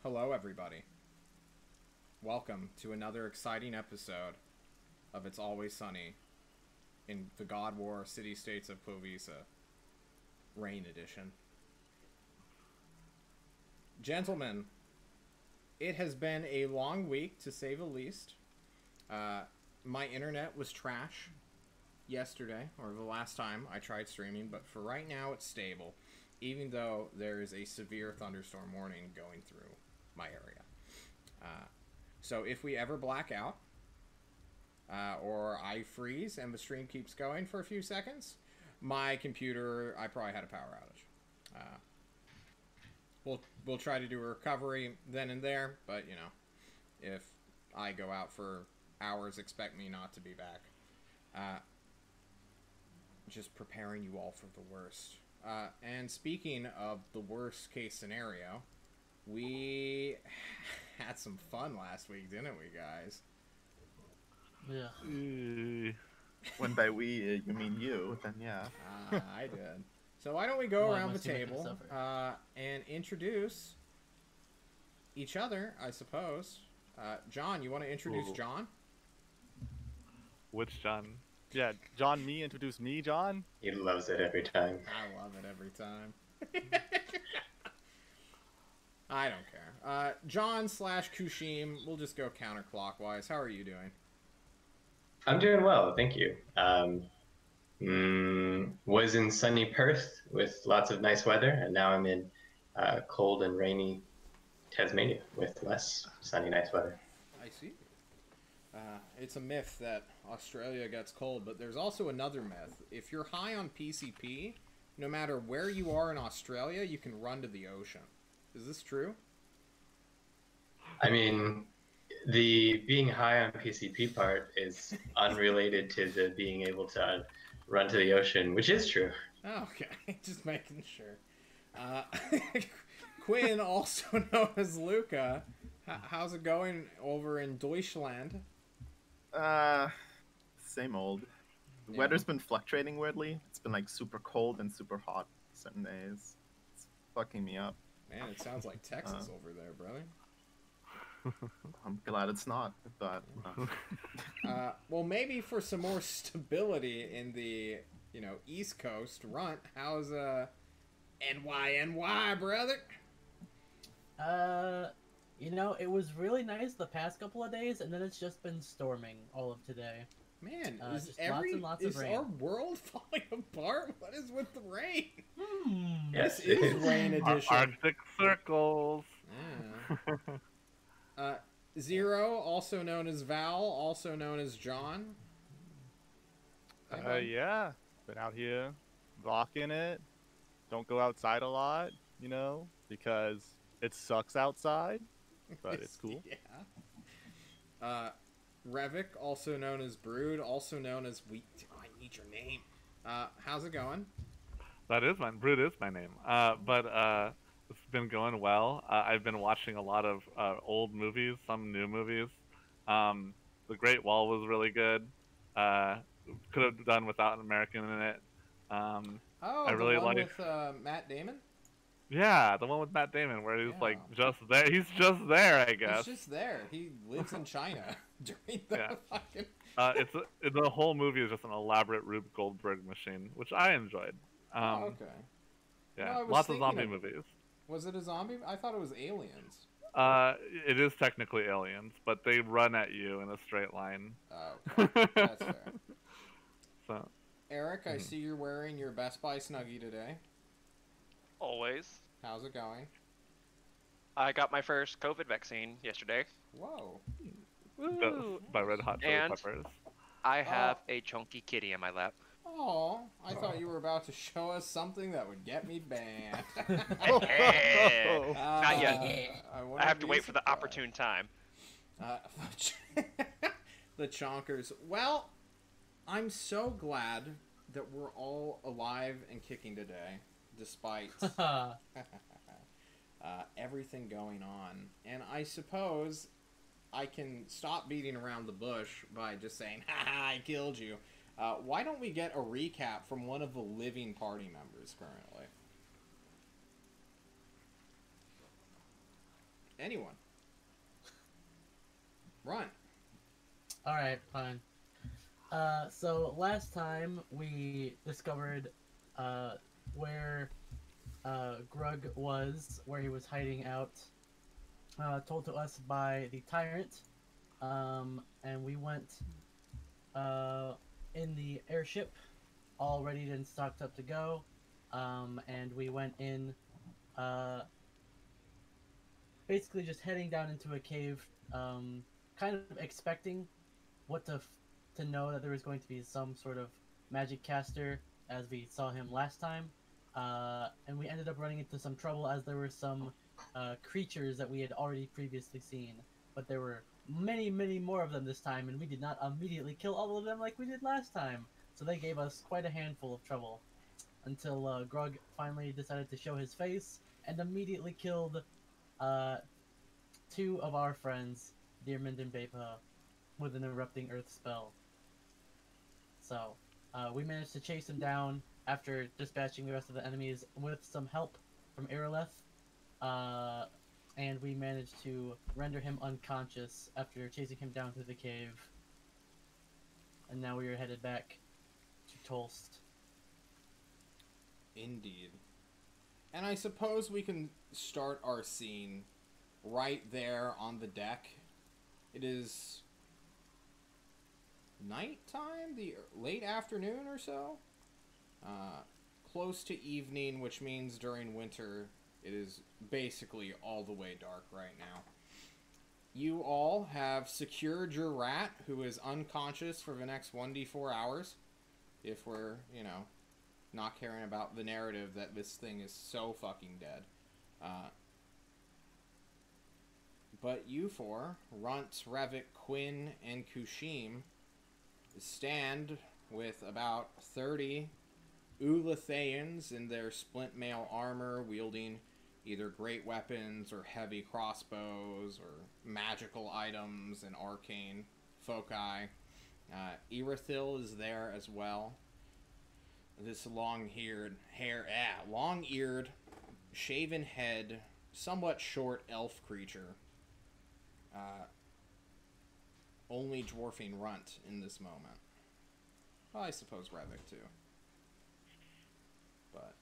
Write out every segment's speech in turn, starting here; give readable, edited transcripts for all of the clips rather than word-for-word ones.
Hello, everybody. Welcome to another exciting episode of It's Always Sunny in the God War City-States of Klovisa, Rain Edition. Gentlemen, it has been a long week, to say the least. My internet was trash yesterday, or the last time I tried streaming, but for right now it's stable, even though there is a severe thunderstorm warning going through my area. So if we ever black out, or I freeze and the stream keeps going for a few seconds, my computer, I probably had a power outage. We'll try to do a recovery then and there, but you know, if I go out for hours, expect me not to be back. Just preparing you all for the worst. And speaking of the worst case scenario, we had some fun last week, didn't we, guys? Yeah. When by we, you mean you, then yeah. I did. So why don't we go Well, around the unless you make me table suffer. and introduce each other, I suppose. John, you want to introduce Ooh. John? Which John? Yeah, John, me, introduce me, John? He loves it every time. I love it every time. I don't care. John / Kushim, we'll just go counterclockwise. How are you doing? I'm doing well, thank you. Was in sunny Perth with lots of nice weather, and now I'm in cold and rainy Tasmania with less sunny, nice weather. I see. It's a myth that Australia gets cold, but there's also another myth. If you're high on PCP, no matter where you are in Australia, you can run to the ocean. Is this true? I mean, the being high on PCP part is unrelated to the being able to run to the ocean, which is true. Okay, just making sure. Quinn, also known as Luca, how's it going over in Deutschland? Same old. The Yeah. weather's been fluctuating weirdly. It's been like super cold and super hot certain days. It's fucking me up. Man, it sounds like Texas over there, brother. I'm glad it's not, but Well, maybe for some more stability in the, East Coast, Runt, how's NY, brother? It was really nice the past couple of days, and then it's just been storming all of today. Man, Just lots and lots of is rain. our world falling apart? What is with the rain? Yes, This is rain edition. Arctic circles. Yeah. Zero, also known as Val, also known as John. Yeah, been out here, rocking it. Don't go outside a lot, because it sucks outside, but it's cool. Yeah. Revik, also known as Brood, also known as I need your name. How's it going? Brood is my name. But it's been going well. I've been watching a lot of old movies, some new movies. The Great Wall was really good. Could have done without an American in it. Oh, I really the one like. with Matt Damon? Yeah, the one with Matt Damon, where he's Yeah. like just there. He's just there, I guess. He's just there. He lives in China during the Yeah. fucking... The whole movie is just an elaborate Rube Goldberg machine, which I enjoyed. Okay. Yeah, No, I was lots of thinking zombie of- movies. Was it a zombie? I thought it was Aliens. It is technically aliens, but they run at you in a straight line. Oh, okay. That's fair. So Eric, I see you're wearing your Best Buy Snuggie today. Always. How's it going? I got my first COVID vaccine yesterday. Whoa. by Red Hot Chili And- Peppers. I have a chunky kitty in my lap. Oh, I thought you were about to show us something that would get me banned. Hey, Not yet. I I have to wait for the opportune time. The chonkers. Well, I'm so glad that we're all alive and kicking today, despite everything going on. And I suppose I can stop beating around the bush by just saying, "Ha, I killed you." Why don't we get a recap from one of the living party members currently? Anyone. Run. Alright, fine. So last time we discovered where Grug was, where he was hiding out, told to us by the tyrant, and we went in the airship, all ready and stocked up to go, and we went in, basically just heading down into a cave, kind of expecting what to know that there was going to be some sort of magic caster as we saw him last time, and we ended up running into some trouble as there were some creatures that we had already previously seen, but there were many more of them this time, and we did not immediately kill all of them like we did last time, so they gave us quite a handful of trouble until Grug finally decided to show his face and immediately killed two of our friends, Dearmond and Bepa, with an erupting earth spell. So, we managed to chase him down after dispatching the rest of the enemies with some help from Irileth, and we managed to render him unconscious after chasing him down through the cave. And now we are headed back to Tolst. Indeed. And I suppose we can start our scene right there on the deck. It is nighttime, the late afternoon or so. Close to evening, which means during winter it is basically all the way dark right now. You all have secured your rat, who is unconscious for the next 1d4 hours. If we're, not caring about the narrative that this thing is so fucking dead. But you four, Runt, Revik, Quinn, and Kushim, stand with about 30 Ulatheans in their splint mail armor, wielding either great weapons or heavy crossbows or magical items and arcane foci. Irithil is there as well. This long-eared, shaven head, somewhat short elf creature. Only dwarfing Runt in this moment. Well, I suppose Revik too. But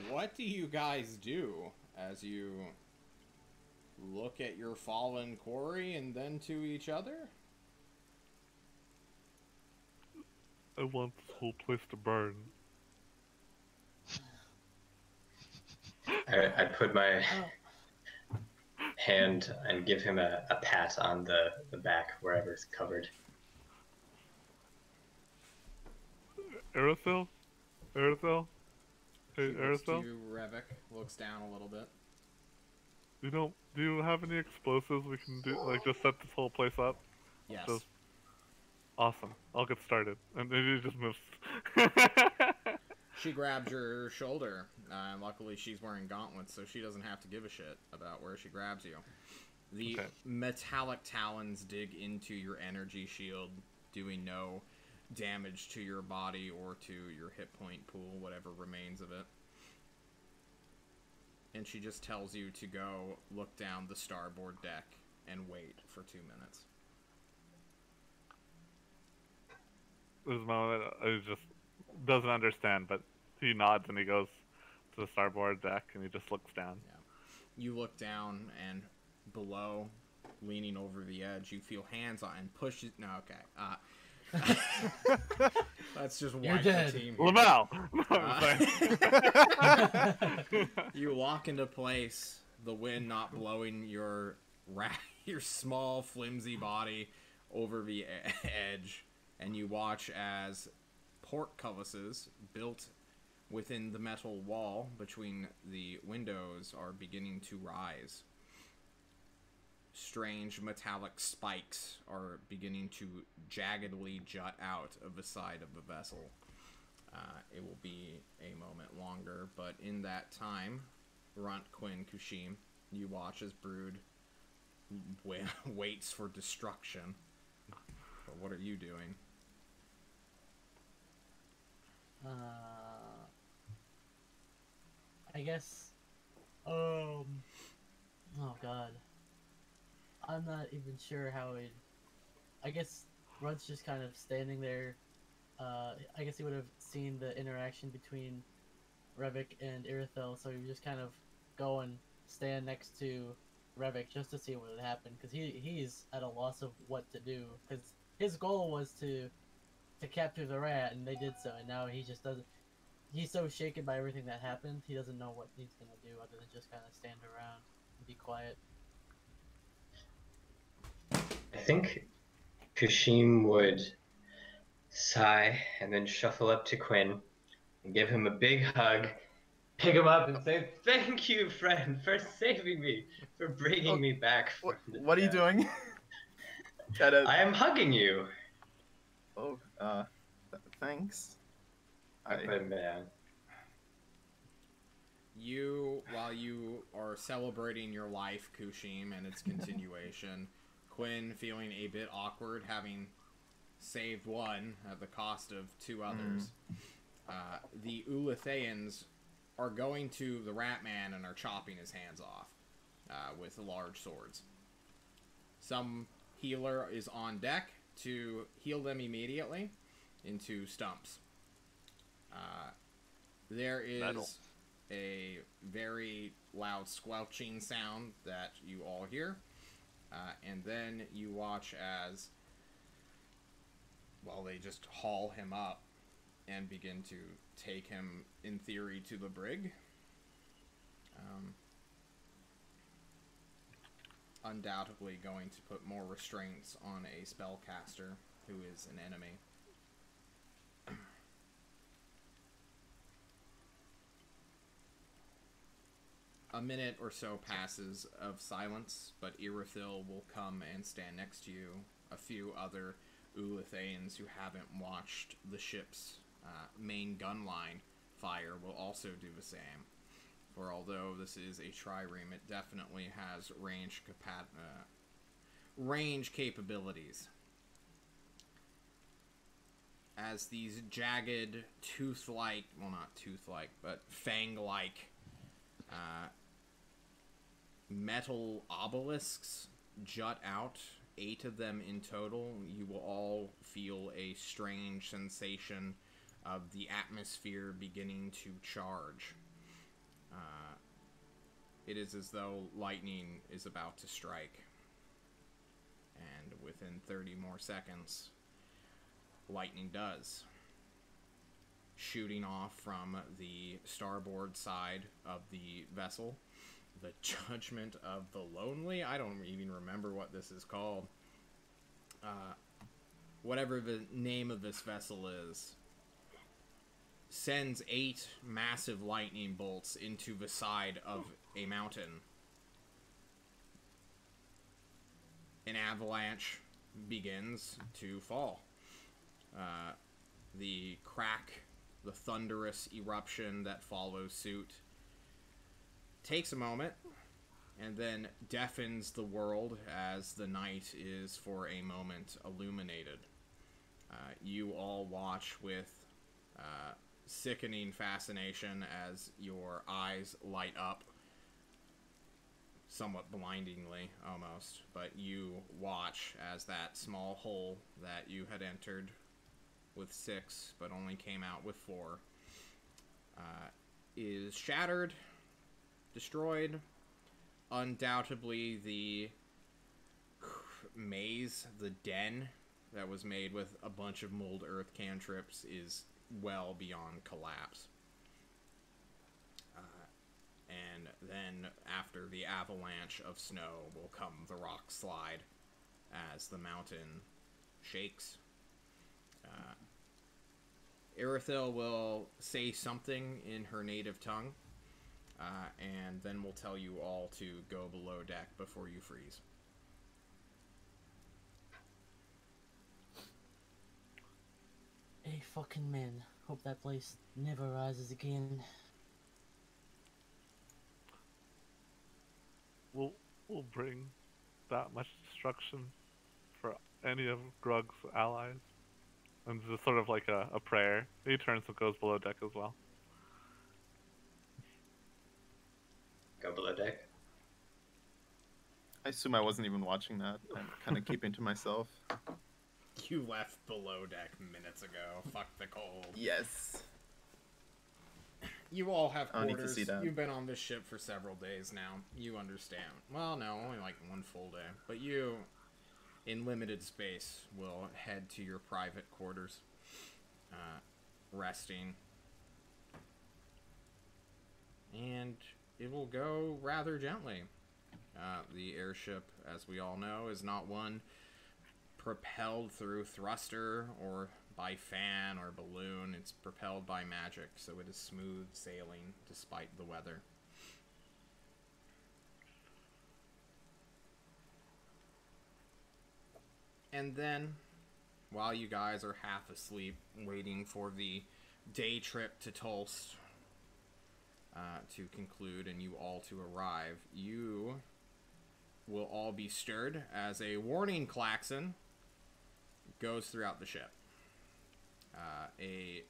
what do you guys do as you look at your fallen quarry and then to each other? I want this whole place to burn. I put my hand and give him a pat on the back wherever it's covered. Aerosol? Aerosol? Hey, She looks Aerosol? to Revik, looks down a little bit. Do you have any explosives we can do, like, just set this whole place up? Yes. Just... Awesome. I'll get started. And maybe you just missed. She grabs your shoulder. Luckily, she's wearing gauntlets, so she doesn't have to give a shit about where she grabs you. The metallic talons dig into your energy shield, doing no damage to your body or to your hit point pool, whatever remains of it. And she just tells you to go look down the starboard deck and wait for 2 minutes. This moment, he just doesn't understand, but he nods and he goes to the starboard deck and he just looks down. Yeah. You look down and below, leaning over the edge, you feel hands on and pushes. No, okay. Let's just wipe the team. Lamal! You walk into place, the wind not blowing your small, flimsy body over the edge. And you watch as portcullises built within the metal wall between the windows are beginning to rise. Strange metallic spikes are beginning to jaggedly jut out of the side of the vessel. It will be a moment longer, but in that time, Runt, Quinn, Kushim, you watch as Brood waits for destruction. But what are you doing? I guess Oh god. I'm not even sure how it. I guess Rudd's just kind of standing there. I guess he would have seen the interaction between Revik and Irithel, so he would just kind of go and stand next to Revik just to see what would happen, because he's at a loss of what to do. Because his goal was to capture the rat, and they did so, and now he just doesn't. He's so shaken by everything that happened, he doesn't know what he's gonna do other than just kind of stand around and be quiet. I think Kashim would sigh and then shuffle up to Quinn and give him a big hug, pick him up and say, "Thank you, friend, for saving me, for bringing me back from the What are you dead." doing? Gotta... I am hugging you. Oh, thanks. Good man. While you are celebrating your life, Kushim, and its continuation, Quinn feeling a bit awkward, having saved one at the cost of two others. The Ulatheans are going to the Rat Man and are chopping his hands off with large swords. Some healer is on deck to heal them immediately into stumps. There is Metal. a very loud squelching sound that you all hear, and then you watch as, well, they just haul him up and begin to take him, in theory, to the brig. Undoubtedly going to put more restraints on a spellcaster who is an enemy. A minute or so passes of silence, but Irithil will come and stand next to you. A few other Ulathaeans who haven't watched the ship's main gun line fire will also do the same. For although this is a trireme, it definitely has range capabilities. As these jagged, tooth-like, well, not tooth-like, but fang-like metal obelisks jut out, 8 of them in total, you will all feel a strange sensation of the atmosphere beginning to charge. It is as though lightning is about to strike. And within 30 more seconds, lightning does. Shooting off from the starboard side of the vessel, the Judgment of the Lonely. I don't even remember what this is called. Whatever the name of this vessel is, sends 8 massive lightning bolts into the side of a mountain. An avalanche begins to fall. The crack, the thunderous eruption that follows suit takes a moment and then deafens the world as the night is for a moment illuminated. You all watch with sickening fascination as your eyes light up, somewhat blindingly almost, but you watch as that small hole that you had entered with 6 but only came out with 4 is shattered, destroyed. Undoubtedly the maze, the den that was made with a bunch of mold earth cantrips, is well beyond collapse. And then after the avalanche of snow will come the rock slide as the mountain shakes. Irithil will say something in her native tongue, and then we'll tell you all to go below deck before you freeze. Hey, fucking man. Hope that place never rises again. We'll bring that much destruction for any of Grug's allies. And it's just sort of like a prayer. He turns and goes below deck as well. Go below deck. I assume I wasn't even watching that. I'm kind of keeping to myself. You left below deck minutes ago. Fuck the cold. Yes. You all have I need to quarters. see that. You've been on this ship for several days now. You understand. Well, no, only like one full day. But you, in limited space, will head to your private quarters, resting. And it will go rather gently. The airship, as we all know, is not one propelled through thruster or by fan or balloon. It's propelled by magic, so it is smooth sailing despite the weather. And then, while you guys are half asleep, waiting for the day trip to Tulst to conclude and you all to arrive, you will all be stirred as a warning klaxon goes throughout the ship. A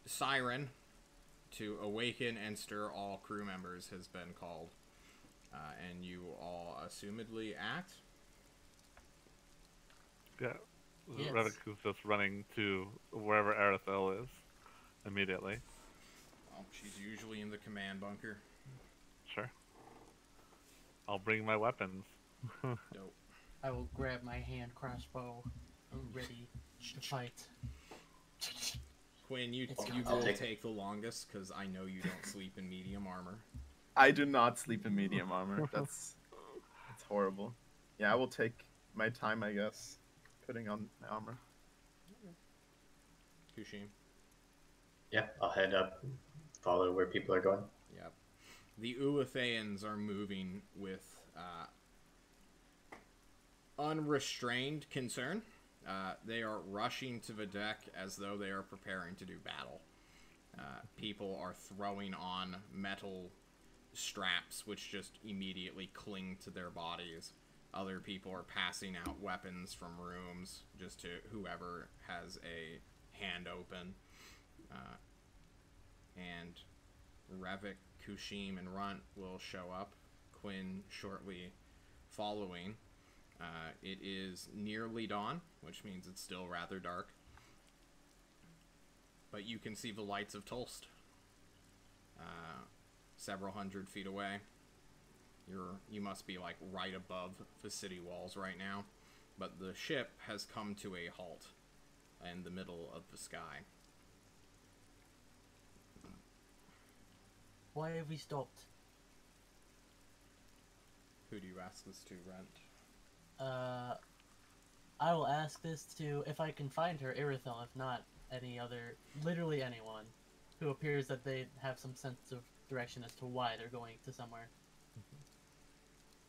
siren to awaken and stir all crew members has been called, and you all assumedly act. Yeah. Yes. Redick is just running to wherever Arethel is immediately. Well, she's usually in the command bunker. Sure. I'll bring my weapons. Dope. I will grab my hand crossbow, ready to fight. Quinn, you I'll will take- take the longest because I know you don't sleep in medium armor. I do not sleep in medium armor. That's horrible. Yeah, I will take my time, I guess, putting on my armor. Kushim. Yeah, I'll head up, follow where people are going. Yep. The Uathayans are moving with unrestrained concern. They are rushing to the deck as though they are preparing to do battle. People are throwing on metal straps which just immediately cling to their bodies. Other people are passing out weapons from rooms just to whoever has a hand open. And Revik, Kushim, and Runt will show up. Quinn shortly following. It is nearly dawn, which means it's still rather dark. But you can see the lights of Tulst. Several hundred feet away. You must be like right above the city walls right now. But the ship has come to a halt in the middle of the sky. Why have we stopped? Who do you ask this to, Rent? I will ask this to, if I can find her, Irithel, if not any other, literally anyone, who appears that they have some sense of direction as to why they're going to somewhere.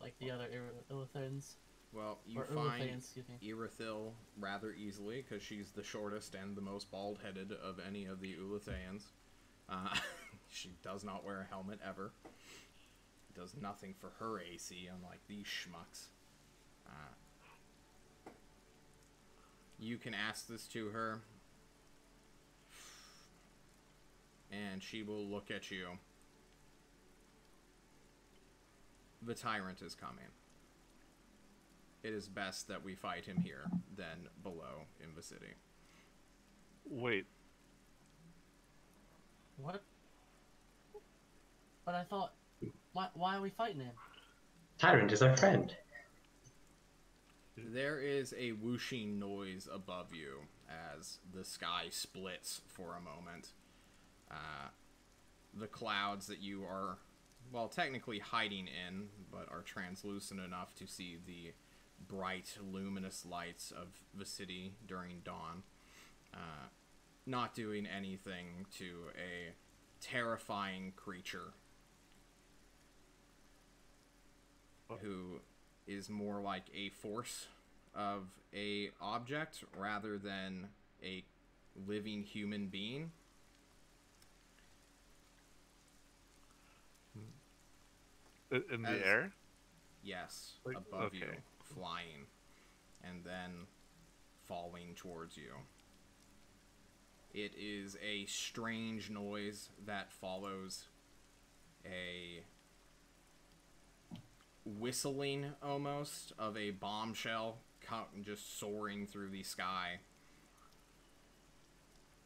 Like the other Ilithans. Well, you Or find Uathayans, excuse me. Irithil rather easily, because she's the shortest and the most bald-headed of any of the Uathayans. She does not wear a helmet ever. Does nothing for her AC, unlike these schmucks. You can ask this to her, and she will look at you. The tyrant is coming. It is best that we fight him here than below in the city. Wait, What? But I thought, why are we fighting him? Tyrant is our friend. There is a whooshing noise above you as the sky splits for a moment. The clouds that you are, well, technically hiding in, but are translucent enough to see the bright, luminous lights of the city during dawn. Not doing anything to a terrifying creature who is more like a force of a object rather than a living human being. in the As- air? Yes, Like, above you, okay. flying, and then falling towards you. It is a strange noise that follows a whistling almost of a bombshell just soaring through the sky.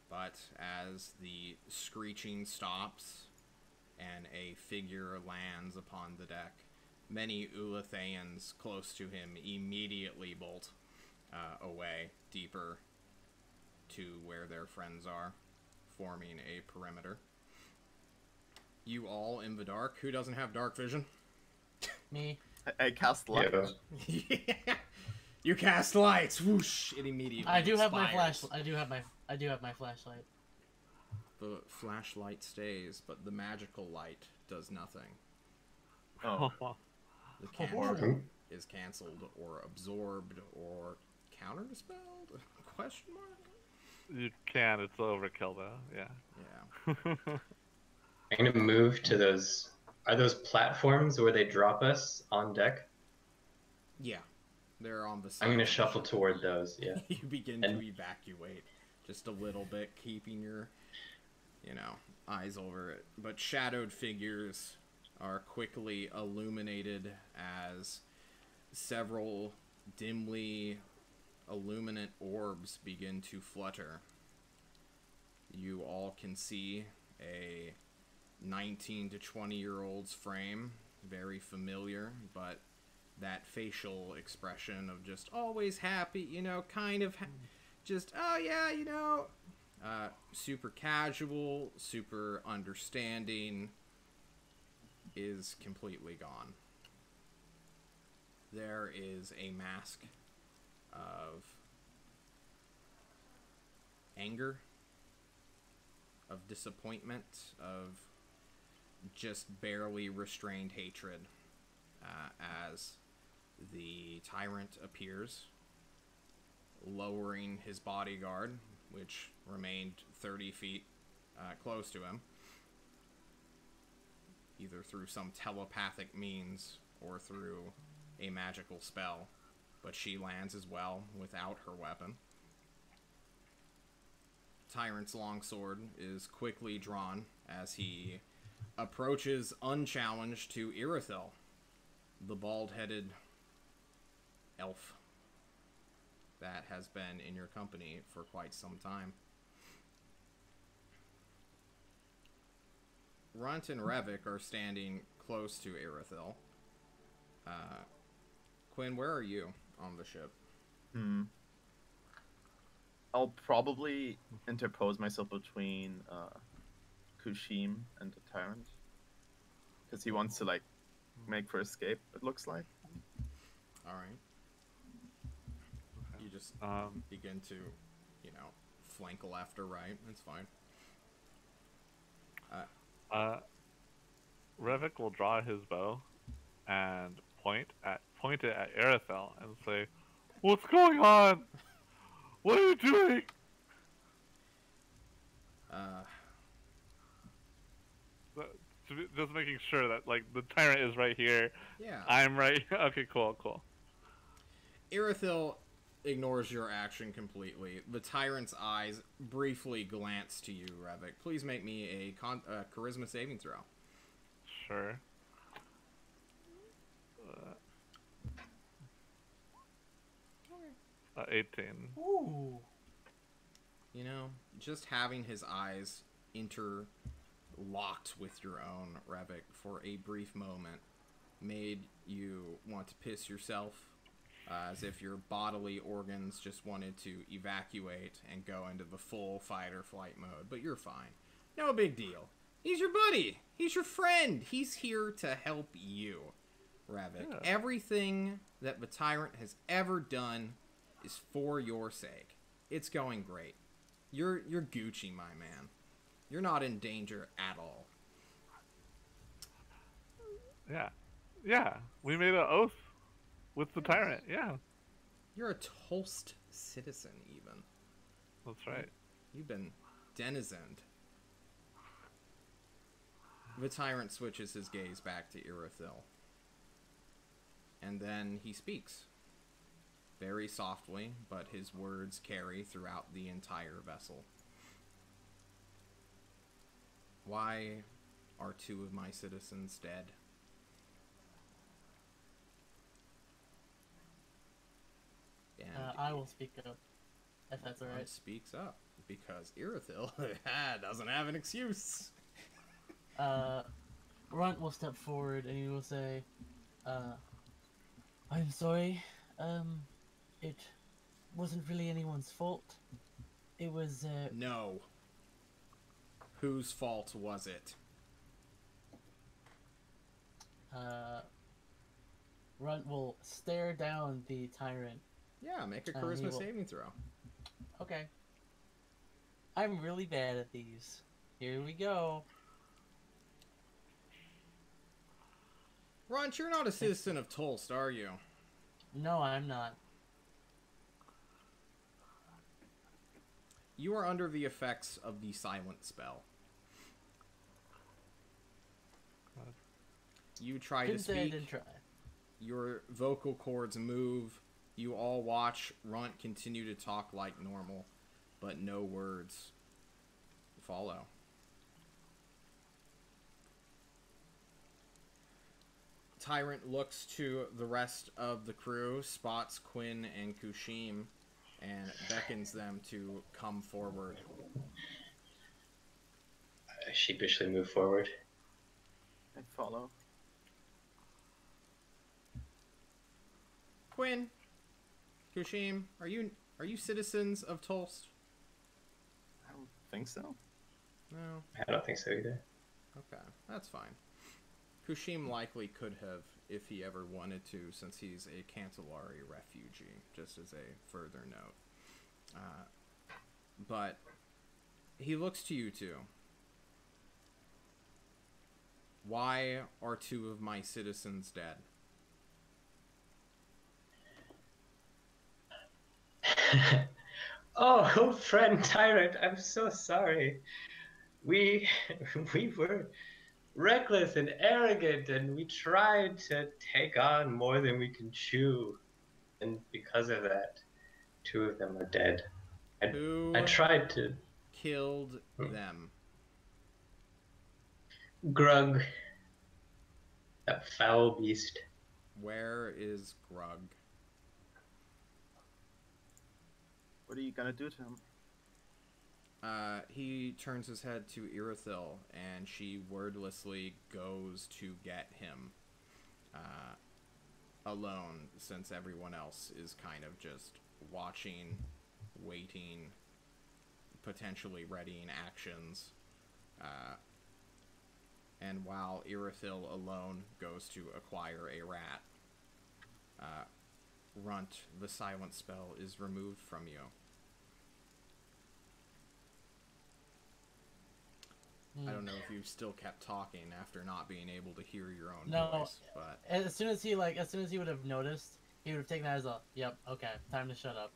But as the screeching stops and a figure lands upon the deck, many Ulatheans close to him immediately bolt away deeper to where their friends are, forming a perimeter. You all in the dark. Who doesn't have dark vision? Me. I cast light. Yeah. Yeah. You cast lights. Whoosh! It immediately. I do have my expires. I do have my flashlight. The flashlight stays, but the magical light does nothing. Oh, The cantrip is canceled or absorbed or counterspelled? Question mark? You can. It's overkill though. Yeah. Yeah. I'm gonna move to those. Are those platforms where they drop us on deck? Yeah. They're on the side. I'm gonna of the shuffle ship. toward those. Yeah. You begin And- to evacuate just a little bit, keeping your, eyes over it. But shadowed figures are quickly illuminated as several dimly illuminate orbs begin to flutter. You all can see a 19 to 20-year-old's frame, very familiar, but that facial expression of just always happy, just, oh yeah, super casual, super understanding, is completely gone. There is a mask of anger, of disappointment, of just barely restrained hatred as the tyrant appears, lowering his bodyguard, which remained 30 feet close to him, either through some telepathic means or through a magical spell, but she lands as well without her weapon. Tyrant's longsword is quickly drawn as he approaches unchallenged to Irithel, the bald-headed elf that has been in your company for quite some time. Runt and Revik are standing close to Irithel. Quinn, where are you on the ship? I'll probably interpose myself between Kushim and the Tyrant. Because he wants to, make for escape, it looks like. Alright. You just begin to, flank left or right. It's fine. Revik will draw his bow and point it at Arethel and say, "What's going on? What are you doing?" Just making sure that the tyrant is right here. Yeah. I'm right. Okay, cool. Irithel ignores your action completely. The tyrant's eyes briefly glance to you, Revik. Please make me a charisma saving throw. Sure. 18. Ooh. Just having his eyes interlocked with your own, Revik, for a brief moment made you want to piss yourself, as if your bodily organs just wanted to evacuate and go into the full fight or flight mode. But you're fine. No big deal. He's your buddy. He's your friend. He's here to help you, Revik. Yeah. Everything that the tyrant has ever done is for your sake. It's going great. You're Gucci, my man. You're not in danger at all. Yeah. We made an oath with the tyrant. Yeah, You're a Tolst citizen, even. that's right. You've been denizened. The tyrant switches his gaze back to Irithil. And then he speaks. Very softly, but his words carry throughout the entire vessel. Why are two of my citizens dead? I will speak up, if that's Ron alright. speaks up because Irithil doesn't have an excuse. Runt will step forward and he will say, I'm sorry. It wasn't really anyone's fault. It was, No. Whose fault was it? Runt will stare down the tyrant. Yeah, make a He charisma will- saving throw. Okay. I'm really bad at these. Here we go. Ron, you're not a citizen of Tulst, are you? No, I'm not. You are under the effects of the silent spell. You try to Couldn't say I speak. didn't try. Your vocal cords move. You all watch Runt continue to talk like normal, but no words follow. Tyrant looks to the rest of the crew, spots Quinn and Kushim, and beckons them to come forward. I sheepishly move forward. I follow. Quinn, Kushim, are you citizens of Tulst? I don't think so. No. I don't think so either. Okay, that's fine. Kushim likely could have if he ever wanted to, since he's a Cantelari refugee, just as a further note. But he looks to you two. Why are two of my citizens dead? Oh, friend Tyrant, I'm so sorry. We were reckless and arrogant, and we tried to take on more than we can chew. And because of that, two of them are dead. Who I tried to. killed them? Grug, that foul beast. Where is Grug? What are you gonna do to him? He turns his head to Irithil, and she wordlessly goes to get him alone, since everyone else is kind of just watching, waiting, potentially readying actions. And while Irithil alone goes to acquire a rat, Runt, the silent spell is removed from you. I don't know if you still kept talking after not being able to hear your own No. voice, but As soon as he would have noticed, he would have taken that as a, yep, okay, time to shut up.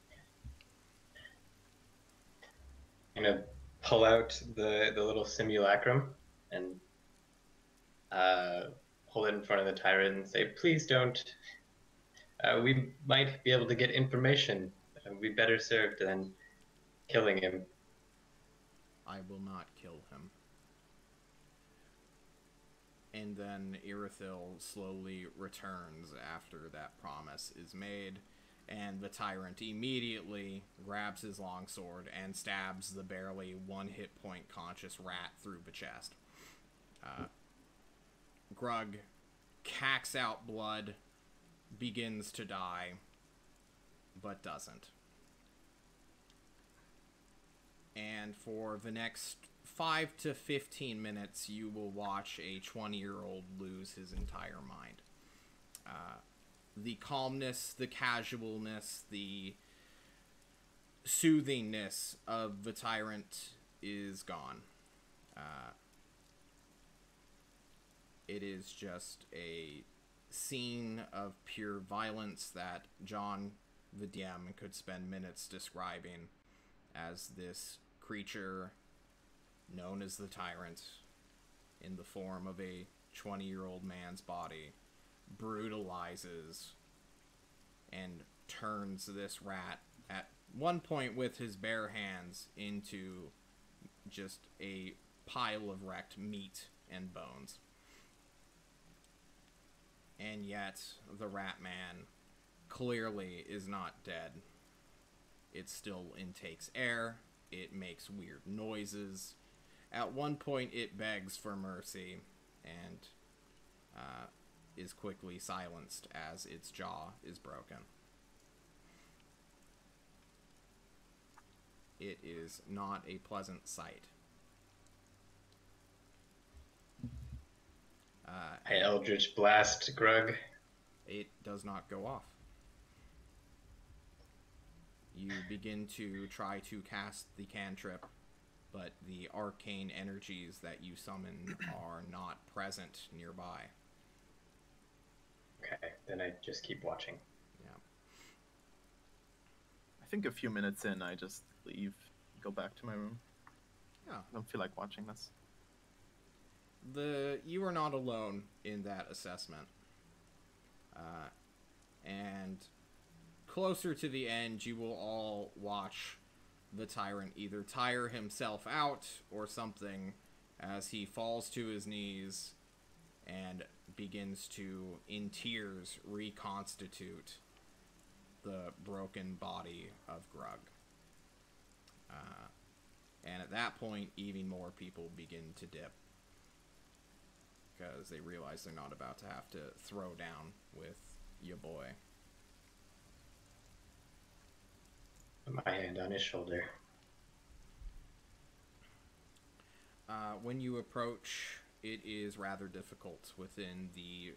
I'm gonna pull out the little simulacrum and hold it in front of the tyrant and say, "Please don't. We might be able to get information. We'd better served than killing him." I will not kill him. And then Irithil slowly returns after that promise is made, and the tyrant immediately grabs his longsword and stabs the barely 1 hit point conscious rat through the chest. Grug cacks out blood, begins to die, but doesn't. And for the next 5 to 15 minutes, you will watch a 20-year-old lose his entire mind. The calmness, the casualness, the soothingness of the tyrant is gone. It is just a scene of pure violence that John, the DM, could spend minutes describing as this creature known as the Tyrant, in the form of a 20-year-old man's body, brutalizes and turns this rat, at one point with his bare hands, into just a pile of wrecked meat and bones. And yet, the rat man clearly is not dead. it still intakes air. It makes weird noises. At one point, it begs for mercy and is quickly silenced as its jaw is broken. It is not a pleasant sight. I Eldritch Blast Grug. It does not go off. You begin to try to cast the cantrip, but the arcane energies that you summon are not present nearby. Okay, then I just keep watching. Yeah. I think a few minutes in, I just leave, go back to my room. Yeah. I don't feel like watching this. You are not alone in that assessment. And closer to the end, you will all watch the tyrant either tire himself out or something as he falls to his knees and begins to, in tears, reconstitute the broken body of Grug. And at that point, even more people begin to dip, because they realize they're not about to have to throw down with your boy. Put my hand on his shoulder. When you approach, it is rather difficult within the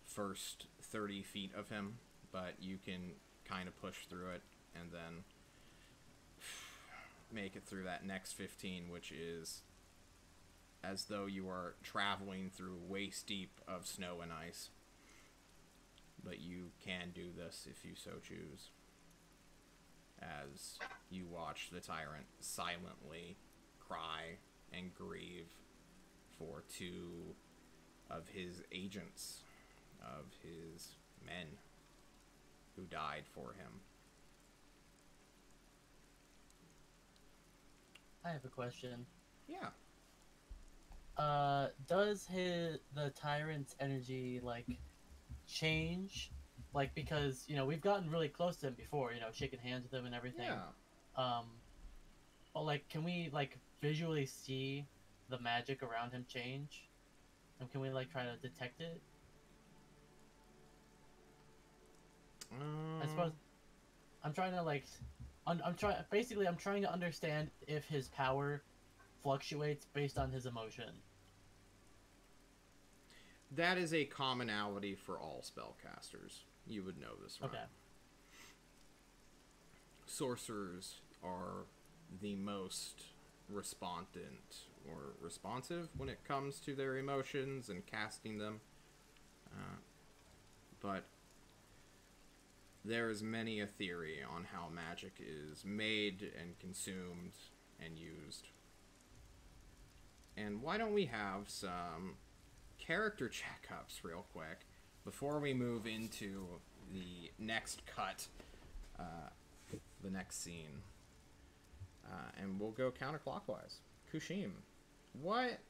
first 30 feet of him, but you can kind of push through it and then make it through that next 15, which is as though you are traveling through waist deep of snow and ice. But you can do this if you so choose, as you watch the tyrant silently cry and grieve for two of his agents, of his men who died for him. I have a question. Yeah. Does the tyrant's energy change? Because we've gotten really close to him before, shaking hands with him and everything. Yeah. But can we visually see the magic around him change? And can we try to detect it? I suppose I'm trying to I'm trying to understand if his power fluctuates based on his emotion. That is a commonality for all spellcasters. You would know this, right? Okay. Sorcerers are the most respondent or responsive when it comes to their emotions and casting them. But there is many a theory on how magic is made and consumed and used. And why don't we have some character checkups real quick before we move into the next cut, the next scene. And we'll go counterclockwise. Kushim, what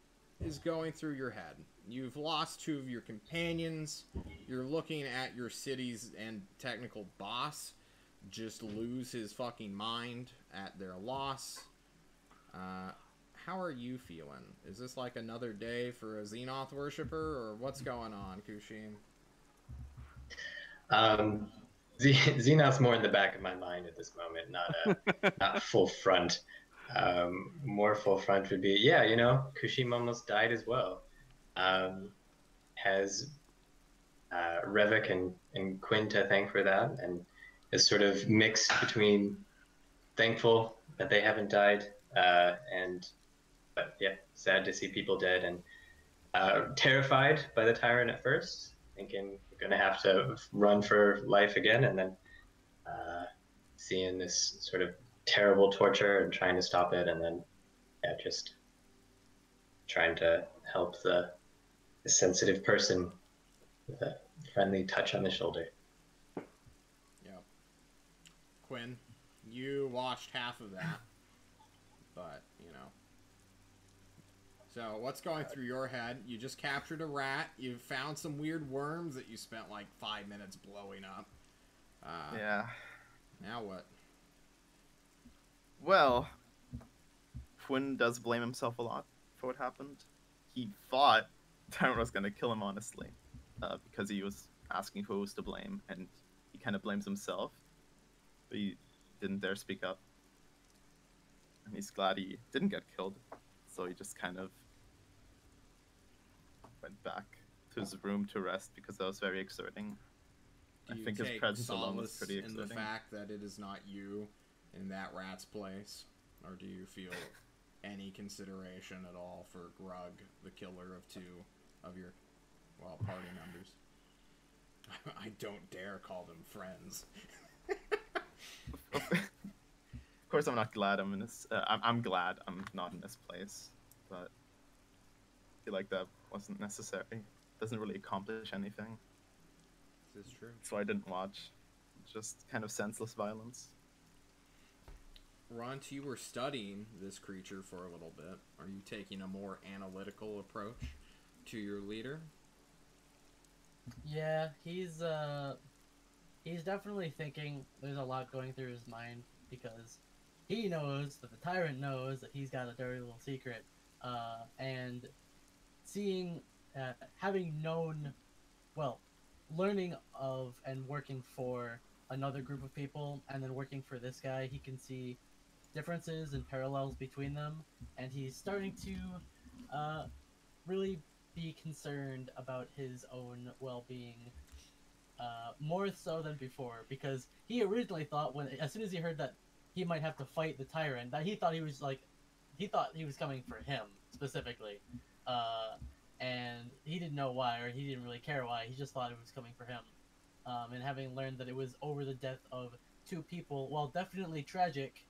is going through your head? You've lost two of your companions. You're looking at your city's and technical boss just lose his fucking mind at their loss. How are you feeling? Is this like another day for a Xenoth worshiper, or what's going on, Kushim? Xenoth's more in the back of my mind at this moment, not full front. More full front would be, Kushim almost died as well. Has Revik and Quinn to thank for that, and is sort of mixed between thankful that they haven't died, but sad to see people dead, and terrified by the tyrant at first, thinking we're going to have to run for life again, and then seeing this sort of terrible torture and trying to stop it, and then just trying to help the sensitive person with a friendly touch on the shoulder. Yep. Quinn, you watched half of that, but So what's going through your head? You just captured a rat. You found some weird worms that you spent 5 minutes blowing up. Yeah. Now what? Well, Quinn does blame himself a lot for what happened. He thought Tyrant was gonna kill him, honestly, because he was asking who was to blame, and he kind of blames himself, but he didn't dare speak up. And he's glad he didn't get killed, so he just kind of went back to his room to rest because that was very exerting. Do I you think his take presence alone was solace pretty in the exerting. fact that it is not you in that rat's place? Or do you feel any consideration at all for Grug, the killer of two of your, well, party members? I don't dare call them friends. Of course, I'm not glad I'm in this. I'm glad I'm not in this place, but I feel like that wasn't necessary. Doesn't really accomplish anything, This is true. so I didn't watch. Just kind of senseless violence. Ront, you were studying this creature for a little bit. Are you taking a more analytical approach to your leader? Yeah, he's definitely thinking. There's a lot going through his mind because he knows that the tyrant knows that he's got a dirty little secret, and seeing, having known, well, learning of and working for another group of people, and then working for this guy, he can see differences and parallels between them, and he's starting to really be concerned about his own well-being, more so than before, because he originally thought, when as soon as he heard that he might have to fight the tyrant, that he thought he was coming for him specifically, and he didn't know why, or he didn't really care why. He just thought it was coming for him, and having learned that it was over the death of two people, while definitely tragic,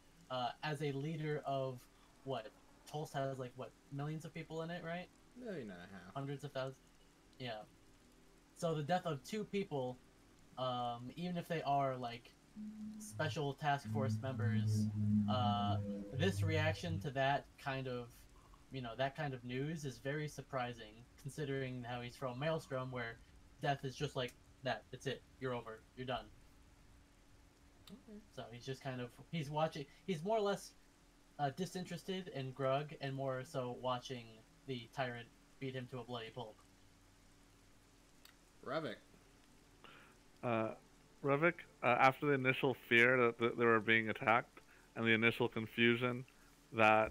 as a leader of what Tulsa has, like, what, millions of people in it, right? 1.5 million. Hundreds of thousands. Yeah. So the death of two people, even if they are like special task force members, this reaction to that kind of, that kind of news is very surprising, considering how he's from Maelstrom, where death is just like that. It's it. You're over. You're done. Okay. So he's just kind of, he's watching. He's more or less disinterested in Grug, and more so watching the tyrant beat him to a bloody pulp. Revik. Revik, after the initial fear that they were being attacked and the initial confusion that,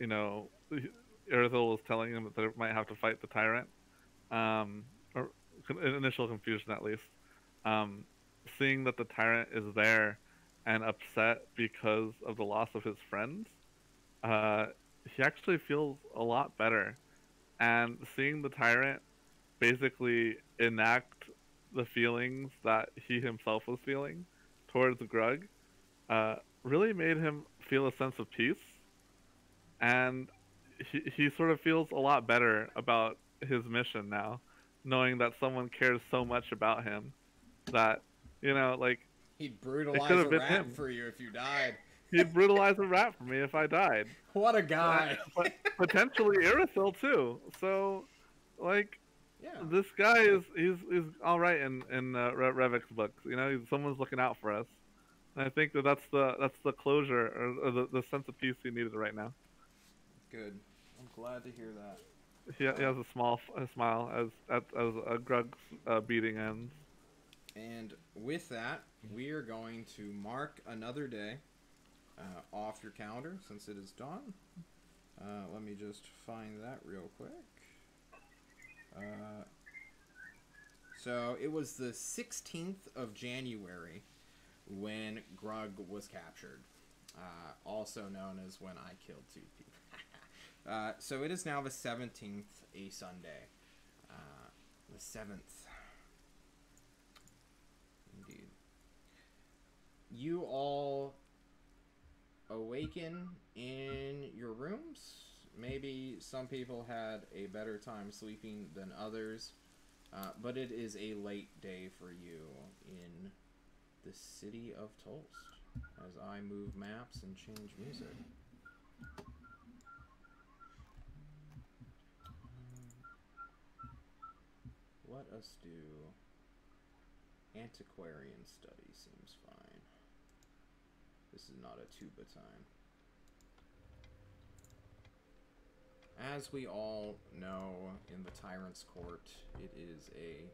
Irithyll was telling him that they might have to fight the tyrant, or initial confusion at least, seeing that the tyrant is there and upset because of the loss of his friends, he actually feels a lot better. And seeing the tyrant basically enact the feelings that he himself was feeling towards Grug, really made him feel a sense of peace. And he sort of feels a lot better about his mission now, knowing that someone cares so much about him that, like, He'd it brutalize could a have been rat him. for you if you died. He'd brutalize a rat for me if I died. What a guy! But potentially Irithyll too. So, like, Yeah. this guy is all right in Revik's books. Someone's looking out for us, and I think that's the closure, or the sense of peace he needed right now. Good. I'm glad to hear that. He has a smile as Grug's beating ends. And with that, we are going to mark another day off your calendar since it is dawn. Let me just find that real quick. So it was the 16th of January when Grug was captured, also known as when I killed two people. So it is now the 17th, a Sunday. The 7th. Indeed. You all awaken in your rooms. Maybe some people had a better time sleeping than others, but it is a late day for you in the city of Tulst as I move maps and change music. Let us do antiquarian study, seems fine. This is not a tuba time. As we all know, in the Tyrant's Court, it is a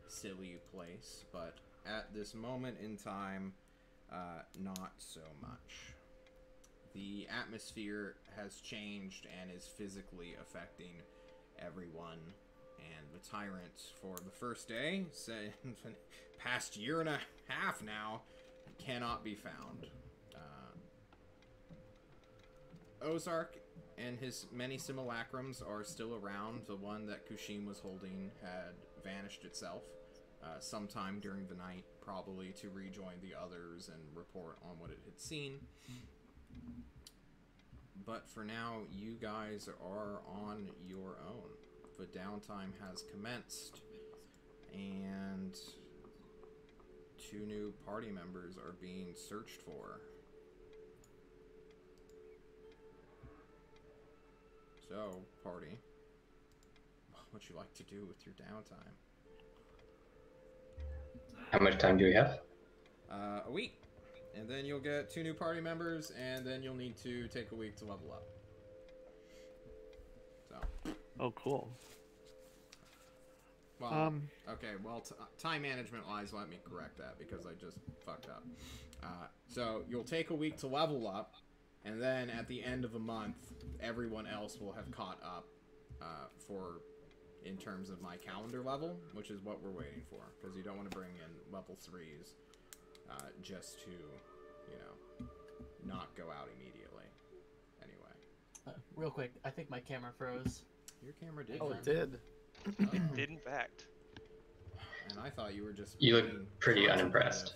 silly place, but at this moment in time, not so much. The atmosphere has changed and is physically affecting everyone, and the Tyrant, for the first day, past year and a half now, cannot be found. Ozark and his many simulacrums are still around. The one that Kushim was holding had vanished itself sometime during the night, probably to rejoin the others and report on what it had seen. But for now, you guys are on your own. The downtime has commenced, and 2 new party members are being searched for. So, party, what would you like to do with your downtime? How much time do we have? A week. And then you'll get 2 new party members, and then you'll need to take a week to level up. So. Oh, cool. Well, okay, well, time management-wise, let me correct that, because I just fucked up. So, you'll take a week to level up, and then at the end of the month, everyone else will have caught up in terms of my calendar level, which is what we're waiting for, because you don't want to bring in level 3s just to, you know, not go out immediately. Anyway. Real quick, I think my camera froze. Your camera did. Oh, it did. It did in fact. And I thought you were just... You being look pretty unimpressed.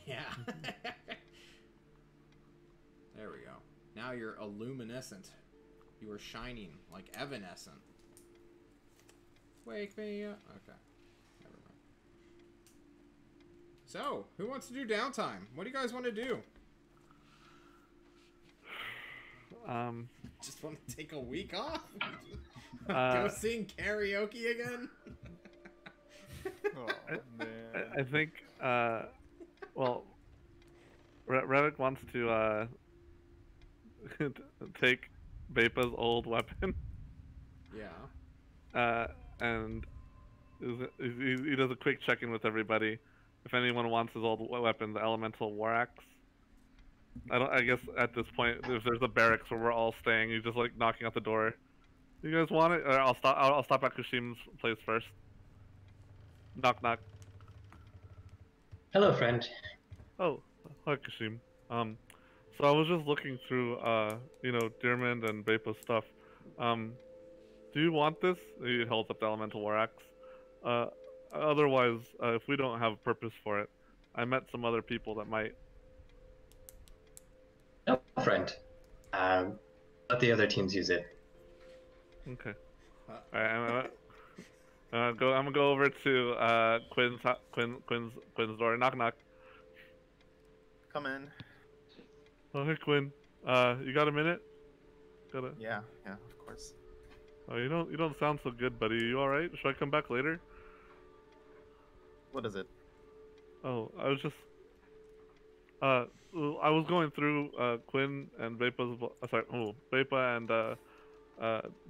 Yeah. There we go. Now you're illuminescent. You are shining like evanescent. Wake me up. Okay. Never mind. So, who wants to do downtime? What do you guys want to do? Just want to take a week off? Go sing karaoke again? Oh, man. I think, well, Revik wants to take Vapa's old weapon. Yeah. And he does a quick check-in with everybody. If anyone wants his old weapon, the elemental war axe. I guess at this point, if there's a barracks where we're all staying, he's just like knocking at the door. You guys want it? Or I'll stop at Kushim's place first. Knock knock. Hello, friend. Oh, hi Kushim. So I was just looking through, you know, Dearmond and Vapa's stuff. Do you want this? He holds up the elemental war axe. Otherwise, if we don't have a purpose for it, I met some other people that might. No, friend. Let the other teams use it. Okay. Alright, I'm gonna go over to Quinn's door. Knock knock. Come in. Oh hey Quinn. You got a minute? Yeah, of course. Oh, you don't sound so good, buddy. You all right? Should I come back later? What is it? Oh, I was just I was going through Quinn and Vapa's Vapa and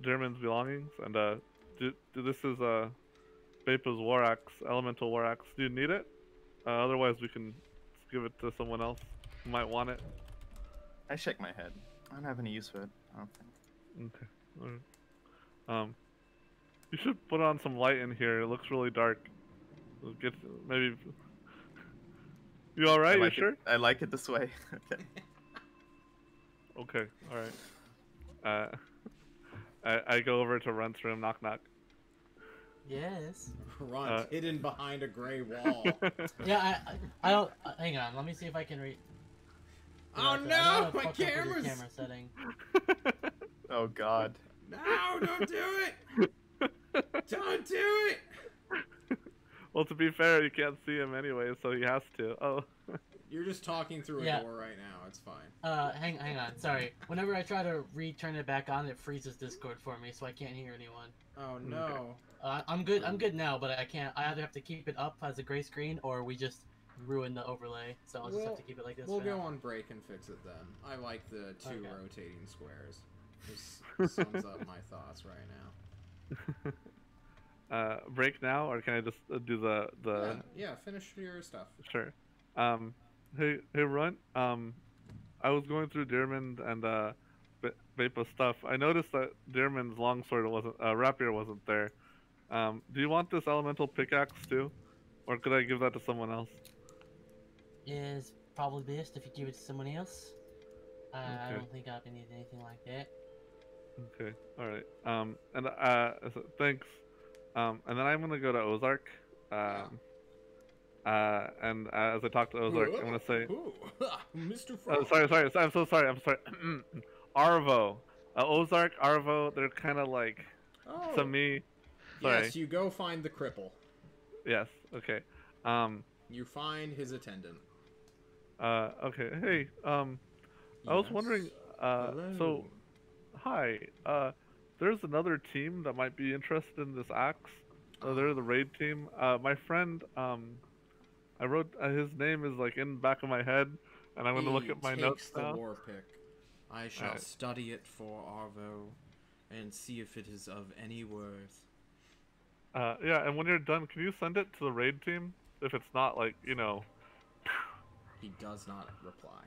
German's belongings, and this is Vapa's war axe, elemental war axe. Do you need it? Otherwise, we can give it to someone else who might want it. I shake my head. I don't have any use for it, I don't think. Okay. Alright. You should put on some light in here. It looks really dark. Get maybe. You all right? You sure? I like it this way. Okay. Okay. All right. I go over to Runt's room. Knock knock. Yes. Runt, hidden behind a gray wall. Yeah, I don't. Hang on, let me see if I can read. Oh no, my camera's... camera setting. Oh god. No, don't do it! Don't do it! Well, to be fair, you can't see him anyway, so he has to. Oh. You're just talking through a door right now. It's fine. Hang on. Sorry. Whenever I try to turn it back on, it freezes Discord for me, so I can't hear anyone. Oh no. I'm good now, but I can't. I either have to keep it up as a gray screen, or we just ruin the overlay, so I'll just have to keep it like this. We'll for go now. on break and fix it then. I like the two Okay. rotating squares. This sums up my thoughts right now. Break now, or can I just do the? Yeah, finish your stuff. Sure. Hey, Runt. I was going through Dearman and Vapa's stuff. I noticed that Dearman's longsword wasn't, rapier wasn't there. Do you want this elemental pickaxe too, or could I give that to someone else? Is probably best if you give it to someone else. I Okay. don't think I've need anything like that. Okay. All right. So thanks. And then I'm gonna go to Ozark. And as I talk to Ozark, I'm gonna say, Mr. Frog. sorry. I'm so sorry. I'm sorry. Arvo, Ozark, Arvo. They're kind of like to me. Sorry. Yes, you go find the cripple. Yes. Okay. You find his attendant. Okay. Hey. I was wondering. Hello. So, hi. There's another team that might be interested in this axe. They're the raid team. My friend. I wrote his name is like in the back of my head, and I'm gonna look at my notes the now. war pick. I shall Alright. study it for Arvo, and see if it is of any worth. Yeah, and when you're done, can you send it to the raid team? If it's not like, you know. He does not reply,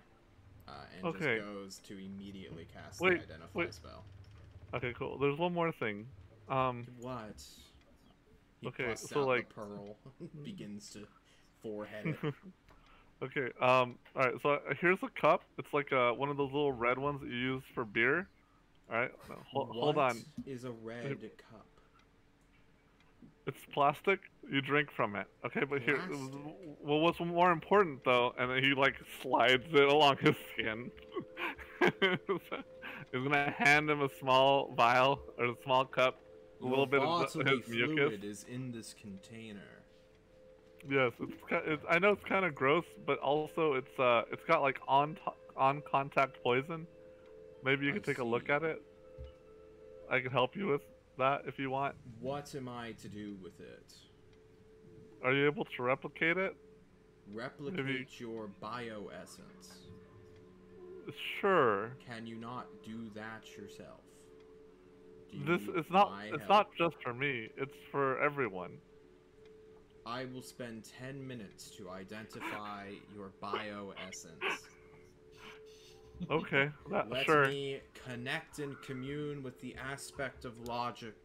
and Okay. just goes to immediately cast Wait, the identify wait. spell. Okay, cool. There's one more thing. What? He Okay, busts so, out like- the pearl, begins to forehead it. Okay. Alright. So here's a cup. It's like one of those little red ones that you use for beer. All right. Hold on. What is a red cup? It's plastic. You drink from it. Okay, but here. Plastic? Well, what's more important though, and then he like slides it along his skin. He's gonna hand him a small vial or a small cup, a little bit of bodily his mucus. fluid is in this container. Yes, I know it's kind of gross, but also it's got like on contact poison. Maybe you I could take a look see. at it. I can help you with that if you want. What am I to do with it? Are you able to replicate it? Replicate Maybe- your bioessence. Sure. Can you not do that yourself? Do you This need it's not my it's help? not just for me. It's for everyone. I will spend 10 minutes to identify your bioessence. Okay, Let sure. me connect and commune with the aspect of logic,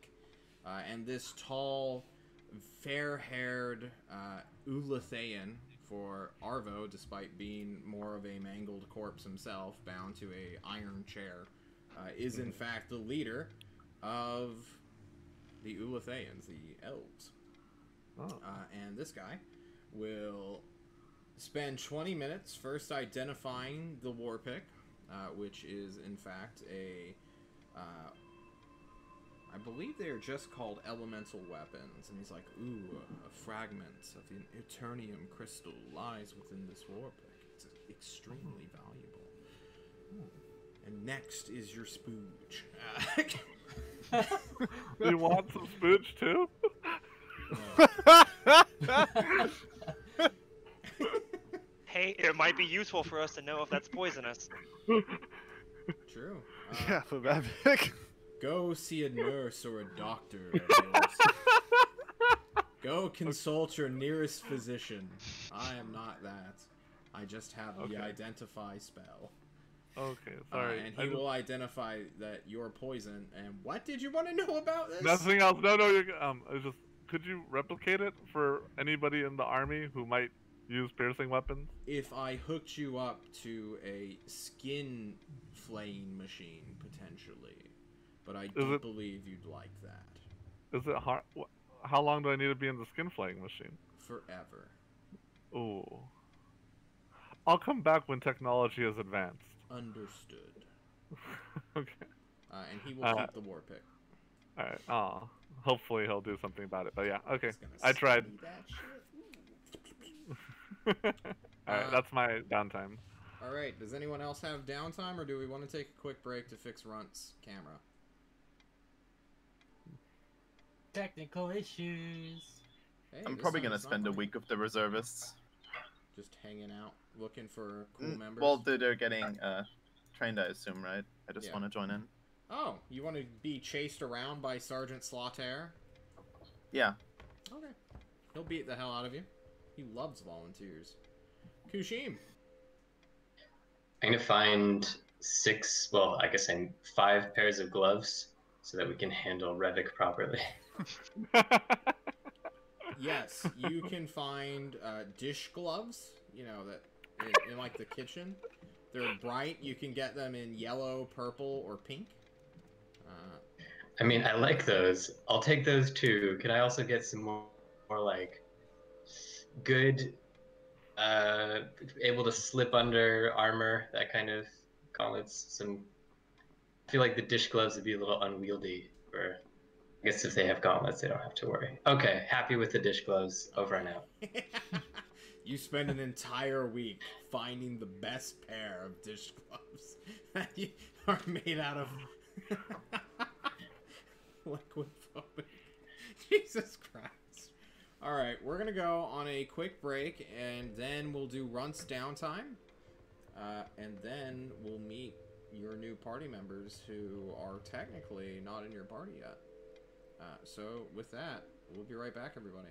and this tall, fair-haired Ulathaean for Arvo, despite being more of a mangled corpse himself, bound to a iron chair, is in fact the leader of the Ulathaeans, the elves. Oh. And this guy will spend 20 minutes first identifying the war pick, which is in fact a I believe they are just called elemental weapons, and he's like, ooh, a fragment of the Eternium crystal lies within this war pick. It's extremely valuable. And next is your spooge. Do you want some spooge too? Hey, it might be useful for us to know if that's poisonous. True. Yeah, for that pick. Go see a nurse or a doctor. of yours. Go consult your nearest physician. I am not that. I just have the Okay. identify spell. Okay, sorry. And I he just- will identify that you're poison. And what did you want to know about this? Nothing else. No, you're I just could you replicate it for anybody in the army who might use piercing weapons? If I hooked you up to a skin flaying machine, potentially. But I don't it- believe you'd like that. Is it hard? How long do I need to be in the skin flaying machine? Forever. Ooh. I'll come back when technology is advanced. Understood. Okay. And he will keep the war pick. Alright. Aw. Hopefully he'll do something about it. But yeah, okay. He's gonna I tried. study that shit. Alright, that's my downtime. Alright, does anyone else have downtime, or do we want to take a quick break to fix Runt's camera? Technical issues. Hey, I'm this probably time gonna it's not spend a mine. week with the reservists. Just hanging out, looking for cool members. Well, they're getting trained, I assume, right? I just Yeah. want to join in. Oh, you want to be chased around by Sergeant Slaughter? Yeah. Okay. He'll beat the hell out of you. He loves volunteers. Kushim. I'm gonna find 6. Well, I guess I'm 5 pairs of gloves so that we can handle Revik properly. Yes, you can find dish gloves. You know that in like the kitchen. They're bright. You can get them in yellow, purple, or pink. I mean, I like those. I'll take those too. Can I also get some more like good, able to slip under armor, that kind of gauntlets? I feel like the dish gloves would be a little unwieldy. For I guess if they have gauntlets, they don't have to worry. Okay, happy with the dish gloves. Over and out. You spend an entire week finding the best pair of dish gloves that are made out of liquid foam. Jesus Christ. Alright, we're gonna go on a quick break, and then we'll do Runt's downtime. And then we'll meet your new party members who are technically not in your party yet. So with that, we'll be right back, everybody.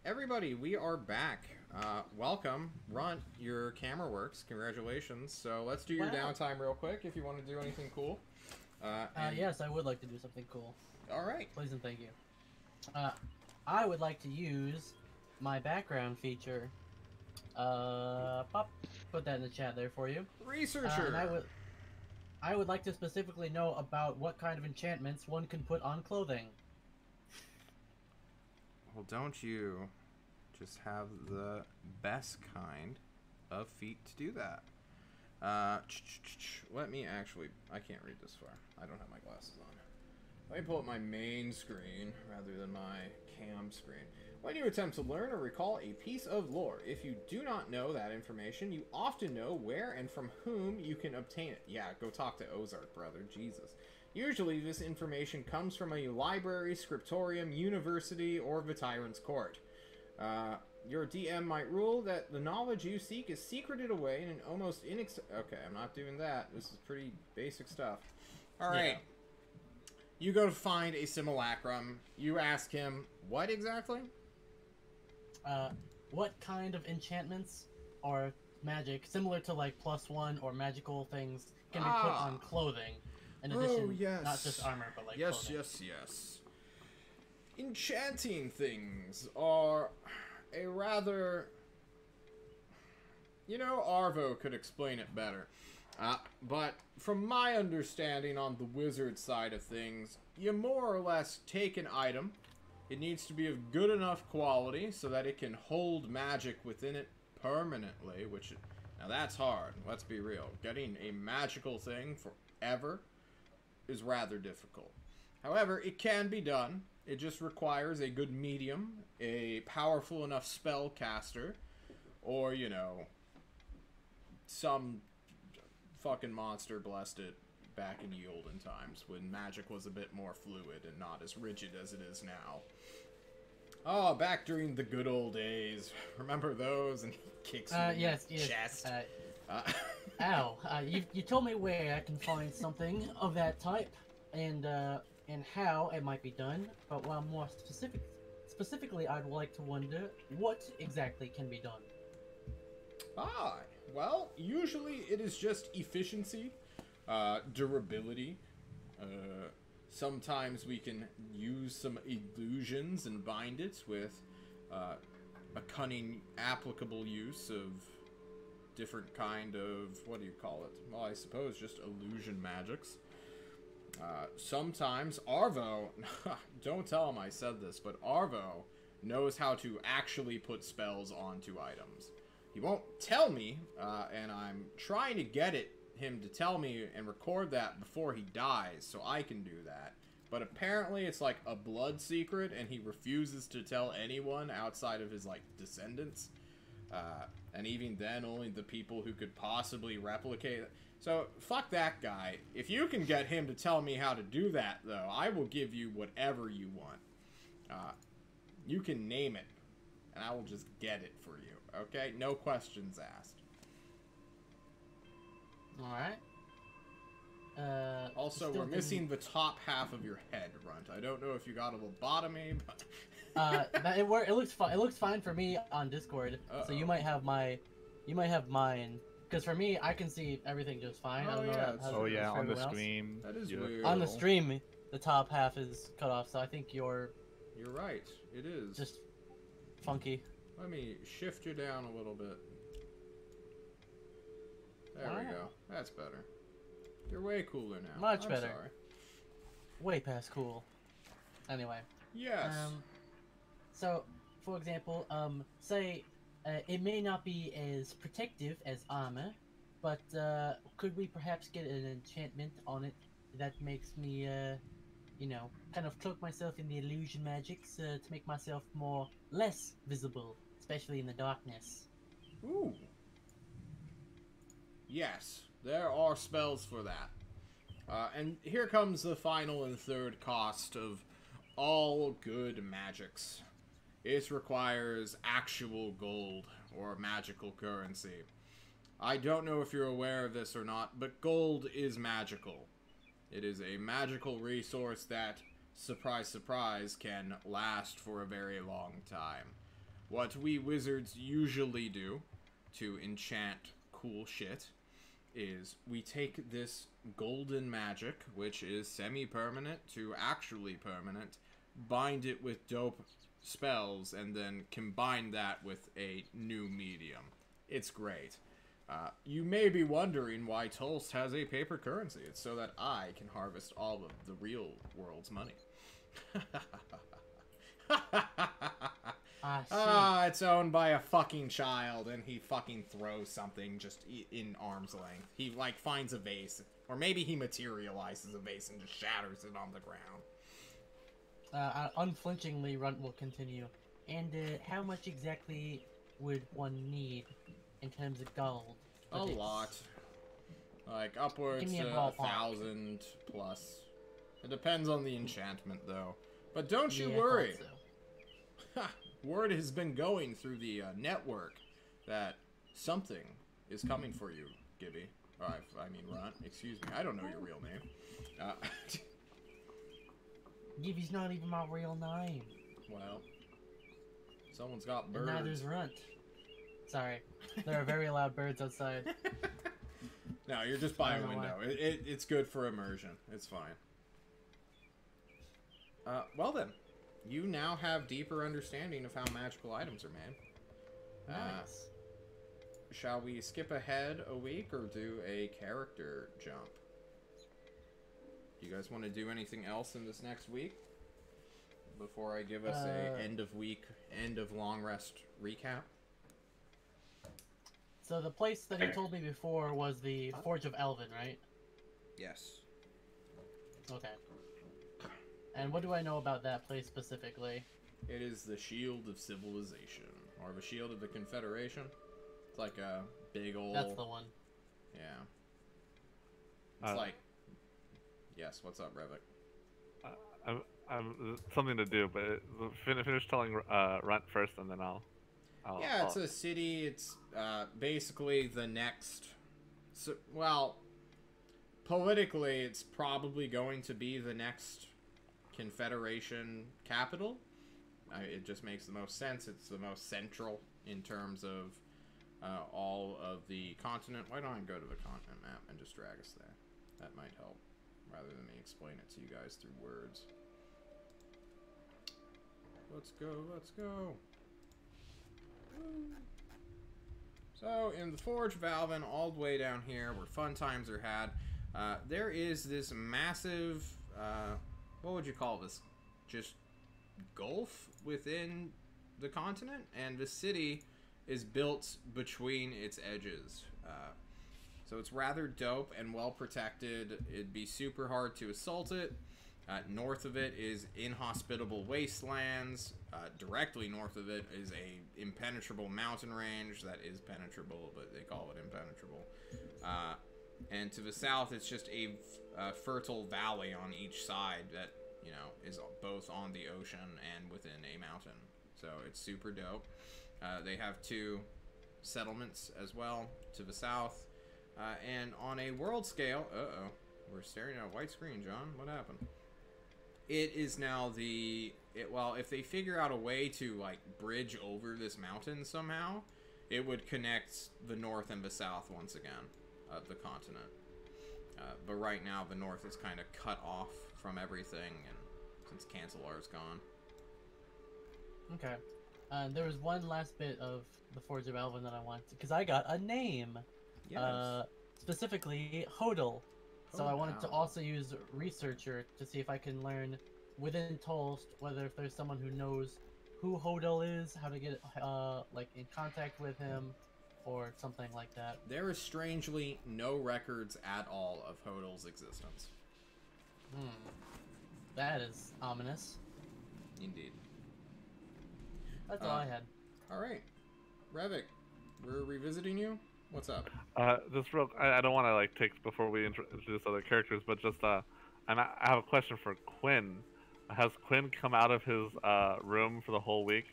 Everybody, we are back. Welcome. Runt, your camera works. Congratulations. So let's do your Wow. downtime real quick if you want to do anything cool. Yes, I would like to do something cool. All right. Please and thank you. I would like to use my background feature. Put that in the chat there for you. Researcher. And I would like to specifically know about what kind of enchantments one can put on clothing. Well, don't you just have the best kind of feet to do that? Let me actually... I can't read this far. I don't have my glasses on. Let me pull up my main screen rather than my cam screen. When you attempt to learn or recall a piece of lore, if you do not know that information, you often know where and from whom you can obtain it. Yeah, go talk to Ozark, brother. Jesus. Usually, this information comes from a library, scriptorium, university, or the tyrant's court. Your DM might rule that the knowledge you seek is secreted away in an almost Okay, I'm not doing that. This is pretty basic stuff. Alright. Yeah. You go to find a simulacrum. You ask him, what exactly? What kind of enchantments or magic, similar to like +1 or magical things, can be put on clothing? In addition, yes. not just armor, but like yes, clothing. yes. Enchanting things are a rather... You know, Arvo could explain it better. But from my understanding on the wizard side of things, you more or less take an item. It needs to be of good enough quality so that it can hold magic within it permanently, which... Now that's hard, let's be real. Getting a magical thing forever is rather difficult. However, it can be done. It just requires a good medium, a powerful enough spellcaster, or, you know, some fucking monster blessed it back in ye olden times when magic was a bit more fluid and not as rigid as it is now. Oh, back during the good old days. Remember those? And he kicks you in yes, the chest. Ow! You told me where I can find something of that type, and how it might be done. But while more specifically, I'd like to wonder what exactly can be done. Well, usually it is just efficiency, durability. Sometimes we can use some illusions and bind it with a cunning, applicable use of different kind of, what do you call it? Well, I suppose just illusion magics. Sometimes Arvo, don't tell him I said this, but Arvo knows how to actually put spells onto items. He won't tell me, and I'm trying to get him to tell me and record that before he dies, so I can do that. But apparently it's like a blood secret, and he refuses to tell anyone outside of his, like, descendants. And even then, only the people who could possibly replicate it. So, fuck that guy. If you can get him to tell me how to do that, though, I will give you whatever you want. You can name it, and I will just get it for you. Okay? No questions asked. Alright. Also, we're missing the top half of your head, Runt. I don't know if you got a lobotomy, but... But it looks fine. It looks fine for me on Discord. So you might have mine. Because for me, I can see everything just fine. I don't know Oh yeah, on the else. stream. That is you look weird. a On the little- stream, the top half is cut off. So I think you're right. It is. just funky. Let me shift you down a little bit. There we go. That's better. You're way cooler now. Much I'm better. Sorry. Way past cool. Anyway. Yes. So, for example, say it may not be as protective as armor, but could we perhaps get an enchantment on it that makes me, you know, kind of cloak myself in the illusion magics to make myself less visible, especially in the darkness? Ooh. Yes, there are spells for that. And here comes the final and third cost of all good magics. It requires actual gold, or magical currency. I don't know if you're aware of this or not, but gold is magical. It is a magical resource that, surprise, surprise, can last for a very long time. What we wizards usually do to enchant cool shit is we take this golden magic, which is semi-permanent to actually permanent, bind it with dope spells, and then combine that with a new medium. It's great. You may be wondering why Tulst has a paper currency. It's so that I can harvest all of the real world's money. It's owned by a fucking child, and he fucking throws something just in arm's length. He, like, finds a vase, or maybe he materializes a vase and just shatters it on the ground. Unflinchingly, Runt will continue. And how much exactly would one need in terms of gold? A lot. Like, upwards to 1,000 plus. It depends on the enchantment, though. But don't you worry. Word has been going through the network that something is coming for you, Gibby. I mean, Runt. Excuse me. I don't know your real name. Gibby's not even my real name. Well, someone's got birds. And neither's Runt. Sorry. There are very loud birds outside. No, you're just by a window. It's good for immersion. It's fine. Well then. You now have deeper understanding of how magical items are made. Nice. Shall we skip ahead a week or do a character jump? You guys want to do anything else in this next week? Before I give us a end of long rest recap? So the place that you told me before was the Forge of Elven, right? Yes. Okay. And what do I know about that place specifically? It is the Shield of Civilization, or the Shield of the Confederation. It's like a big old... That's the one. Yeah. It's like... Yes, what's up, Revik? I'm something to do, but finish telling Runt first, and then I'll it's a city. It's basically the next... So, well, politically, it's probably going to be the next Confederation capital. It just makes the most sense. It's the most central in terms of all of the continent. Why don't I go to the continent map and just drag us there? That might help, rather than me explain it to you guys through words. Let's go, let's go. So, in the Forge of Alvin, all the way down here, where fun times are had, there is this massive, what would you call this? Just gulf within the continent, and the city is built between its edges. So it's rather dope and well protected. It'd be super hard to assault it. North of it is inhospitable wastelands. Directly north of it is a impenetrable mountain range that is penetrable, but they call it impenetrable. And to the south, it's just a fertile valley on each side that, you know, is both on the ocean and within a mountain. So it's super dope. They have 2 settlements as well to the south. And on a world scale, we're staring at a white screen, John. What happened? It is now well, if they figure out a way to, like, bridge over this mountain somehow, it would connect the north and the south once again of the continent. But right now, the north is kind of cut off from everything, and since Cancelar's gone. Okay. There was one last bit of the Forge of Elven that I wanted to, because I got a name. Yes. Specifically, Hodel. So I wanted to also use Researcher to see if I can learn within Tolst whether if there's someone who knows who Hodel is, how to get like in contact with him, or something like that. There is strangely no records at all of Hodel's existence. That is ominous. Indeed. That's all I had. Alright. Revik, we're revisiting you. What's up? Just real, I don't want to like take before we introduce other characters, but just and I have a question for Quinn. Has Quinn come out of his room for the whole week?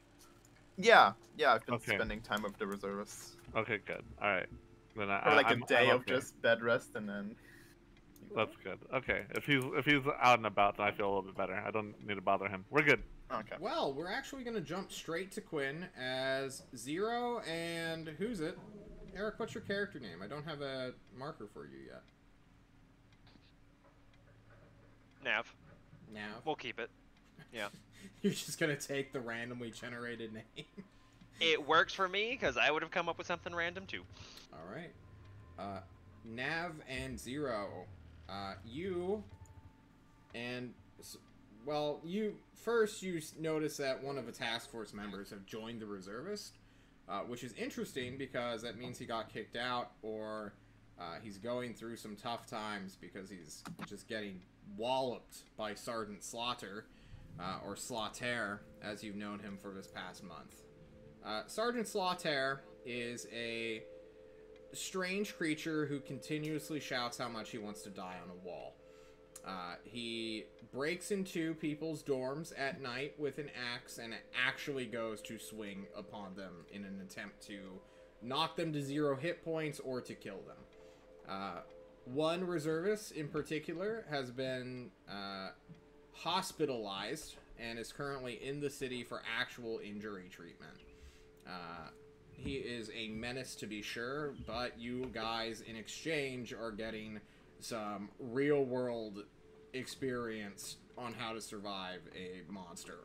Yeah, I've been spending time with the reservists. Okay, good. All right. Then for like a day of just bed rest, and then. That's good. Okay, if he's out and about, then I feel a little bit better. I don't need to bother him. We're good. Okay. Well, we're actually gonna jump straight to Quinn as Zero, and who's it? Eric, what's your character name? I don't have a marker for you yet. Nav. Nav. We'll keep it. Yeah. You're just gonna take the randomly generated name. It works for me because I would have come up with something random too. All right. Nav and Zero. You and well, you notice that one of the task force members have joined the reservist, which is interesting because that means he got kicked out or he's going through some tough times because he's just getting walloped by Sergeant Slaughter, or Slaughter, as you've known him for this past month. Sergeant Slaughter is a strange creature who continuously shouts how much he wants to die on a wall. He breaks into people's dorms at night with an axe and actually goes to swing upon them in an attempt to knock them to 0 hit points or to kill them. One reservist in particular has been hospitalized and is currently in the city for actual injury treatment. He is a menace to be sure, but you guys in exchange are getting some real-world experience on how to survive a monster.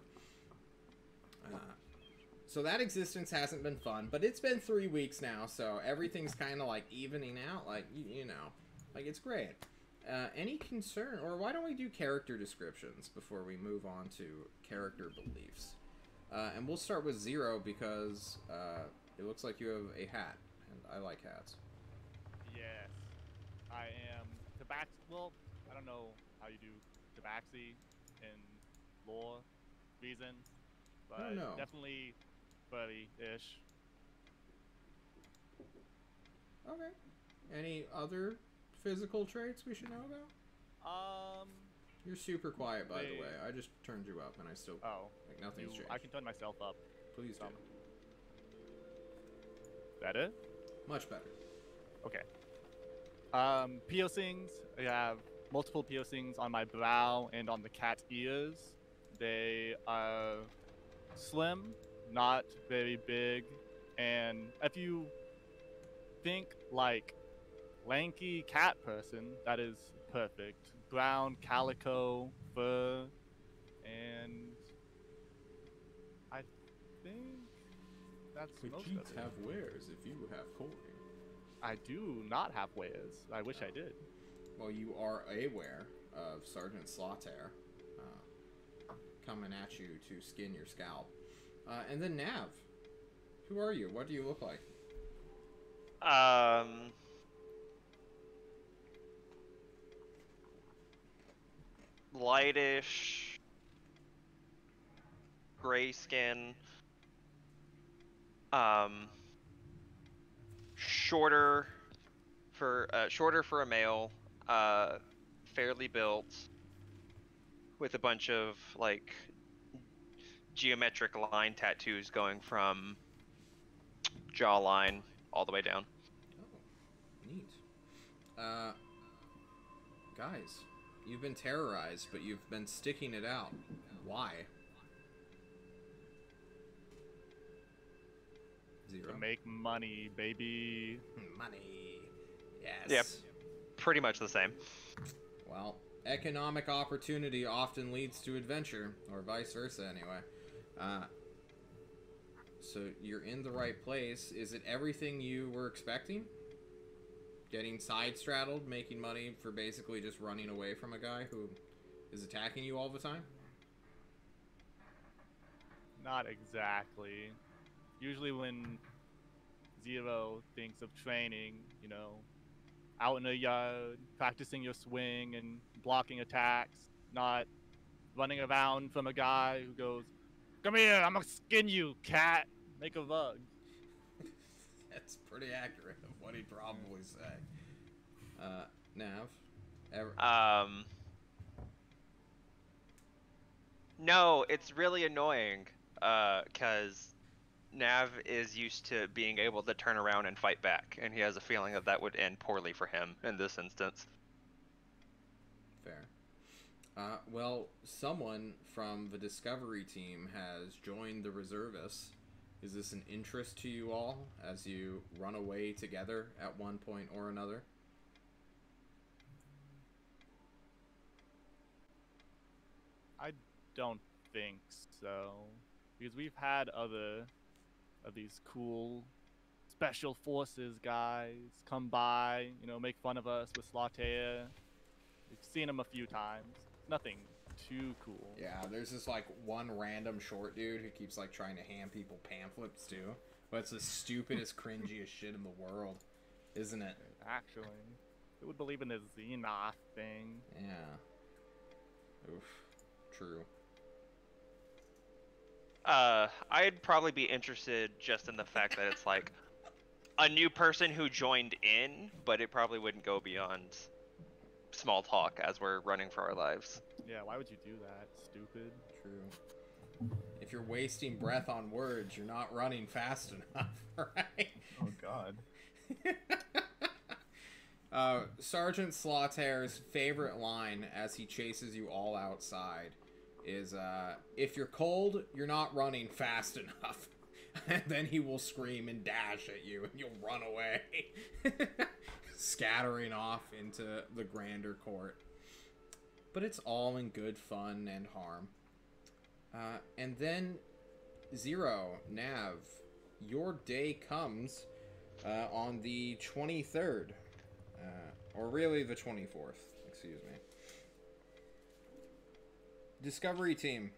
So that existence hasn't been fun, but it's been 3 weeks now, so everything's kind of like evening out, like, you know, like it's great. Any concern, or why don't we do character descriptions before we move on to character beliefs? And we'll start with Zero because it looks like you have a hat, and I like hats. Yes, I am well, I don't know how you do tabaxi in lore reasons, but I don't know. definitely furry-ish. Okay. Any other physical traits we should know about? You're super quiet, by the way. I just turned you up, and I still like nothing's changed. I can turn myself up. Please do. Better? Much better. Okay. Piercings. I have multiple piercings on my brow and on the cat's ears. They are slim, not very big, and if you think like lanky cat person, that is perfect. Brown calico fur, and I think that's most of it. Have wares if you have coin. I do not have wares. I wish I did. Well, you are aware of Sergeant Slaughter coming at you to skin your scalp. And then Nav. Who are you? What do you look like? Lightish, gray skin, shorter for a male, fairly built, with a bunch of like geometric line tattoos going from jawline all the way down. Oh, neat. Guys, you've been terrorized, but you've been sticking it out. Why? Zero. To make money, baby. Money. Yes. Yep. Pretty much the same. Well, economic opportunity often leads to adventure, or vice versa, anyway. So you're in the right place. Is it everything you were expecting? Getting side-straddled, making money for basically just running away from a guy who is attacking you all the time? Not exactly. Usually when Zero thinks of training, you know, out in the yard, practicing your swing and blocking attacks, not running around from a guy who goes, "Come here, I'm gonna skin you, cat. Make a rug." That's pretty accurate of what he'd probably say. Nav? No, it's really annoying, because Nav is used to being able to turn around and fight back, and he has a feeling that would end poorly for him in this instance. Fair. Well, someone from the Discovery team has joined the reservists. Is this an interest to you all as you run away together at one point or another? I don't think so. Because we've had other of these cool special forces guys come by, you know, make fun of us with Slaughter. We've seen them a few times. Nothing too cool. Yeah, there's this like one random short dude who keeps like trying to hand people pamphlets too. But it's the stupidest, cringiest shit in the world, isn't it? Actually, who would believe in this Xenos thing? Yeah. Oof. True. I'd probably be interested just in the fact that it's like a new person who joined in, but it probably wouldn't go beyond small talk as we're running for our lives. Yeah, why would you do that? Stupid. True. If you're wasting breath on words, you're not running fast enough, right? Oh God. Sergeant Slaughter's favorite line as he chases you all outside is, if you're cold, you're not running fast enough. And then he will scream and dash at you, and you'll run away. Scattering off into the grander court. But it's all in good fun and harm. And then, Zero, Nav, your day comes on the 23rd. Or really the 24th, excuse me. Discovery team,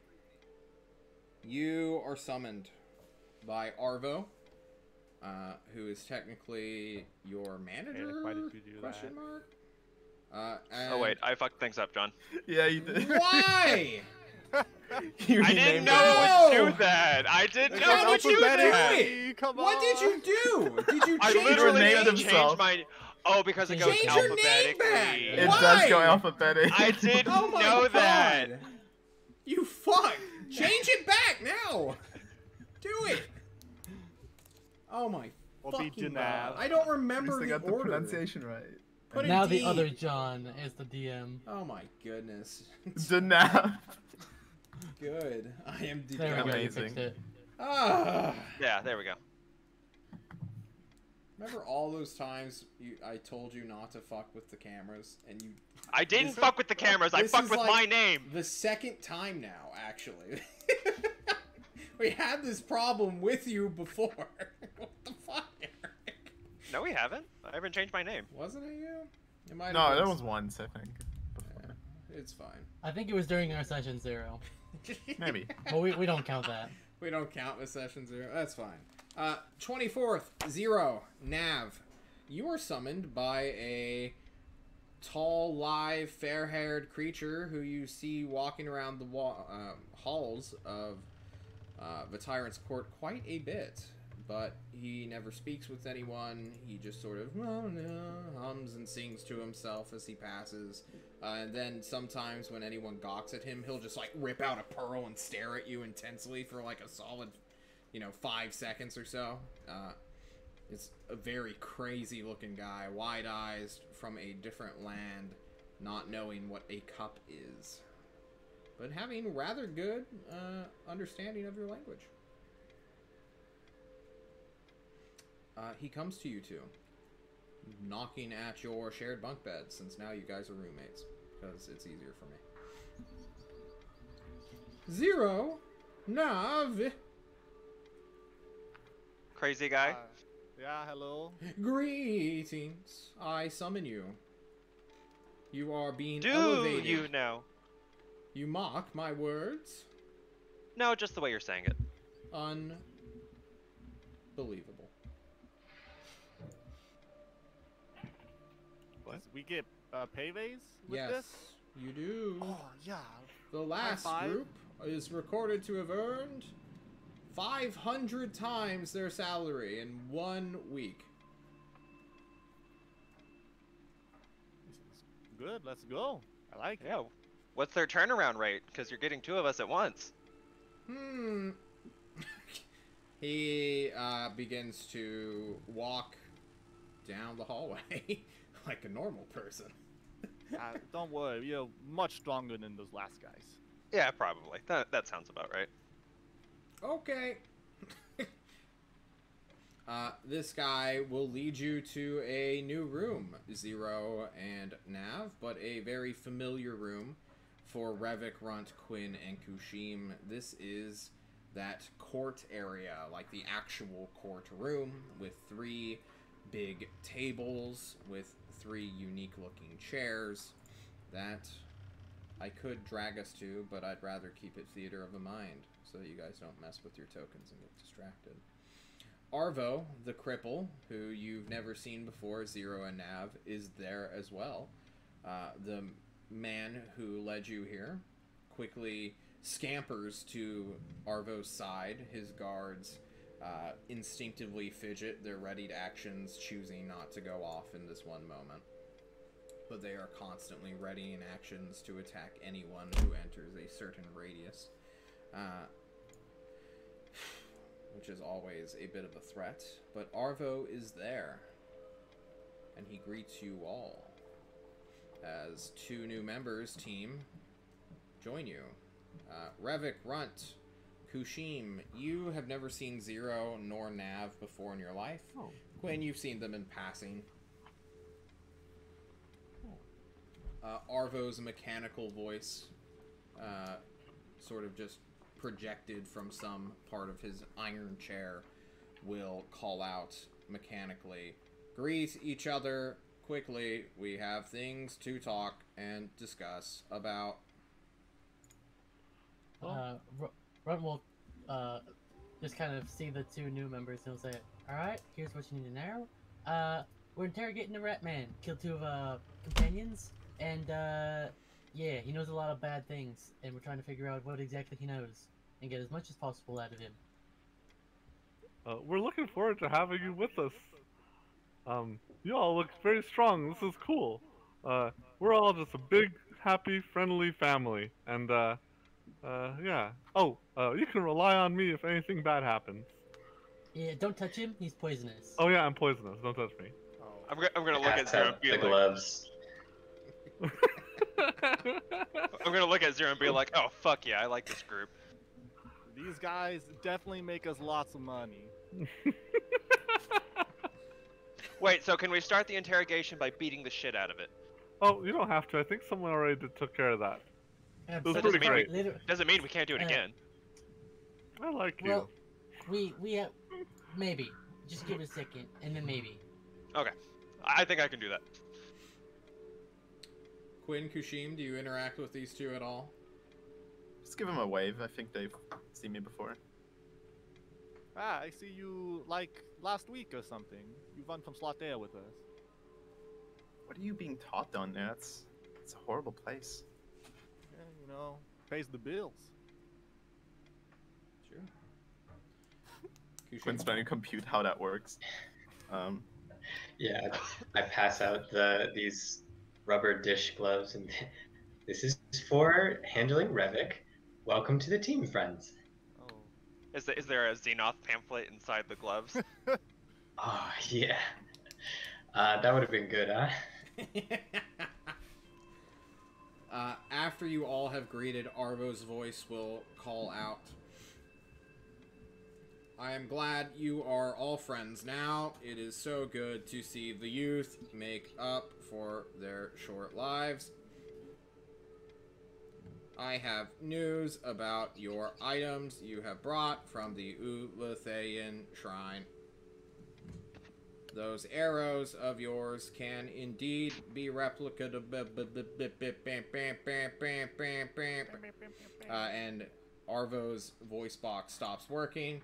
you are summoned by Arvo, who is technically your manager? Hey, why did you do question that? mark? Oh wait, I fucked things up, John. Yeah, you did. Why? You I didn't renamed know it. it would do that. I didn't know How it would did you do do that. it? Come What did you do? Did you I change literally your renamed name? just himself. changed my. Oh, because it goes Change your name back. alphabetically. It Why? does go alphabetic. I didn't Oh my know god! that. You fuck! Change it back now! Do it! Oh my We'll be fucking Janav. god. I don't At least remember I the got the order. pronunciation right. Put a Now D. the other John is the DM. Oh my goodness. Danaf. Good. I am There we determined. go, you Amazing. fixed it. Ah. Yeah, there we go. Remember all those times I told you not to fuck with the cameras, and you... I didn't This- fuck with the cameras. I this fucked is with like my name. The second time now, actually. We had this problem with you before. What the fuck, Eric? No, we haven't. I haven't changed my name. Wasn't it you? It might have No, been that was once, I think. Yeah, it's fine. I think it was during our session 0. Maybe. But we don't count that. We don't count with session 0. That's fine. 24th, 0, Nav. You are summoned by a tall, live, fair-haired creature who you see walking around the halls of the Tyrant's Court quite a bit. But he never speaks with anyone. He just sort of hums and sings to himself as he passes. And then sometimes when anyone gawks at him, he'll just like rip out a pearl and stare at you intensely for like a solid, 5 seconds or so. It's a very crazy looking guy, wide-eyed, from a different land, not knowing what a cup is, but having rather good understanding of your language. He comes to you two, knocking at your shared bunk bed, since now you guys are roommates, because it's easier for me. 0, Nav. Crazy guy. Yeah, hello. Greetings. I summon you. You are being Do elevated. you know? You mock my words? No, just the way you're saying it. Unbelievable. What? We get paydays with Yes, this? you do. Oh, yeah. The last five. group is recorded to have earned 500 times their salary in 1 week. This is good. Let's go. I like it. Yeah. What's their turnaround rate? Because you're getting 2 of us at once. He begins to walk down the hallway like a normal person. Don't worry. We are much stronger than those last guys. Yeah, probably. That sounds about right. Okay. This guy will lead you to a new room, 0 and Nav, but a very familiar room for Revik, Runt, Quinn, and Kushim, this is that court area, like the actual court room, with 3 big tables with 3 unique-looking chairs that I could drag us to, but I'd rather keep it theater of the mind so that you guys don't mess with your tokens and get distracted. Arvo, the cripple, who you've never seen before, Zero and Nav, is there as well. The man who led you here quickly scampers to Arvo's side. His guards instinctively fidget, their readied actions choosing not to go off in this one moment. But they are constantly readying actions to attack anyone who enters a certain radius. Which is always a bit of a threat. But Arvo is there. And he greets you all. As 2 new members, team, join you. Revik, Runt, Kushim, you have never seen Zero nor Nav before in your life. Oh. Quinn, you've seen them in passing. Arvo's mechanical voice, sort of just projected from some part of his iron chair, will call out mechanically, "Greet each other quickly. We have things to talk and discuss about." Runt will just kind of see the 2 new members and he'll say, "Alright, here's what you need to know. We're interrogating the Rat Man. Killed 2 of companions. And, yeah, he knows a lot of bad things. And we're trying to figure out what exactly he knows. And get as much as possible out of him." We're looking forward to having you with us. You all look very strong. This is cool. We're all just a big, happy, friendly family. And, yeah. Oh, you can rely on me if anything bad happens. Yeah, don't touch him. He's poisonous. Oh yeah, I'm poisonous. Don't touch me. I'm gonna look at Pass Zero and out be the like, gloves. I'm gonna look at Zero and be like, "Oh fuck yeah, I like this group." These guys definitely make us lots of money. Wait, so can we start the interrogation by beating the shit out of it? Oh, you don't have to. I think someone already took care of that. Yeah, Those That are doesn't mean great. Doesn't mean we can't do it again. I like you. Well, we have... Maybe. Just give it a second, and then maybe. Okay, I think I can do that. Quinn, Kushim, do you interact with these 2 at all? Just give him a wave. I think they've seen me before. Ah, I see you, like, last week or something. You run from Slotair with us. What are you being taught down there? It's a horrible place. Yeah, you know, pays the bills. Sure. Quinn's trying to compute how that works. Yeah, I pass out these rubber dish gloves, and this is for handling Revik. Welcome to the team, friends. Oh. Is there a Xenoth pamphlet inside the gloves? Oh, yeah. That would have been good, huh? After you all have greeted, Arvo's voice will call out, "I am glad you are all friends now. It is so good to see the youth make up for their short lives. I have news about your items you have brought from the Ulathaean Shrine. Those arrows of yours can indeed be replicated." And Arvo's voice box stops working.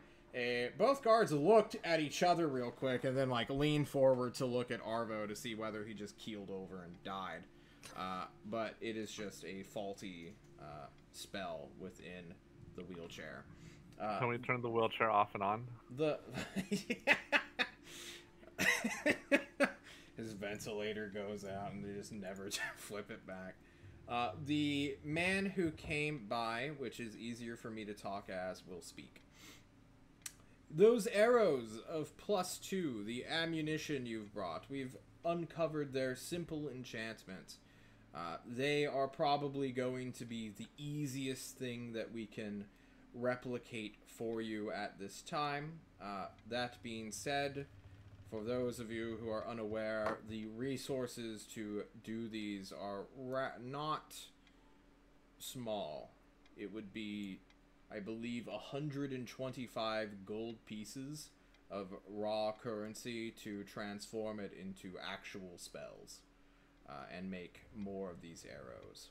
Both guards looked at each other real quick and then like leaned forward to look at Arvo to see whether he just keeled over and died. But it is just a faulty spell within the wheelchair. Can we turn the wheelchair off and on? His ventilator goes out and they just never flip it back. The man who came by, which is easier for me to talk as, will speak. "Those arrows of +2, the ammunition you've brought, we've uncovered their simple enchantment. They are probably going to be the easiest thing that we can replicate for you at this time. That being said, for those of you who are unaware, the resources to do these are not small. It would be, I believe, 125 gold pieces of raw currency to transform it into actual spells and make more of these arrows.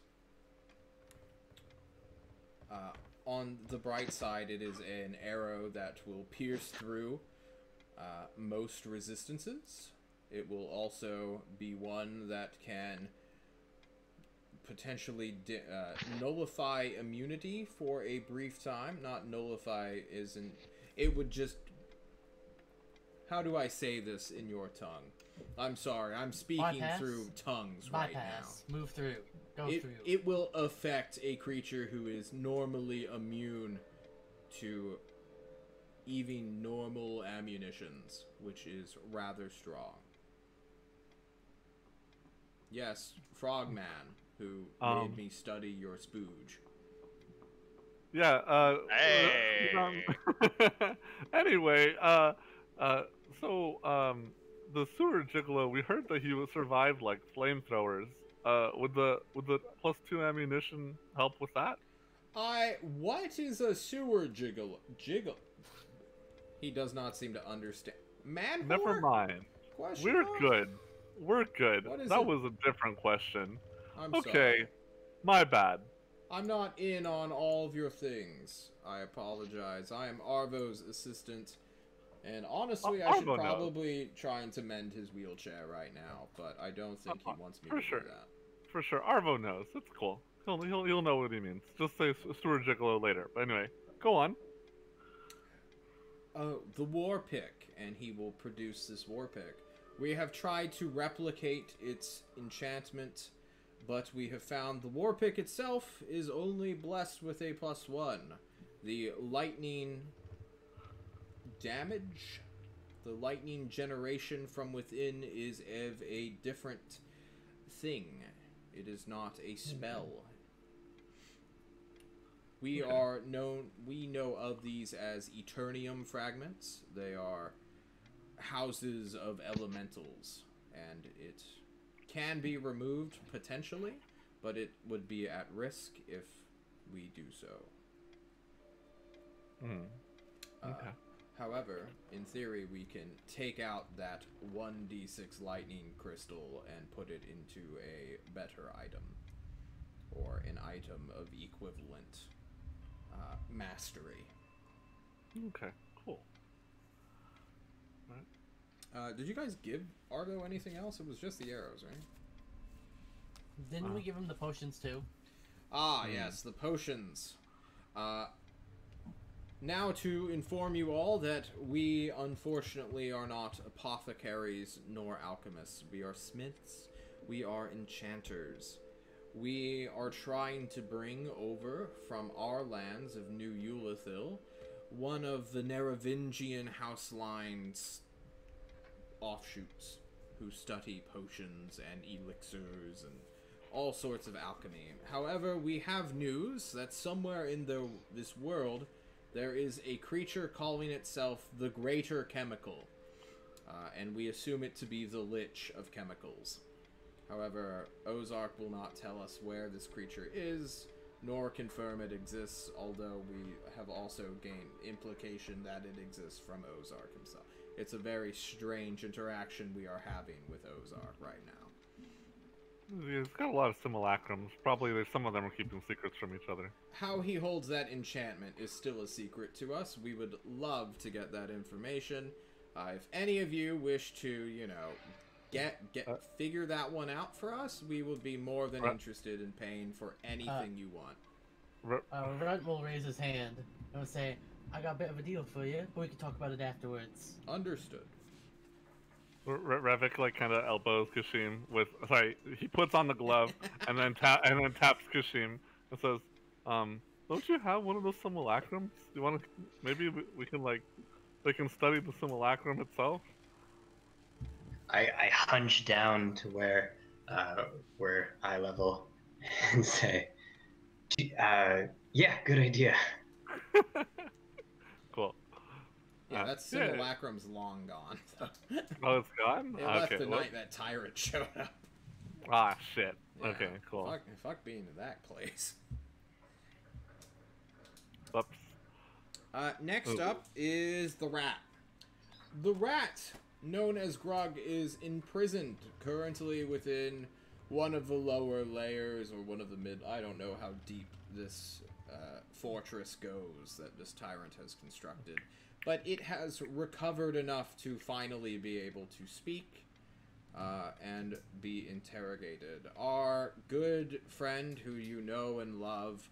On the bright side, it is an arrow that will pierce through most resistances. It will also be one that can potentially nullify immunity for a brief time. Not nullify isn't... It would just... How do I say this in your tongue? I'm sorry, I'm speaking Bypass? through tongues right now. Bypass. Move through. Go through. It will affect a creature who is normally immune to even normal ammunitions, which is rather strong. Yes, Frogman, who made me study your spooge. Yeah, Hey! anyway, the sewer gigolo, we heard that he survived like flamethrowers. Would the +2 ammunition help with that? What is a sewer jiggle? He does not seem to understand. Man, Never mind. We're good. We're good. That was a different question. I'm okay, sorry. My bad. I'm not in on all of your things. I apologize. I am Arvo's assistant. And honestly, I should probably try to mend his wheelchair right now, but I don't think he wants me to do that. For sure. Arvo knows. It's cool. He'll know what he means. Just say Sewer Gigolo later. But anyway, go on. Oh, the war pick, and he will produce this war pick. We have tried to replicate its enchantment, but we have found the war pick itself is only blessed with a +1. The lightning damage, the lightning generation from within is of a different thing. It is not a spell. We know of these as Eternium fragments. They are houses of elementals, and it can be removed potentially, but it would be at risk if we do so. Okay. However, in theory, we can take out that 1d6 lightning crystal and put it into a better item, or an item of equivalent mastery. Okay, cool. Right. Did you guys give Arvo anything else? It was just the arrows, right? Didn't we give him the potions too? Ah, yes, the potions. Now to inform you all that we, unfortunately, are not apothecaries nor alchemists. We are smiths. We are enchanters. We are trying to bring over from our lands of New Eulithil one of the Neravingian house lines offshoots who study potions and elixirs and all sorts of alchemy. However, we have news that somewhere in this world there is a creature calling itself the Greater Chemical, and we assume it to be the Lich of Chemicals. However, Ozark will not tell us where this creature is, nor confirm it exists, although we have also gained implication that it exists from Ozark himself. It's a very strange interaction we are having with Ozark right now. It's got a lot of simulacrums. Probably some of them are keeping secrets from each other. How he holds that enchantment is still a secret to us. We would love to get that information. If any of you wish to, you know, figure that one out for us, we would be more than interested in paying for anything you want. Runt will raise his hand and will say, I got a bit of a deal for you, but we can talk about it afterwards. Understood. Revik like kind of elbows Kashim with he puts on the glove and then taps Kashim and says, don't you have one of those simulacrums? You want to maybe we can they can study the simulacrum itself? I hunch down to where we're eye level and say, yeah, good idea. Cool. Yeah, that simulacrum's long gone. Oh, it's gone? It left the night that tyrant showed up. Ah, shit. Yeah, okay, cool. Fuck being in that place. Whoops. Next up is the rat. The rat, known as Grug, is imprisoned currently within one of the lower layers or one of the mid. I don't know how deep this fortress goes that this tyrant has constructed, but it has recovered enough to finally be able to speak and be interrogated. Our good friend, who you know and love,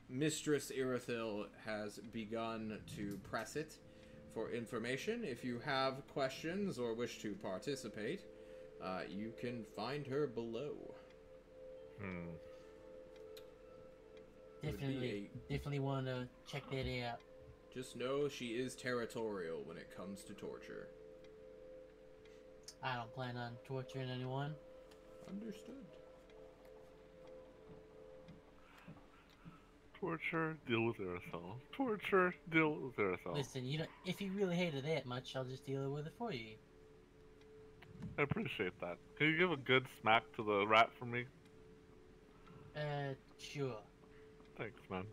Mistress Irithil, has begun to press it for information. If you have questions or wish to participate, you can find her below. Definitely want to check that out. Just know she is territorial when it comes to torture. I don't plan on torturing anyone. Understood. Torture, deal with Aerosol. Torture, deal with Aerosol. Listen, if you really hate it that much, I'll just deal with it for you. I appreciate that. Can you give a good smack to the rat for me? Sure. Thanks, man.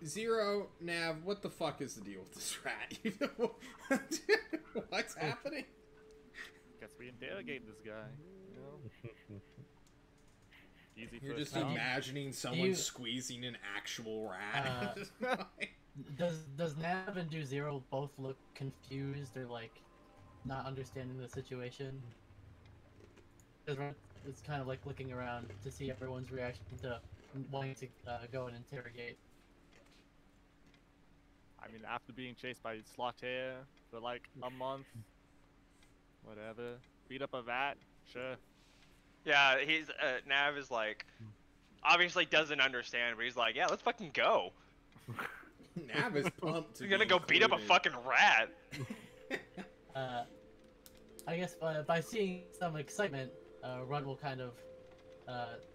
Zero, Nav, what the fuck is the deal with this rat? What's happening? Guess we interrogate this guy. You know? Easy You're first just round. imagining someone squeezing an actual rat. Does Nav and Do Zero both look confused or like not understanding the situation? It's kind of like looking around to see everyone's reaction to wanting to go and interrogate. I mean, after being chased by Slaughter for like a month, whatever, beat up a rat, sure. Yeah, he's Nav is like, obviously doesn't understand, but he's like, yeah, let's fucking go. Nav is pumped to You're gonna be go beat up a included. fucking rat. I guess by seeing some excitement, Runt will kind of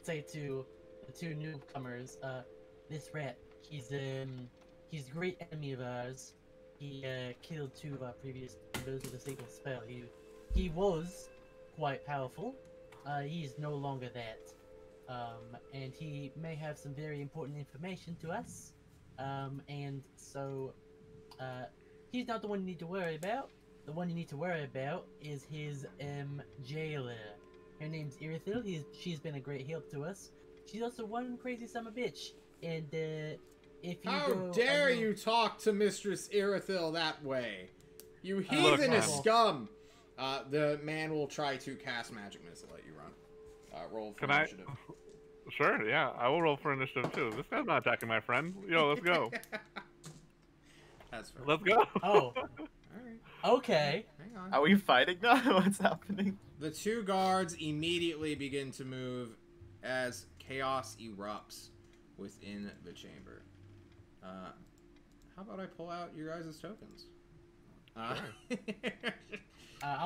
say to the two newcomers, "This rat, he's a great enemy of ours. He killed two of our previous members with a single spell. He was quite powerful. He's no longer that. And he may have some very important information to us. And so he's not the one you need to worry about. The one you need to worry about is his jailer. Her name's Irithil. She's been a great help to us. She's also one crazy son of a bitch. And if you How dare you talk to Mistress Irithil that way? You heathenous scum! The man will try to cast Magic Missile at you, Run. Roll for initiative. Sure, yeah. I will roll for initiative too. This guy's not attacking my friend. Yo, let's go. That's fair. Let's go. Oh. Alright. Okay. Hang on. Are we fighting now? What's happening? The two guards immediately begin to move as chaos erupts within the chamber. How about I pull out your guys' tokens? I'll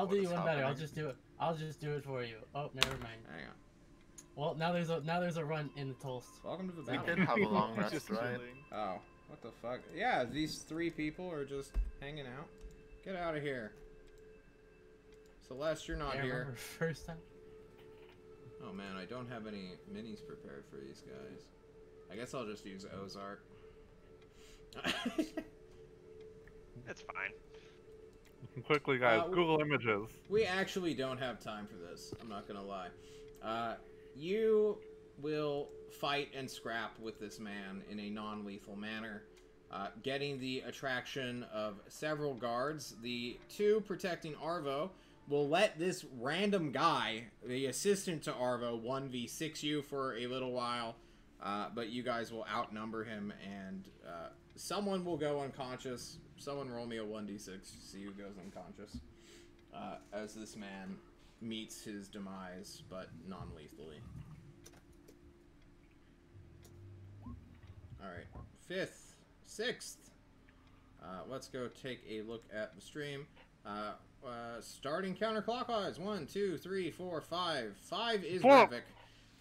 do you one better. happening? I'll just do it for you. Oh, never mind. Hang on. Well, now there's a run in the toast. Welcome to the We battle. did have a long rest, Just right? chilling. Oh, what the fuck? Yeah, these three people are just hanging out. Get out of here. Celeste, you're not Yeah, here. remember first time. Oh man, I don't have any minis prepared for these guys. I guess I'll just use Ozark. It's fine. Quickly, guys. Google Images. We actually don't have time for this. I'm not gonna lie. You will fight and scrap with this man in a non-lethal manner, getting the attraction of several guards. The two protecting Arvo will let this random guy, the assistant to Arvo, 1v6 you for a little while, but you guys will outnumber him, and someone will go unconscious. Someone roll me a 1d6 to see who goes unconscious, as this man meets his demise, but non-lethally. Alright, 5th, 6th. Let's go take a look at the stream. Starting counterclockwise. 1, 2, 3, 4, 5. 5 is Revik.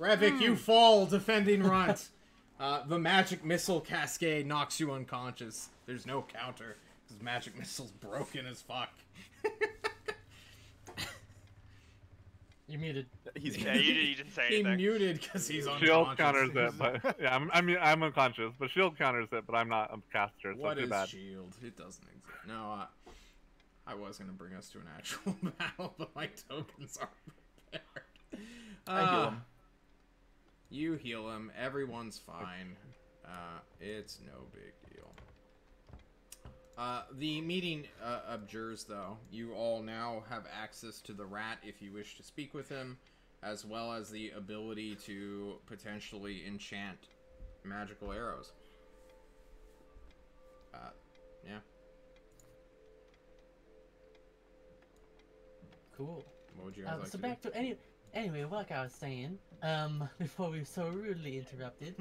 Revik, you fall defending Runt. The magic missile cascade knocks you unconscious. There's no counter. This magic missile's broken as fuck. You're muted. He's Yeah, you didn't say He anything. muted because he's Shield unconscious. counters it, but yeah, I'm unconscious, but shield counters it, but I'm not a caster, so What too is bad. shield? It doesn't exist. No, I was gonna bring us to an actual battle, but my tokens are prepared. I heal him. You heal him. Everyone's fine. It's no big deal. The meeting abjures, though. You all now have access to the rat if you wish to speak with him, as well as the ability to potentially enchant magical arrows. Yeah. Cool. What would you guys like So to back to anyway, like I was saying, before we were so rudely interrupted,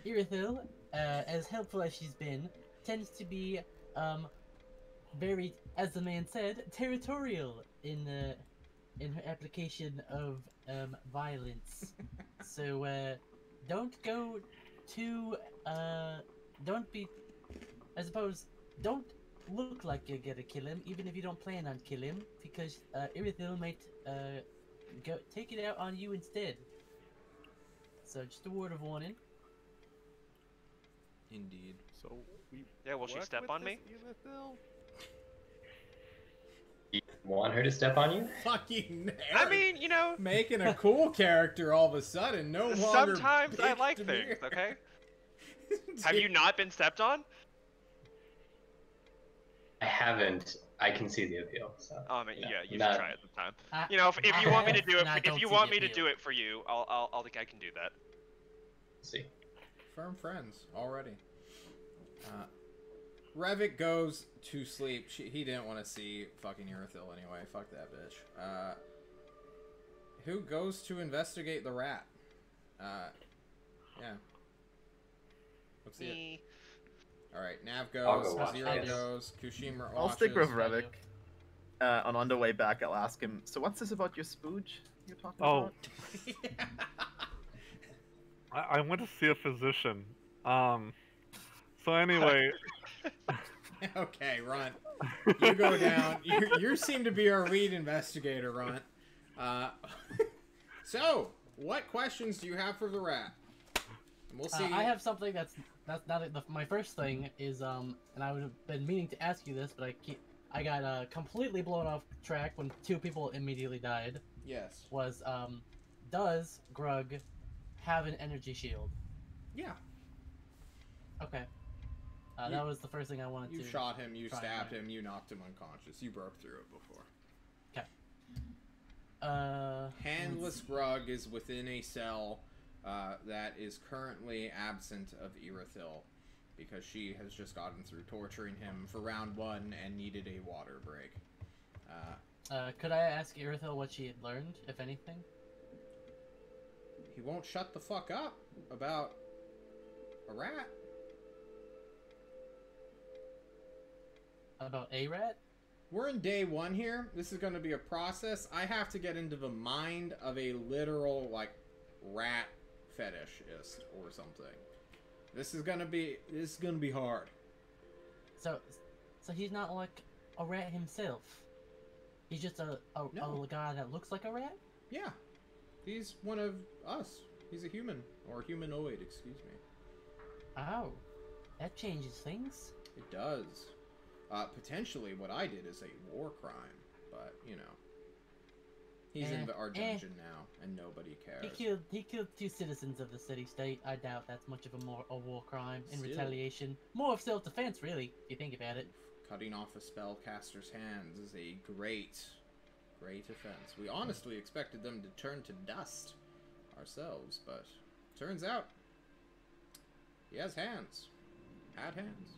Irithil, as helpful as she's been, tends to be very, as the man said, territorial in her application of violence. So don't go too don't be, I suppose, don't look like you're gonna kill him, even if you don't plan on kill him, because Irithil might go take it out on you instead. So just a word of warning. Indeed. So we Yeah, will she work step with on this me? Irithil? You want her to step on you? Fucking I Eric mean, you know, making a cool character all of a sudden. No longer. sometimes I bitch like Demir. things, okay? Have you not been stepped on? I haven't. I can see the appeal. So. I mean, No, yeah, you should not- try it sometime. I- You know, if you want me to have, do it, and I if don't you see want the me to appeal. do it for you, I'll think I can do that. See. Firm friends already. Revit goes to sleep. He didn't want to see fucking Irithil anyway. Fuck that bitch. Who goes to investigate the rat? Yeah. What's the... Me. Alright, Nav I'll goes, go watch Zero it. goes, Kushima watches. I'll stick with I do. Revik. On the way back, I'll ask him. So what's this about your spooge you're talking Oh, about? I went to see a physician. So anyway, Okay, Runt. You go down. You seem to be our lead investigator, Runt. So, what questions do you have for the rat? And we'll see. I have something that's not my first thing is and I would have been meaning to ask you this, but I got completely blown off track when 2 people immediately died. Yes. Was does Grug have an energy shield? Yeah. Okay. You- That was the first thing I wanted You to. shot him, you try stabbed and- him, you knocked him unconscious. You broke through it before. Handless Grug is within a cell that is currently absent of Irithil because she has just gotten through torturing him for round 1 and needed a water break. Could I ask Irithil what she had learned, if anything? He won't shut the fuck up about a rat. About a rat? We're in day 1 here. This is going to be a process. I have to get into the mind of a literal, like, rat fetishist or something. This is gonna be hard. So he's not like a rat himself. He's just a No. guy that looks like a rat? Yeah. He's one of us. He's a human. Or humanoid, excuse me. Oh. That changes things. It does. Potentially what I did is a war crime, but, you know. He's in our dungeon now, and nobody cares. He killed 2 citizens of the city-state. I doubt that's much of a war crime in Still. retaliation. More of self-defense, really, if you think about it. Cutting off a spellcaster's hands is a great offense. We honestly expected them to turn to dust ourselves, but turns out he has hands. Had hands.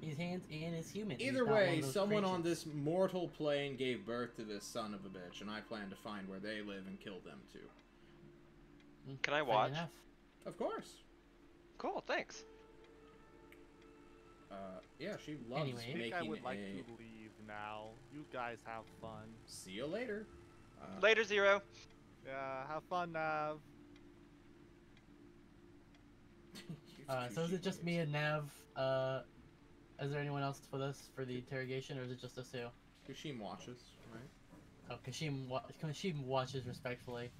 His hands and his human. He's Either not one of way, those someone on creatures. this mortal plane gave birth to this son of a bitch, and I plan to find where they live and kill them too. Can I Fair watch? enough. Of course. Cool, thanks. Yeah, she loves Anyway. I think making I would like a... to leave now. You guys have fun. See you later. Later, Zero. Yeah, have fun, Nav. So is it just me and Nav? Is there anyone else for this, for the interrogation, or is it just us 2? Kushim watches, right? Oh, Kashim watches respectfully.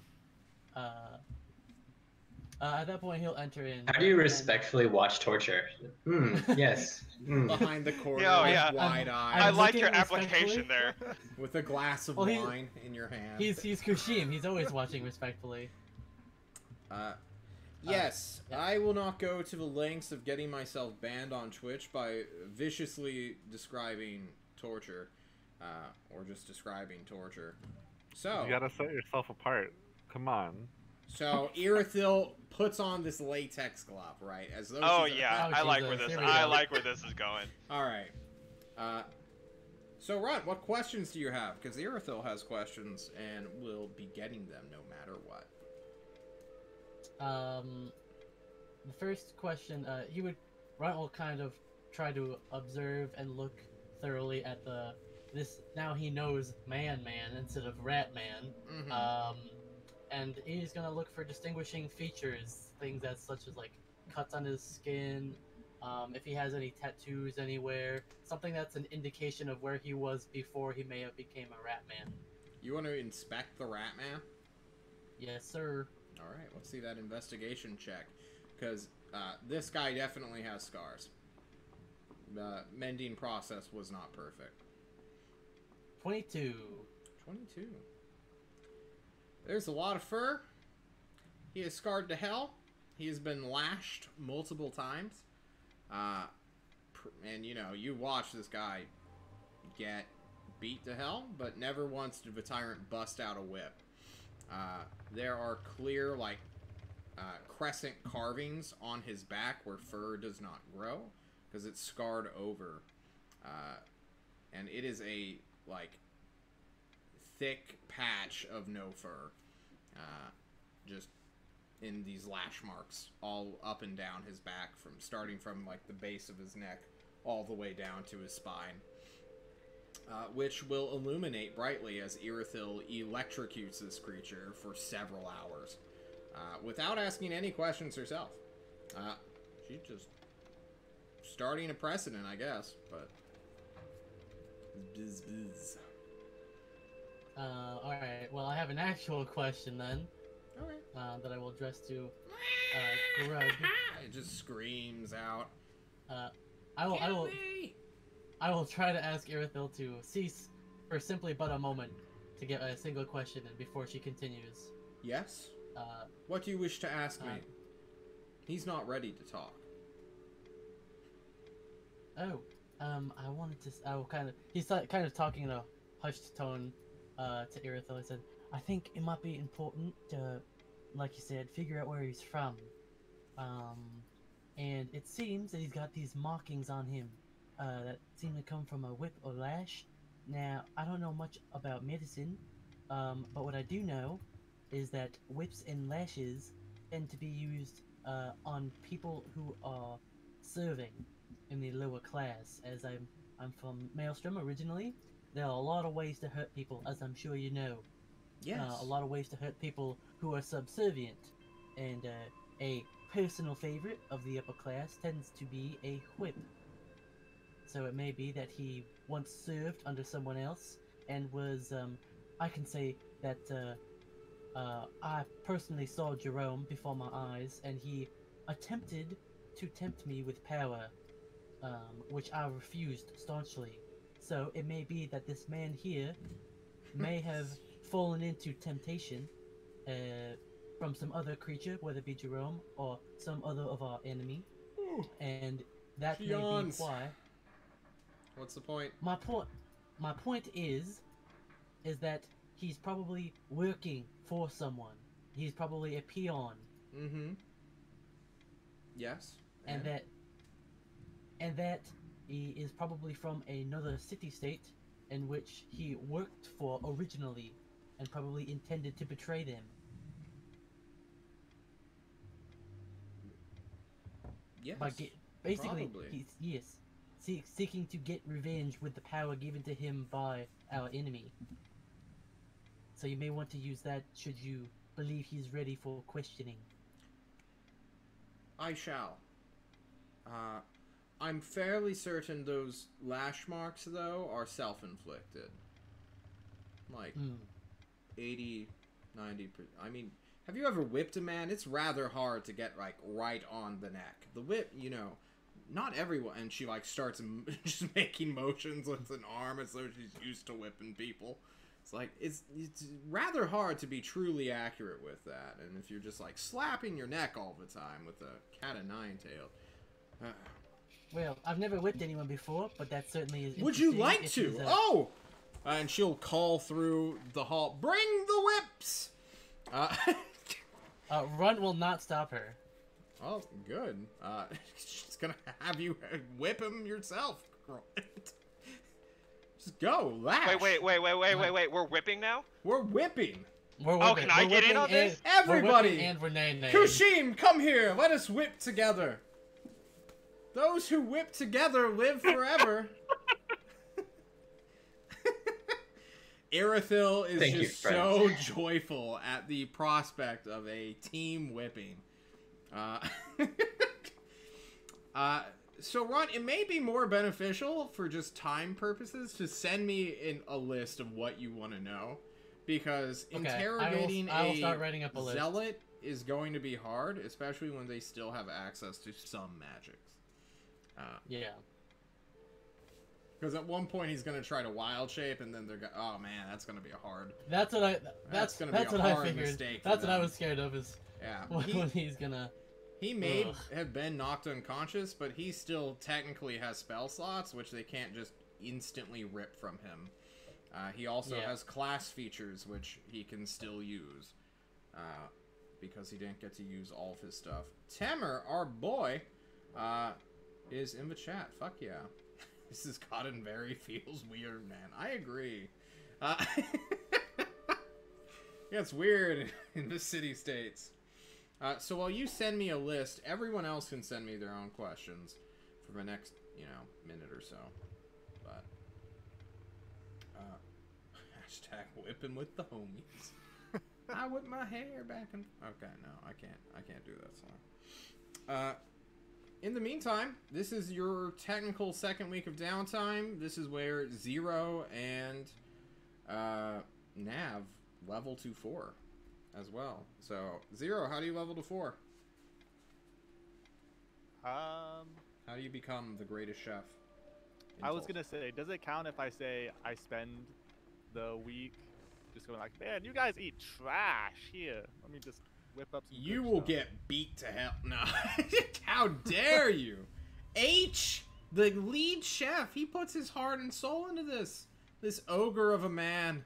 At that point, he'll enter in. How do you respectfully watch torture? Yes. Behind the corner, Yeah, with yeah. wide I eyes, like looking your respectfully. application there. with a glass of Well, he- wine in your hand. He's Kushim. He's always watching respectfully. Yes, yeah. I will not go to the lengths of getting myself banned on Twitch by viciously describing torture, or just describing torture. So, You gotta set yourself apart. Come on. so Irithil puts on this latex glove, right? As though Oh she's yeah, Oh, I like where Jesus, this. here we I go. like where this is going. All right. So Runt, what questions do you have? Because Irithil has questions and will be getting them no matter what. The first question, Runt will kind of try to observe and look thoroughly at now he knows man instead of rat man. Mm-hmm. And he's gonna look for distinguishing features, things such as like cuts on his skin, if he has any tattoos anywhere, something that's an indication of where he was before he may have became a rat man. You want to inspect the rat man? Yes, sir. All right, let's see that investigation check, because this guy definitely has scars. The mending process was not perfect. 22. 22. There's a lot of fur. He is scarred to hell. He has been lashed multiple times. And, you know, you watch this guy get beat to hell, but never once did the tyrant bust out a whip. There are clear, like, crescent carvings on his back where fur does not grow, because it's scarred over. And it is a, like, thick patch of no fur. Just in these lash marks all up and down his back, starting from, like, the base of his neck all the way down to his spine. Which will illuminate brightly as Irithil electrocutes this creature for several hours. Without asking any questions herself. She's just starting a precedent, I guess, but... Bzz, bzz. Alright, well, I have an actual question then. Okay. That I will address to Grug. It just screams out. I will try to ask Irithil to cease for simply but a moment to get a single question in before she continues. Yes? What do you wish to ask me? He's not ready to talk. I wanted to. He's kind of talking in a hushed tone to Irithil. He said, "I think it might be important to, like you said, figure out where he's from. And it seems that he's got these markings on him that seem to come from a whip or lash. Now, I don't know much about medicine, but what I do know is that whips and lashes tend to be used on people who are serving in the lower class. As I'm from Maelstrom originally, there are a lot of ways to hurt people, as I'm sure you know. Yes. A lot of ways to hurt people who are subservient, and a personal favorite of the upper class tends to be a whip. So it may be that he once served under someone else and was, I can say that I personally saw Jerome before my eyes, and he attempted to tempt me with power, which I refused staunchly. So it may be that this man here may have fallen into temptation from some other creature, whether it be Jerome or some other of our enemy, and that may be why. What's the point? My point is that he's probably working for someone. He's probably a peon. Mm-hmm. Yes. And that he is probably from another city-state in which he worked for originally and probably intended to betray them. Yes. Basically, probably. he's seeking to get revenge with the power given to him by our enemy. So you may want to use that should you believe he's ready for questioning. I shall. I'm fairly certain those lash marks, though, are self-inflicted. Like, Mm. 80, 90%. I mean, have you ever whipped a man? It's rather hard to get, like, right on the neck. The whip, you know, not everyone. And she, like, starts just making motions with an arm as though she's used to whipping people. It's like, it's rather hard to be truly accurate with that. And if you're just, like, slapping your neck all the time with a cat-o'-nine-tail. Well, I've never whipped anyone before, but that certainly is. Would you interesting like if to? he's a- Oh! And she'll call through the hall, bring the whips! Runt will not stop her. Oh, good. She's gonna have you whip him yourself. Just go, lash. Wait. We're whipping now? We're whipping. We're Oh, whipping- can I we're get in whipping on this? and- we're Everybody! whipping and we're nay-naying. Kushim, come here. Let us whip together. Those who whip together live forever. Arathil is Thank you, just so joyful at the prospect of a team whipping. So, Ron, it may be more beneficial for just time purposes to send me a list of what you want to know. Because Okay, interrogating I will start writing up a list. zealot is going to be hard, especially when they still have access to some magics. Yeah. Because at one point he's going to try to wild shape, and then they're going, oh man, that's going to be a hard. That's what I. That's gonna be that's a what I hard figured. mistake for That's what I them. was scared of. Is Yeah. when he's gonna. He may Ugh. have been knocked unconscious, but he still technically has spell slots, which they can't just instantly rip from him. He also Yeah. has class features, which he can still use, because he didn't get to use all of his stuff. Tamer, our boy, is in the chat. Fuck yeah. This has gotten very feels weird, man. I agree. Yeah, it's weird in the city-states. So while you send me a list, everyone else can send me their own questions for the next, minute or so. But, hashtag whipping with the homies. I whip my hair back and... Okay, no, I can't do that song. In the meantime, this is your technical second week of downtime. This is where Zero and Nav level to 4 as well. So, Zero, how do you level to 4? How do you become the greatest chef? in I was Tulsa? gonna say, does it count if I say I spend the week just going like, man, you guys eat trash here. Let me just whip up some You good will stuff." get beat to hell. No. How dare you? H, the lead chef, he puts his heart and soul into this. This ogre of a man.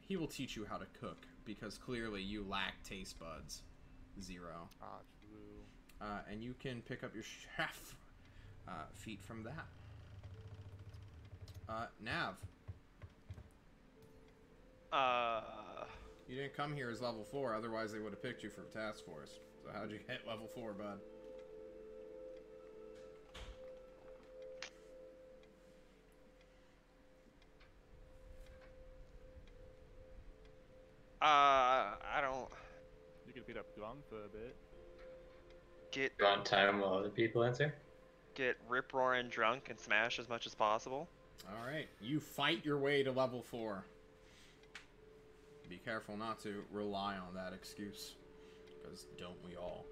He will teach you how to cook, because clearly you lack taste buds. Zero. Ah, true. And you can pick up your chef feat from that. Nav, you didn't come here as level 4, otherwise they would have picked you for task force. So how'd you hit level 4, bud? I don't You can beat up Grung for a bit. get Go on time while other people answer. rip roaring drunk and smash as much as possible. Alright, you fight your way to level 4. Be careful not to rely on that excuse, because don't we all?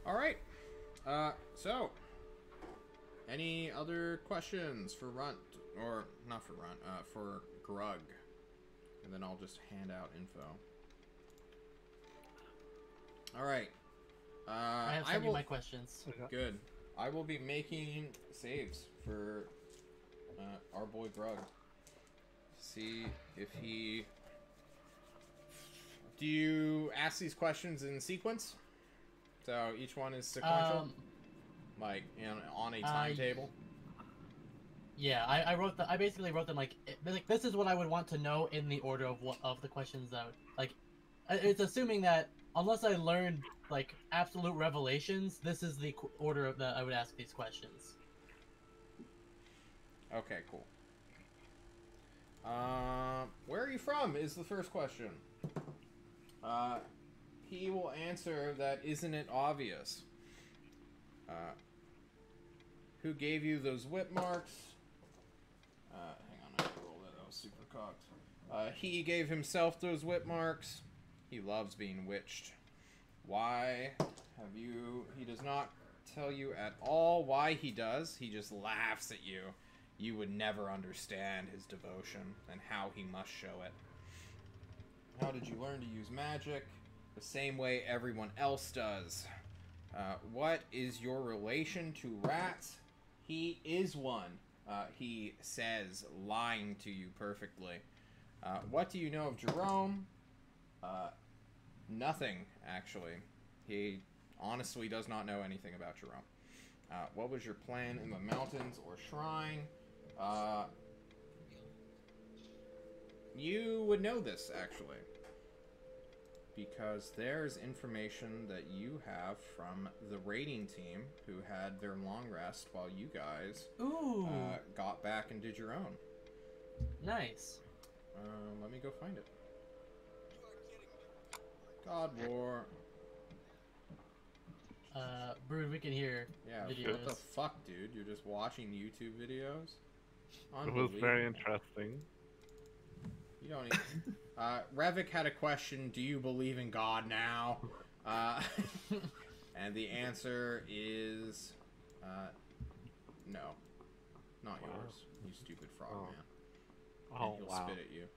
Alright, so, any other questions for Runt? Or, not for Runt, for Grug. And then I'll just hand out info. Alright. I have sent you my questions. Good. I will be making saves for our boy Grug. See if he... Do you ask these questions in sequence? So each one is sequential? Like, on a timetable? Yeah, I wrote I basically wrote them like this is what I would want to know in the order of the questions that it's assuming that unless I learned like absolute revelations, this is the order of that I would ask these questions. Okay, cool. Where are you from is the first question. He will answer that isn't it obvious? Who gave you those whip marks? Hang on, I have to roll those. cocked. He gave himself those whip marks. He loves being witched. Why have you... He does not tell you at all why he does. He just laughs at you. You would never understand his devotion and how he must show it. How did you learn to use magic? The same way everyone else does. What is your relation to rats? He is one. He says, lying to you perfectly. What do you know of Jerome? Nothing, actually. He honestly does not know anything about Jerome. What was your plan in the mountains or shrine? You would know this, actually. Because there's information that you have from the raiding team who had their long rest while you guys got back and did your own. Nice. Let me go find it. God War. Brood, we can hear videos. What the fuck, dude? You're just watching YouTube videos? It was very interesting. You don't even... Revik had a question, do you believe in God now? And the answer is... no. Not yours, you stupid frog man. Oh, and he'll wow. spit at you.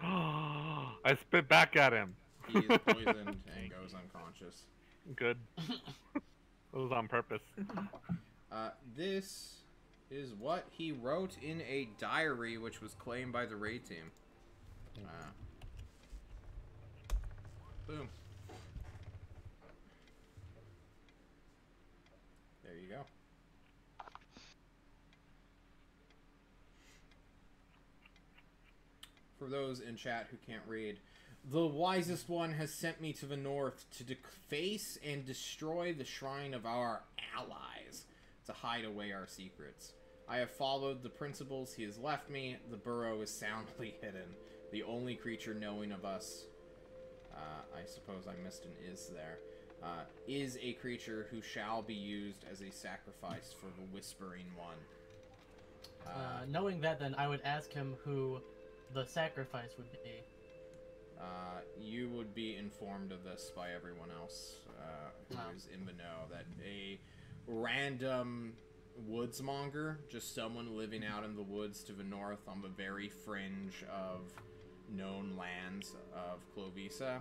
I spit back at him. He is poisoned and goes unconscious. Good. It was on purpose. This is what he wrote in a diary which was claimed by the raid team. Boom. There you go. For those in chat who can't read, the wisest one has sent me to the north to deface and destroy the shrine of our allies, to hide away our secrets. I have followed the principles he has left me. The burrow is soundly hidden. The only creature knowing of us, I suppose I missed an is there, is a creature who shall be used as a sacrifice for the Whispering One. Knowing that, then, I would ask him who the sacrifice would be. You would be informed of this by everyone else who is in the know, that a random woodsmonger, just someone living out in the woods to the north on the very fringe of known lands of Klovisa,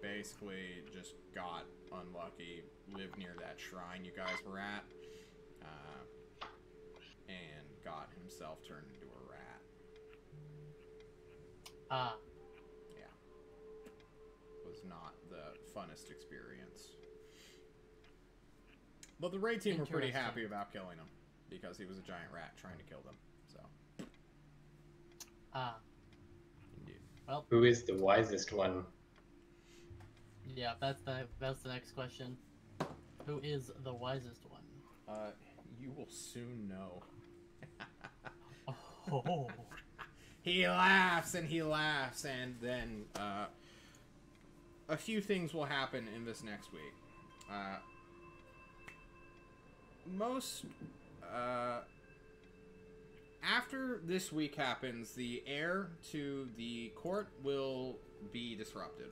basically just got unlucky, lived near that shrine you guys were at, and got himself turned into a rat. Yeah. Was not the funnest experience. But the raid team were pretty happy about killing him, because he was a giant rat trying to kill them, so. Indeed. Well, Who is the wisest one? yeah, that's the next question. Who is the wisest one? You will soon know. Oh. He laughs, and then, a few things will happen in this next week. After this week happens, the heir to the court will be disrupted.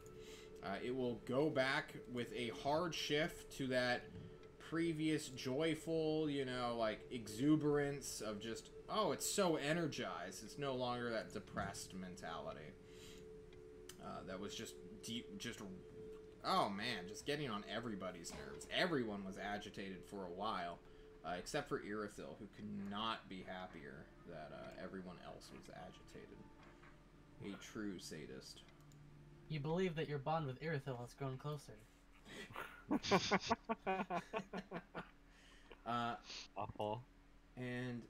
It will go back with a hard shift to that previous joyful, like, exuberance of just, oh, it's so energized. It's no longer that depressed mentality. That was just oh man, just getting on everybody's nerves. Everyone was agitated for a while, except for Irithil, who could not be happier that everyone else was agitated. A true sadist. You believe that your bond with Irithil has grown closer. Awful. And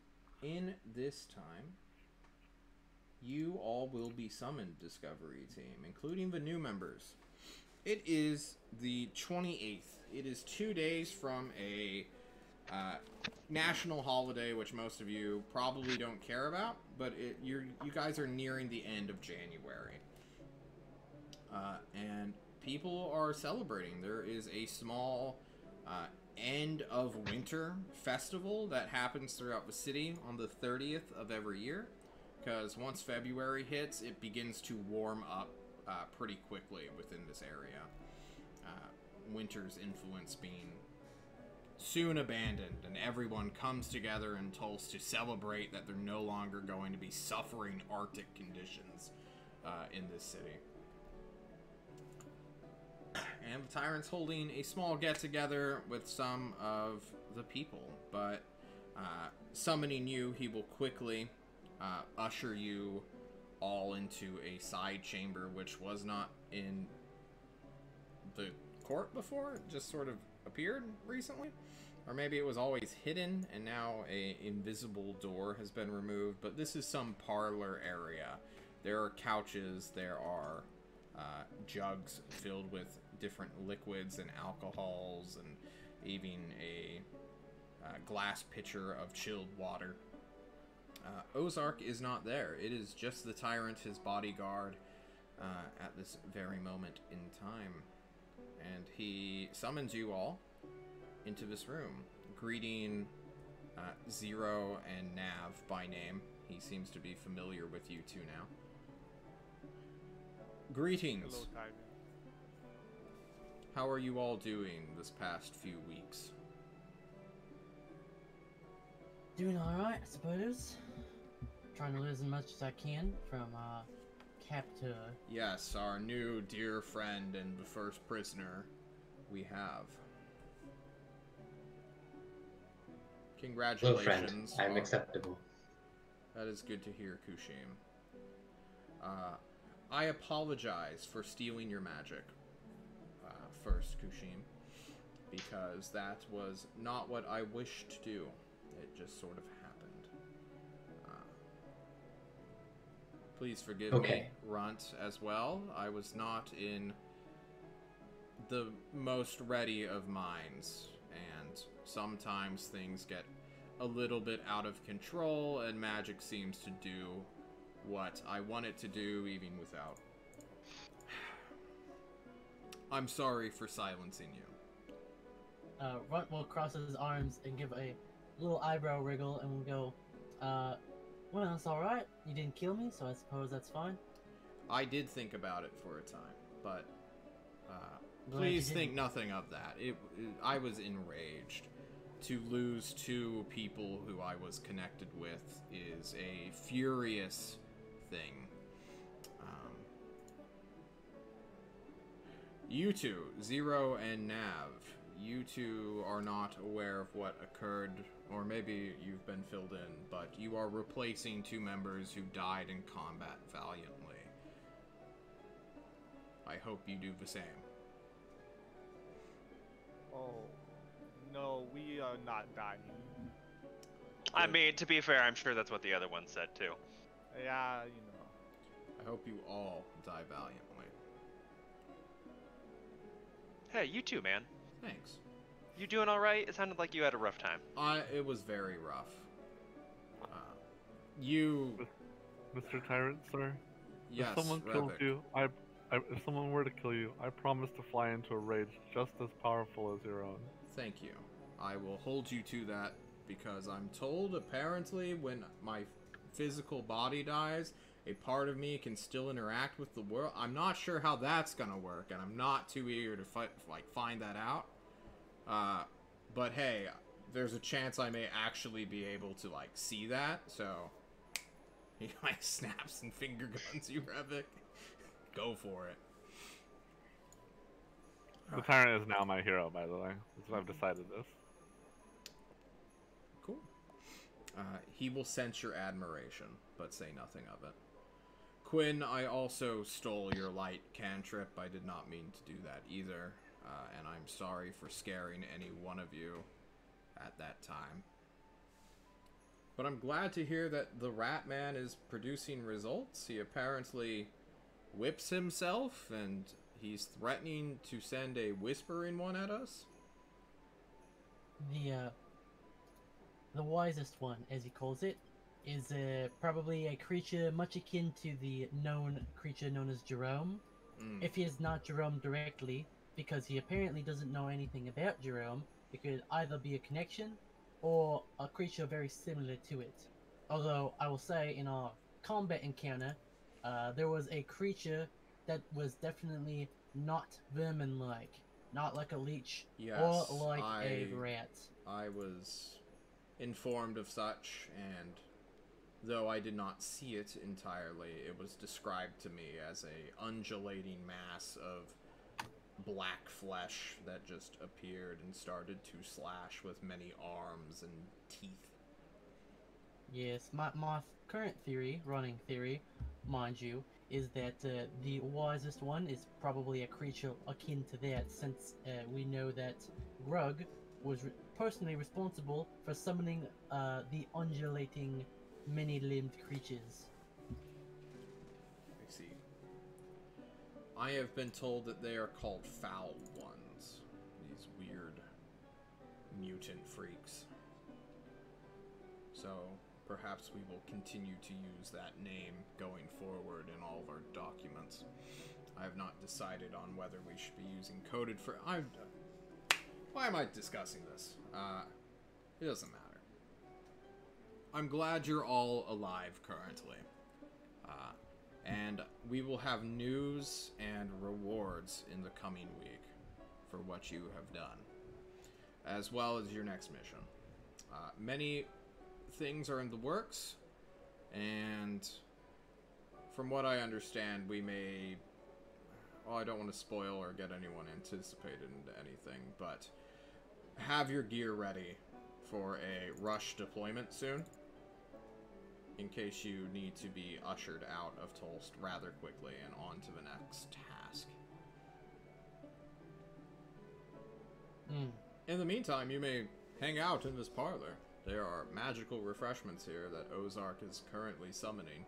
in this time, you all will be summoned, Discovery Team, including the new members. It is the 28th. It is 2 days from a national holiday, which most of you probably don't care about, but you guys are nearing the end of January. And people are celebrating. There is a small end of winter festival that happens throughout the city on the 30th of every year. because once February hits, it begins to warm up pretty quickly within this area. Winter's influence being soon abandoned, and everyone comes together in Tulsa to celebrate that they're no longer going to be suffering Arctic conditions in this city. And the Tyrant's holding a small get-together with some of the people, but summoning you, he will quickly usher you all into a side chamber, which was not in the court before. It just sort of appeared recently. Or maybe it was always hidden, and now a invisible door has been removed. But this is some parlor area. There are couches, there are jugs filled with different liquids and alcohols, and even a glass pitcher of chilled water. Ozark is not there. It is just the Tyrant, his bodyguard, at this very moment in time. And he summons you all into this room, greeting Zero and Nav by name. He seems to be familiar with you two now. Greetings. Hello, Tyrant. How are you all doing this past few weeks? Doing alright, I suppose. Trying to lose as much as I can from captor. Yes, our new dear friend and the first prisoner we have. Hello, Congratulations. friend. I am acceptable. That is good to hear, Kushim. I apologize for stealing your magic. First, Kushim, because that was not what I wished to do. It just sort of happened. Please forgive me, Runt, as well. I was not in the most ready of minds, and sometimes things get a little bit out of control, and magic seems to do what I want it to do, even without. I'm sorry for silencing you. Runt will cross his arms and give a little eyebrow wriggle and will go, well, that's alright. You didn't kill me, so I suppose that's fine. I did think about it for a time, but Glad please you think didn't. nothing of that. I was enraged. To lose two people who I was connected with is a furious thing. You two, Zero and Nav, you two are not aware of what occurred, or maybe you've been filled in, but you are replacing two members who died in combat valiantly. I hope you do the same. Oh, no, we are not dying. I mean, to be fair, I'm sure that's what the other one said too. Yeah, you know. I hope you all die valiantly. Hey, you too, man. Thanks. You doing all right? It sounded like you had a rough time. It was very rough. You... Mr. Tyrant, sir? Yes, if someone kills Rebek. you, if someone were to kill you, I promise to fly into a rage just as powerful as your own. Thank you. I will hold you to that, because I'm told, apparently, when my physical body dies, a part of me can still interact with the world. I'm not sure how that's gonna work, and I'm not too eager to find that out. But hey, there's a chance I may actually be able to, see that, so... He, snaps and finger guns you, Rebek. Go for it. The Tyrant is now my hero, by the way. I've decided this. Cool. He will sense your admiration, but say nothing of it. Quinn, I also stole your light cantrip. I did not mean to do that either, and I'm sorry for scaring any one of you at that time. But I'm glad to hear that the Rat Man is producing results. He apparently whips himself, and he's threatening to send a whispering one at us. The wisest one, as he calls it, is probably a creature much akin to the known creature known as Jerome. If he is not Jerome directly, because he apparently doesn't know anything about Jerome, it could either be a connection or a creature very similar to it. Although I will say, in our combat encounter, there was a creature that was definitely not vermin-like, not like a leech Yes, or like a rat. I was informed of such, and though I did not see it entirely, it was described to me as a undulating mass of black flesh that just appeared and started to slash with many arms and teeth. Yes, my current theory, running theory, mind you, is that the wisest one is probably a creature akin to that, since we know that Grug was personally responsible for summoning the undulating, many-limbed creatures. I see. I have been told that they are called Foul Ones. These weird mutant freaks. So, perhaps we will continue to use that name going forward in all of our documents. I have not decided on whether we should be using coded for... Why am I discussing this? It doesn't matter. I'm glad you're all alive currently. And we will have news and rewards in the coming week for what you have done, as well as your next mission. Many things are in the works, and from what I understand, we may... Well, I don't want to spoil or get anyone anticipated into anything, but have your gear ready for a rush deployment soon, in case you need to be ushered out of Tolst rather quickly and on to the next task. In the meantime, you may hang out in this parlor. There are magical refreshments here that Ozark is currently summoning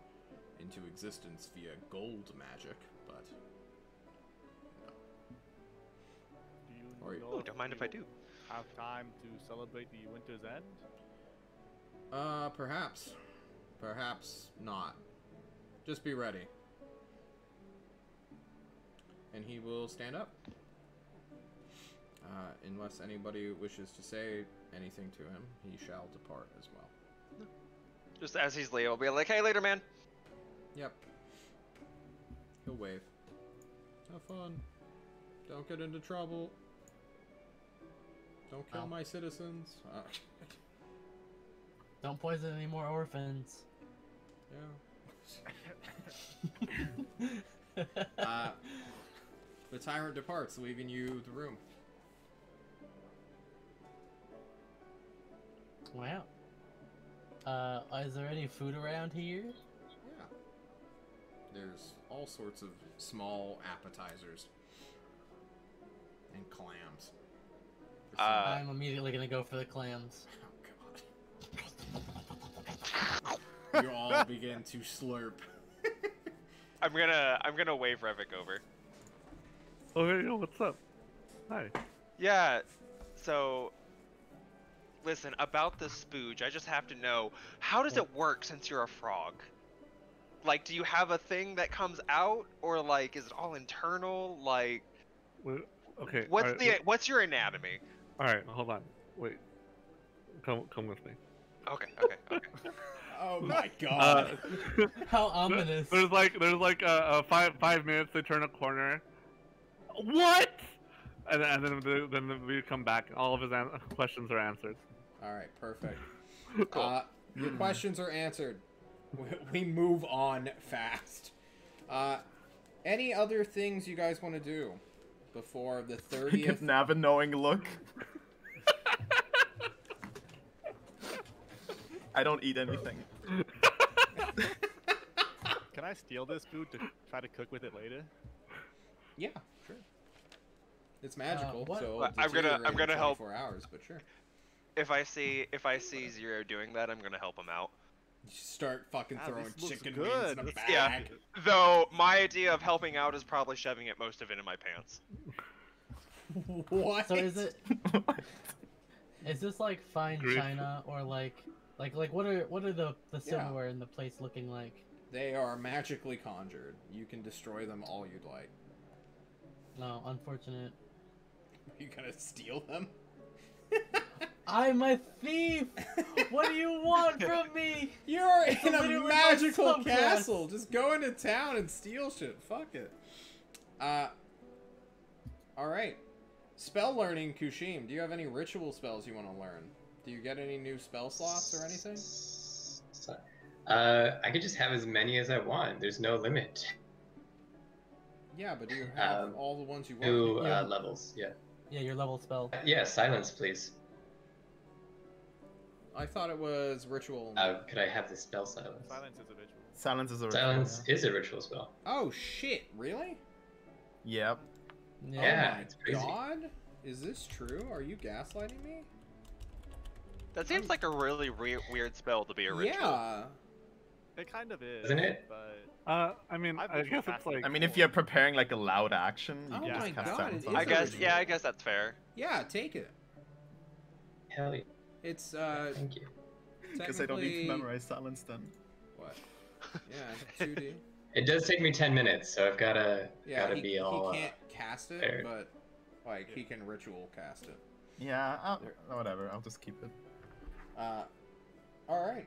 into existence via gold magic, but... Do you Ooh, don't mind if I do. have time to celebrate the Winter's End? Perhaps. Perhaps not. Just be ready. And he will stand up. Unless anybody wishes to say anything to him, he shall depart as well. Just as he's leaving, I'll be like, hey, later, man. Yep. He'll wave. Have fun. Don't get into trouble. Don't kill my citizens. Don't poison any more orphans. Yeah. The tyrant departs, leaving you the room. Wow. Is there any food around here? Yeah. There's all sorts of small appetizers. And clams. I'm immediately gonna go for the clams. Oh god. You all begin to slurp. I'm gonna wave Revik over. Oh, hey, yo, what's up? Hi. Yeah, so listen, about the spooge, I just have to know, how does it work since you're a frog? Like, do you have a thing that comes out, or like, is it all internal? Like, Okay. what's your anatomy? All right, hold on. Wait. Come with me. Okay. Oh my god. How ominous. There's like 5 minutes. They turn a corner. What? And then we come back. And all of his questions are answered. All right, perfect. Your questions are answered. We move on fast. Any other things you guys want to do before the 30th? Give Nav a knowing look. I don't eat anything. Can I steal this food to try to cook with it later? Yeah, sure. It's magical, what? so Well, it'll I'm gonna deteriorate in help. 24 hours, but sure. If I see Zero doing that, I'm gonna help him out. You start fucking Ah, throwing this looks chicken good. wings in a bag. Yeah. Though my idea of helping out is probably shoving it most of it in my pants. What? So is it? Is this like fine Grief. china or like what are the silverware in the place looking like? They are magically conjured. You can destroy them all you'd like. No, unfortunate. Are you gonna steal them? I'm a thief. What do you want from me? You're It's in a literally my magical subclass. castle. Just go into town and steal shit. Fuck it. Alright. Spell learning, Kushim. Do you have any ritual spells you want to learn? Do you get any new spell slots or anything? I could just have as many as I want. There's no limit. Yeah, but do you have all the ones you want? New Yeah. levels, yeah. Yeah, your level spell. Yeah, silence, please. I thought it was ritual. Could I have the spell silence? Silence is a ritual. Silence is a ritual. Silence is a ritual spell. Oh shit! Really? Yep. Yeah, Oh my it's crazy. god! Is this true? Are you gaslighting me? That seems like a really weird spell to be a ritual. Yeah. It kind of is. Isn't it? But I mean, I've I been guess it's fasting like. I mean, if you're preparing like a loud action, you Oh can my just cast God, silence it on is I a guess, ritual. yeah, I guess that's fair. Yeah, take it. Hell yeah. It's Thank you. Because I don't need to technically- memorize silence then. What? Yeah, 2D. It does take me 10 minutes, so I've gotta Yeah, be all. he can't cast it, fair. but like he can ritual cast it. Yeah, whatever. I'll just keep it. All right.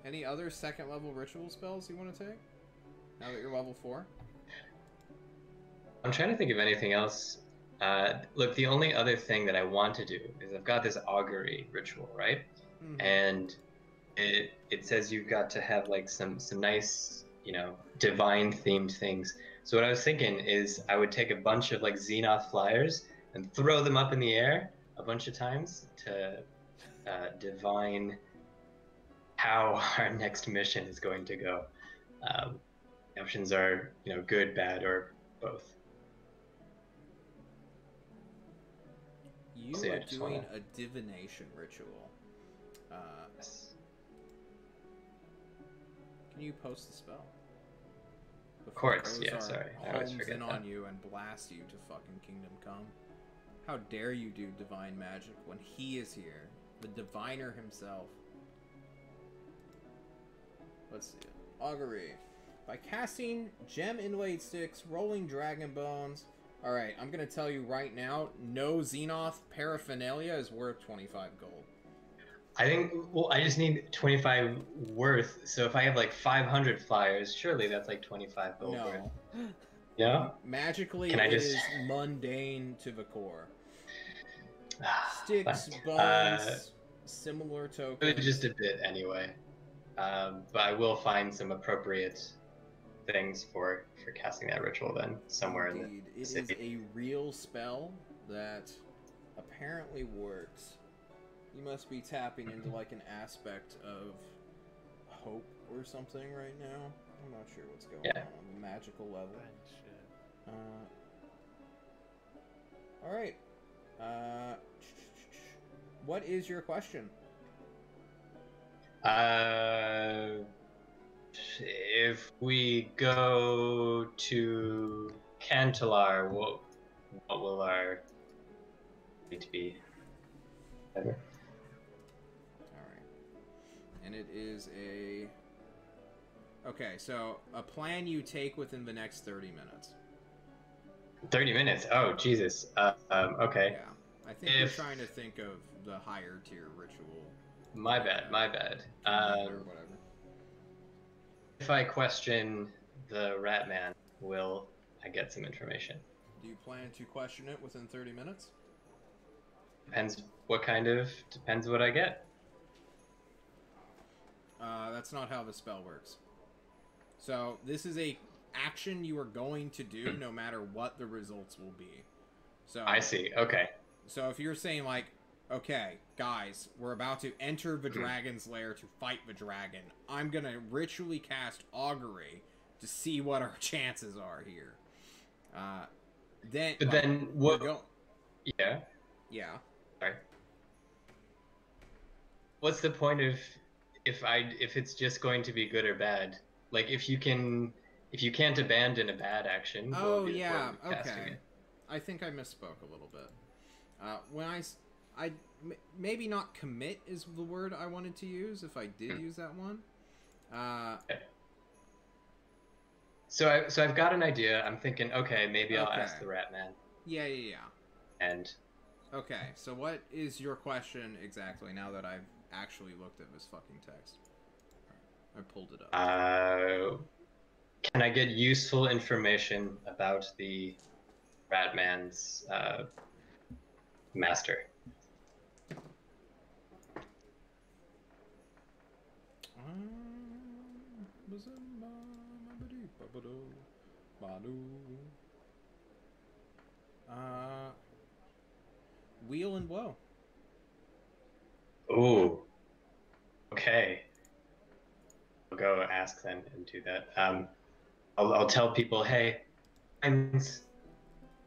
Any other second level ritual spells you want to take? Now that you're level 4. I'm trying to think of anything else. Look, the only other thing that I want to do is I've got this augury ritual, right? Mhm. And it says you've got to have like some nice, divine themed things. So what I was thinking is I would take a bunch of like Xenoth flyers and throw them up in the air a bunch of times to divine how our next mission is going to go. The options are, good, bad, or both. You So, yeah, are just doing wanna- a divination ritual. Can you post the spell? Of course, yeah, sorry. I always Homes forget in that. on you and blast you to fucking Kingdom Come. How dare you do divine magic when he is here, the diviner himself. Let's see it. Augury. By casting gem inlaid sticks, rolling dragon bones. Alright, I'm gonna tell you right now, no Xenoth paraphernalia is worth 25 gold. I think, I just need 25 worth. So if I have like 500 flyers, surely that's like 25 gold worth. No. Yeah? Magically, Can I it just- is mundane to the core. Ah, Sticks, fine. bones, similar tokens. Just a bit anyway. But I will find some appropriate things for casting that ritual then, somewhere in Indeed. the It is city. a real spell that apparently works. You must be tapping into like an aspect of hope or something right now. I'm not sure what's going on the magical level. All right. What is your question? If we go to Cantalar, what will our fate be? Ever? Alright. And it is a... Okay, so a plan you take within the next 30 minutes. 30 minutes? Oh, Jesus. Okay. Yeah. I think you're trying to think of the higher tier ritual. My bad. Or whatever. If I question the Rat Man, will I get some information? Do you plan to question it within 30 minutes? Depends what I get. That's not how the spell works. So, this is a action you are going to do no matter what the results will be. So I see. Okay. So if you're saying like, okay, guys, we're about to enter the dragon's lair to fight the dragon, I'm gonna ritually cast augury to see what our chances are here. Then what? Yeah. Yeah. Sorry. What's the point of if it's just going to be good or bad? Like if you can't abandon a bad action. Oh what are yeah. we casting Okay. it? I think I misspoke a little bit. When maybe not commit is the word I wanted to use if I did use that one. Okay. So I've got an idea. I'm thinking, okay, maybe I'll ask the Rat Man. Yeah. And Okay, so what is your question exactly now that I've actually looked at this fucking text? I pulled it up. Can I get useful information about the Ratman's master? Wheel and woe. Ooh. Okay. I'll go ask then and do that. I'll tell people, hey, friends,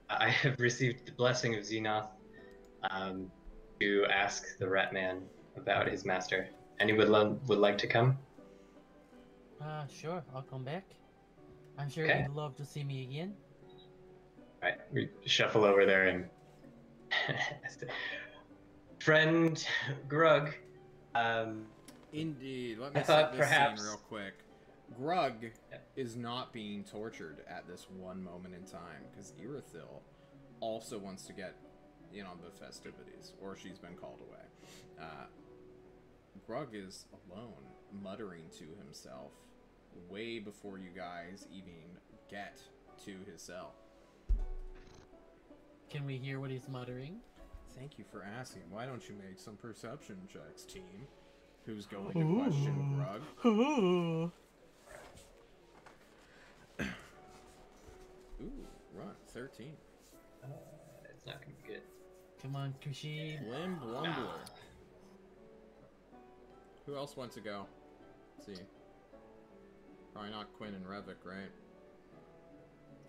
I have received the blessing of Xenoth to ask the Ratman about his master. Anyone would like to come? Sure, I'll come back. I'm sure Okay. you'd love to see me again. All right, we shuffle over there and friend Grug. Indeed. Let I me thought set this perhaps- scene real quick. Grug Yeah. is not being tortured at this one moment in time because Irithil also wants to get in on the festivities, or she's been called away. Grug is alone, muttering to himself way before you guys even get to his cell. Can we hear what he's muttering? Thank you for asking. Why don't you make some perception checks, team? Who's going to question Grug? Ooh. Ooh, run 13. It's not gonna be good. Come on, Kushi. Lim Blumbler. Who else wants to go? Let's see. Probably not Quinn and Revik, right?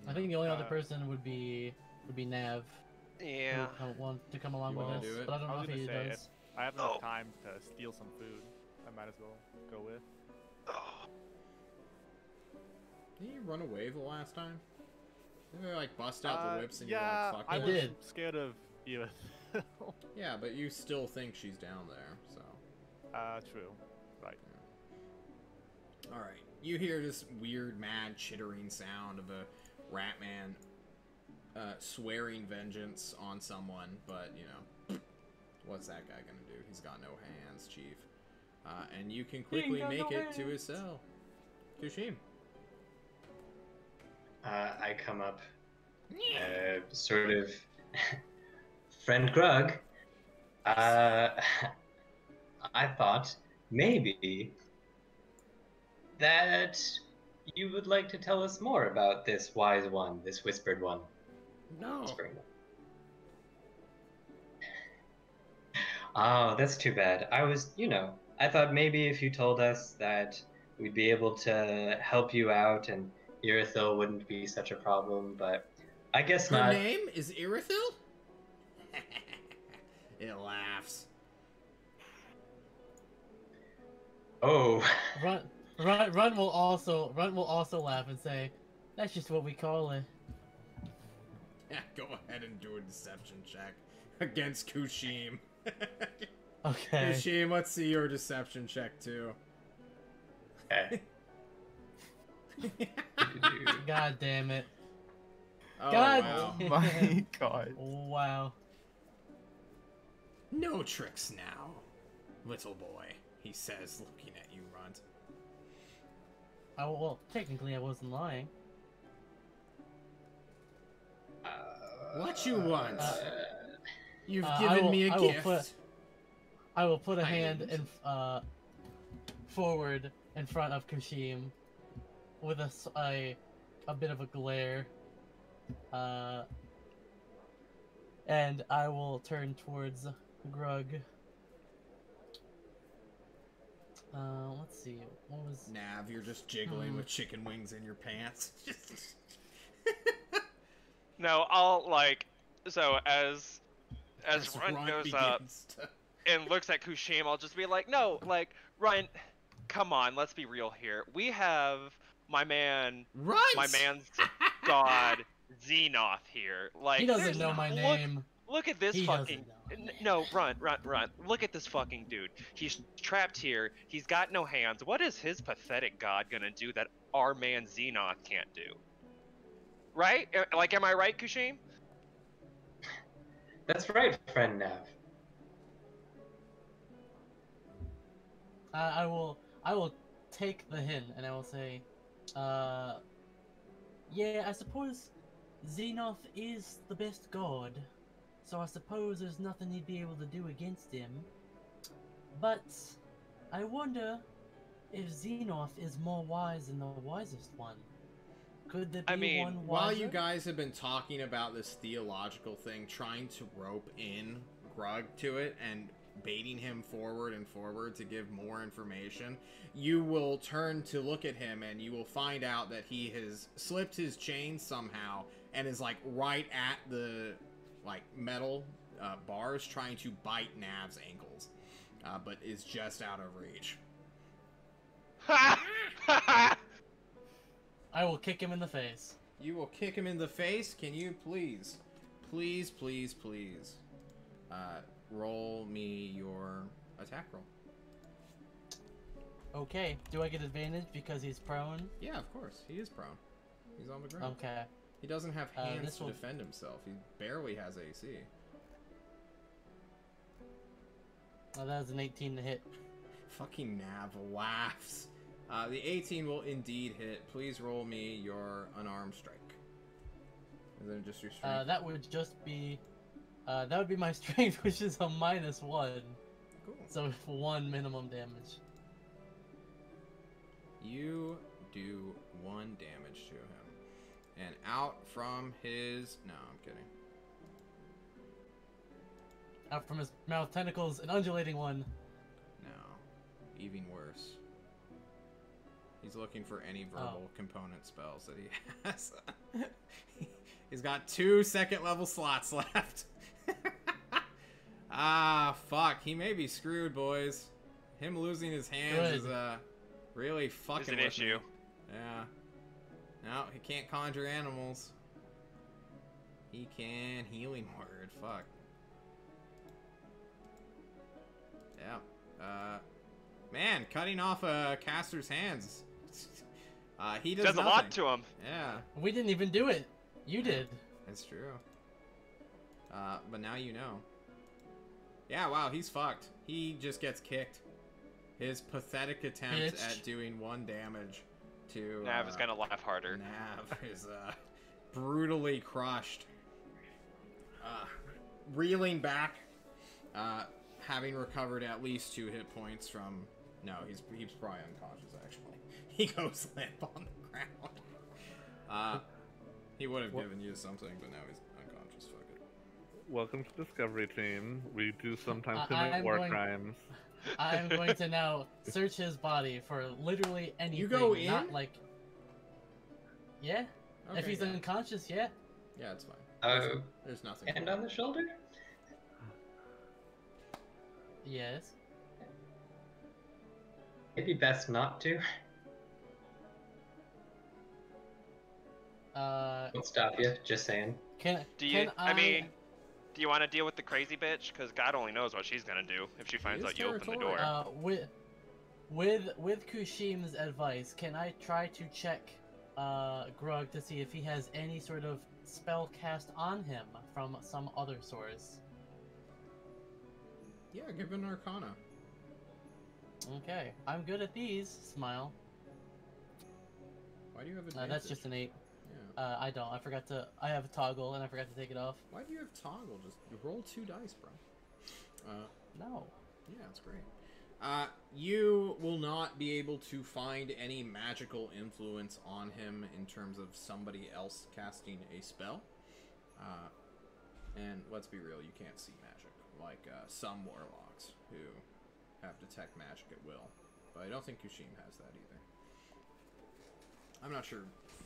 I think the only other person would be Nav. Yeah. Who would want to come along You with wanna us, do it? but I don't I know was if gonna he say, does. I have enough Oh. time to steal some food. I might as well go with. Didn't you run away the last time? Didn't they like bust out the whips and yeah, you're like, fuck I it? was did. scared of Edith. Yeah, but you still think she's down there, so. True. Right. Alright, you hear this weird, mad, chittering sound of a Ratman swearing vengeance on someone, but, you know, what's that guy gonna do? He's got no hands, Chief. And you can quickly got make no it to his hands. cell. Kushim. I come up, sort of, friend Grug. I thought maybe that you would like to tell us more about this wise one, this whispered one. No. Whispering one. Oh, that's too bad. I thought maybe if you told us that we'd be able to help you out and Irithil wouldn't be such a problem, but I guess Her not. name is Irithil? It laughs. Oh, Run will also laugh and say, "That's just what we call it." Yeah, go ahead and do a deception check against Kushim. Okay. Kushim, let's see your deception check too. okay. God damn it. Oh, God wow. damn My God. Wow. No tricks now, little boy, he says, looking at you, Runt. Well, technically I wasn't lying. What you want? You've I given will- me a I will gift. I will put a I hand didn't. in forward in front of Kushim with a bit of a glare. And I will turn towards Grug. Let's see. What was Nav, you're just jiggling with chicken wings in your pants. No, I'll so as As Runt Runt goes up begins to- and looks at Kushim, I'll just be like, no, Runt, come on, let's be real here. We have my man's god Xenoth here. Like, he doesn't there's know my look- name. Look at this He fucking. doesn't know. No, run. Look at this fucking dude. He's trapped here. He's got no hands. What is his pathetic god gonna do that our man Xenoth can't do? Right? Like, am I right, Kushim? That's right, friend Nav. I will take the hint and I will say, yeah, I suppose Xenoth is the best god, so I suppose there's nothing he'd be able to do against him. But I wonder if Xenoth is more wise than the wisest one. Could there be I mean, one wiser? While you guys have been talking about this theological thing, trying to rope in Grug to it and baiting him forward and forward to give more information, you will turn to look at him and you will find out that he has slipped his chain somehow and is like right at the like metal bars trying to bite Nav's ankles, but is just out of reach. I will kick him in the face. You will kick him in the face. Can you please, please, please, please, roll me your attack roll? Okay. Do I get advantage because he's prone? Yeah, of course. He is prone. He's on the ground. Okay. He doesn't have hands this to will- defend himself. He barely has AC. Well, that was an 18 to hit. Fucking Nav laughs. The 18 will indeed hit. Please roll me your unarmed strike. Is it just your strength? That would just be, that would be my strength, which is a -1. Cool. So 1 minimum damage. You do 1 damage to him. And out from his... No, I'm kidding. Out from his mouth tentacles, an undulating one. No. Even worse. He's looking for any verbal component spells that he has. He's got 2 second level slots left. Ah, fuck. He may be screwed, boys. Him losing his hands Good. is really fucking It's an with issue. me. Yeah. No, he can't conjure animals. He can healing word. Fuck. Yeah. Man, cutting off a caster's hands. He does Does a nothing. lot to him. Yeah, We didn't even do it. You did. that's true. But now you know. Yeah, wow, he's fucked. He just gets kicked. His pathetic attempt Bitch. at doing 1 damage to Nav is gonna laugh harder. Nav is brutally crushed. Reeling back, having recovered at least 2 hit points from... No, he's probably unconscious, actually. He goes limp on the ground. He would have given you something, but now he's unconscious. Fuck it. Welcome to Discovery Team. We do sometimes I'm commit war going- crimes. I'm going to now search his body for literally anything. go Not in? like. Yeah. If Okay, he's yeah. unconscious, yeah. Yeah, it's fine. Oh, There's nothing. hand on the shoulder? Yes. Maybe best not to. Won't stop you, just saying. Can Do you? Can I mean, do you want to deal with the crazy bitch? Because God only knows what she's gonna do if she finds is out you open the door. territorial. with Kushim's advice, can I try to check Grug to see if he has any sort of spell cast on him from some other source? Yeah, give an Arcana. Okay, I'm good at these. Smile. Why do you have advantage? That's just an 8. Yeah. I don't. I forgot to. I have a toggle and I forgot to take it off. Why do you have toggle? Just roll 2 dice, bro. No. Yeah, it's great. You will not be able to find any magical influence on him in terms of somebody else casting a spell. And let's be real, you can't see magic, like some warlocks who have detect magic at will. But I don't think Kushim has that either. I'm not sure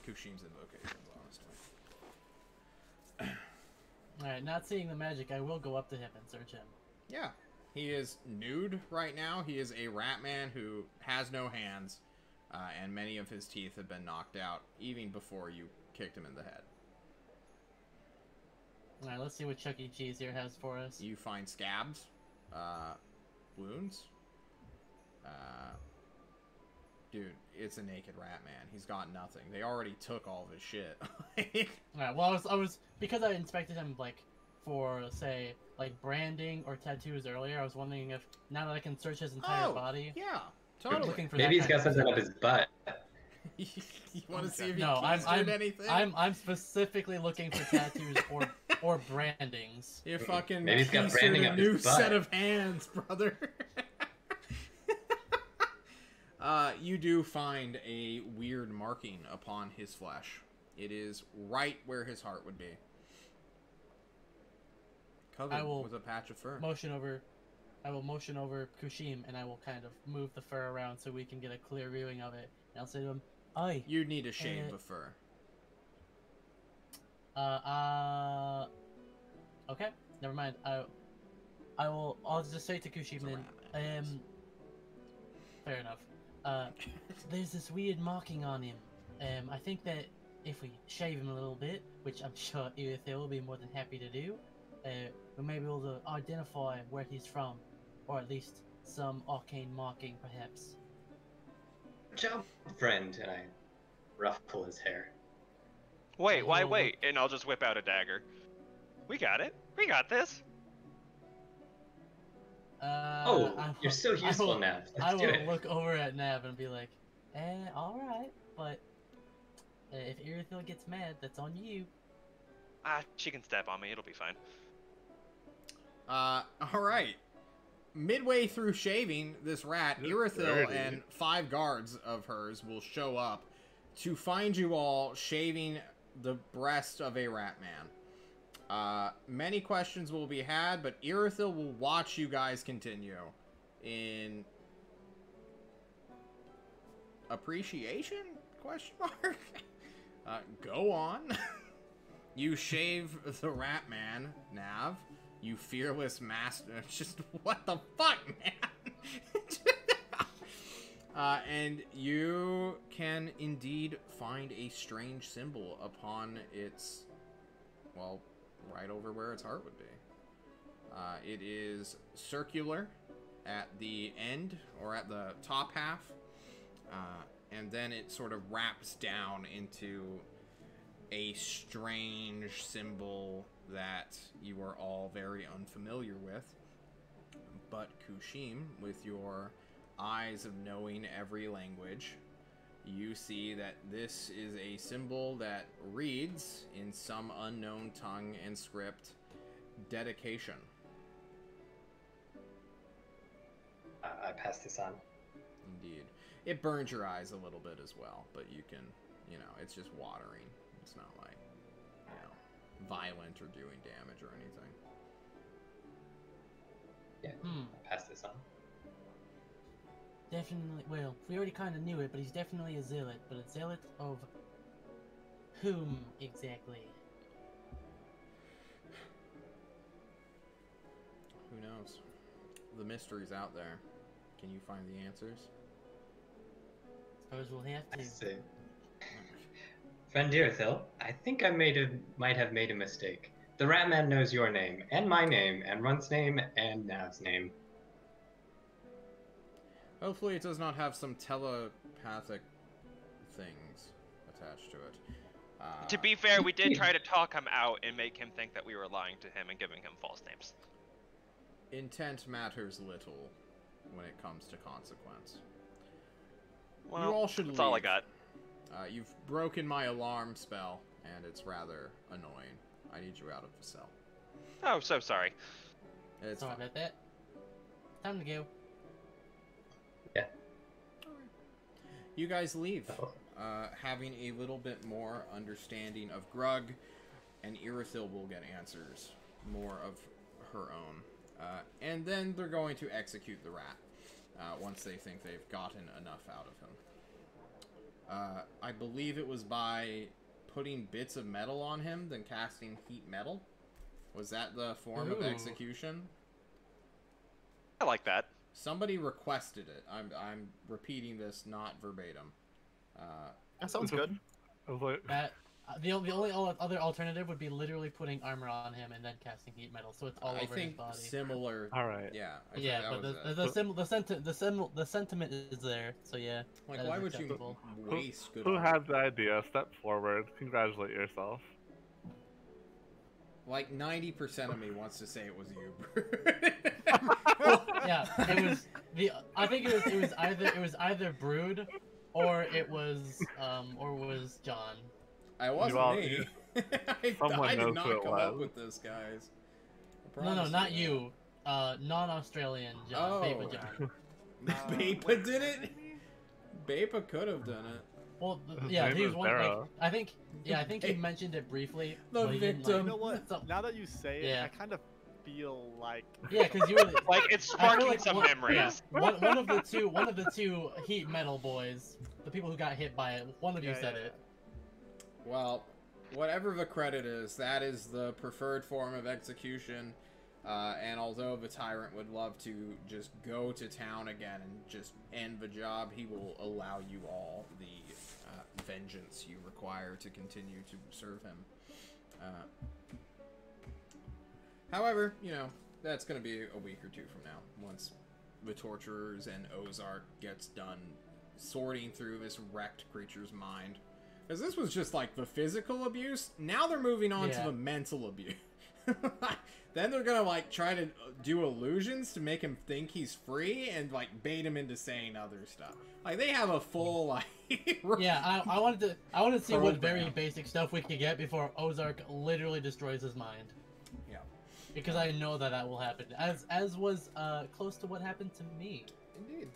Kushim's invocations, honestly. Alright, not seeing the magic, I will go up to him and search him. Yeah. He is nude right now. He is a rat man who has no hands, and many of his teeth have been knocked out even before you kicked him in the head. Alright, let's see what Chuck E. Cheese here has for us. You find scabs, wounds. Dude, it's a naked rat man. He's got nothing. They already took all of his shit. Alright, well, I was because I inspected him like for, say, like branding or tattoos earlier. I was wondering if now that I can search his entire Oh, body, yeah, I'm totally. looking for Maybe that he's got kind of something up his butt. You want to see if he No, keistered anything? I'm specifically looking for tattoos or brandings. You're fucking Maybe he's got keistered branding a up new his butt. set of hands, brother. You do find a weird marking upon his flesh. It is right where his heart would be. Covered with a patch of fur. I will motion over Kushim, and I will kind of move the fur around so we can get a clear viewing of it. And I'll say to him, "Oi, You'd need to shave the fur. okay, never mind. I'll just say to Kushim then, fair enough. There's this weird marking on him. I think that if we shave him a little bit, which I'm sure Irithel will be more than happy to do, we may be able to identify where he's from, or at least some arcane marking, perhaps." Jump, friend, and I ruffle his hair. Wait, why wait? And I'll just whip out a dagger. We got it. We got this. You're so useful now. I Let's do will it. look over at Nav and be like, alright, but if Irithel gets mad, that's on you. She can step on me. It'll be fine. Alright. Midway through shaving this rat, Irithel and 5 guards of hers will show up to find you all shaving the breast of a rat man. Many questions will be had, but Irithel will watch you guys continue in appreciation? Question mark? Go on. You shave the rat man, Nav. You fearless master. Just what the fuck, man? And you can indeed find a strange symbol upon its, well, right over where its heart would be. It is circular at the end, or at the top half, and then it sort of wraps down into a strange symbol that you are all very unfamiliar with. But Kushim, with your eyes of knowing every language, you see that this is a symbol that reads, in some unknown tongue and script, dedication. I pass this on. Indeed. It burns your eyes a little bit as well, but you can, it's just watering. It's not like, violent or doing damage or anything. Yeah, I pass this on. Definitely, well, we already kind of knew it, but he's definitely a zealot. But a zealot of whom exactly? Who knows? The mystery's out there. Can you find the answers? Suppose we'll have I to. see. Friend Irithel, I think I might have made a mistake. The Ratman knows your name, and my name, and Runt's name, and Nav's name. Hopefully it does not have some telepathic things attached to it. To be fair, we did try to talk him out and make him think that we were lying to him and giving him false names. Intent matters little when it comes to consequence. Well, you all should that's leave. all I got. You've broken my alarm spell, and it's rather annoying. I need you out of the cell. Oh, so sorry. It's Sorry fine. about that. Time to go. Yeah. You guys leave, having a little bit more understanding of Grug, and Irithil will get answers, more of her own. And then they're going to execute the rat, once they think they've gotten enough out of him. I believe it was by putting bits of metal on him, then casting heat metal. Was that the form of execution? I like that. Somebody requested it. I'm repeating this not verbatim. That sounds good. I was like, The only other alternative would be literally putting armor on him and then casting heat metal, so it's all I over his think body. similar. all right. Yeah. Yeah, but the sentiment is there. So yeah. Like, that is why would acceptable. you waste good? Who armor? had the idea? Step forward. Congratulate yourself. Like 90% of me wants to say it was you. Yeah, it was the. I think it was either Brood, or it was John. I wasn't Well, me. Someone I did knows not who it come up was. with this, guys. I No, promise not that. you. Non-Australian John. Oh. Baba John. Bapa did it. Bapa could have done it. Well, His yeah, name he was is one. Like, Barrow. I think he mentioned it briefly. The but he didn't, victim. You know what? So- Now that you say it, Yeah. I kind of feel like. Yeah, because you were. Like it's I feel sparking like some one, memories. Yeah, one of the two heat metal boys, the people who got hit by it. One of you said it. Well, whatever the credit is, that is the preferred form of execution. And although the tyrant would love to just go to town again and just end the job, he will allow you all the vengeance you require to continue to serve him. However, you know, that's going to be a week or two from now, once the torturers and Ozark gets done sorting through this wrecked creature's mind. Because this was just like the physical abuse. Now they're moving on to the mental abuse. Then they're gonna like try to do illusions to make him think he's free and like bait him into saying other stuff. Like they have a full like Yeah, I wanted to see what very Program. basic stuff we could get before Ozark literally destroys his mind. Yeah. Because I know that will happen, as was close to what happened to me. Indeed.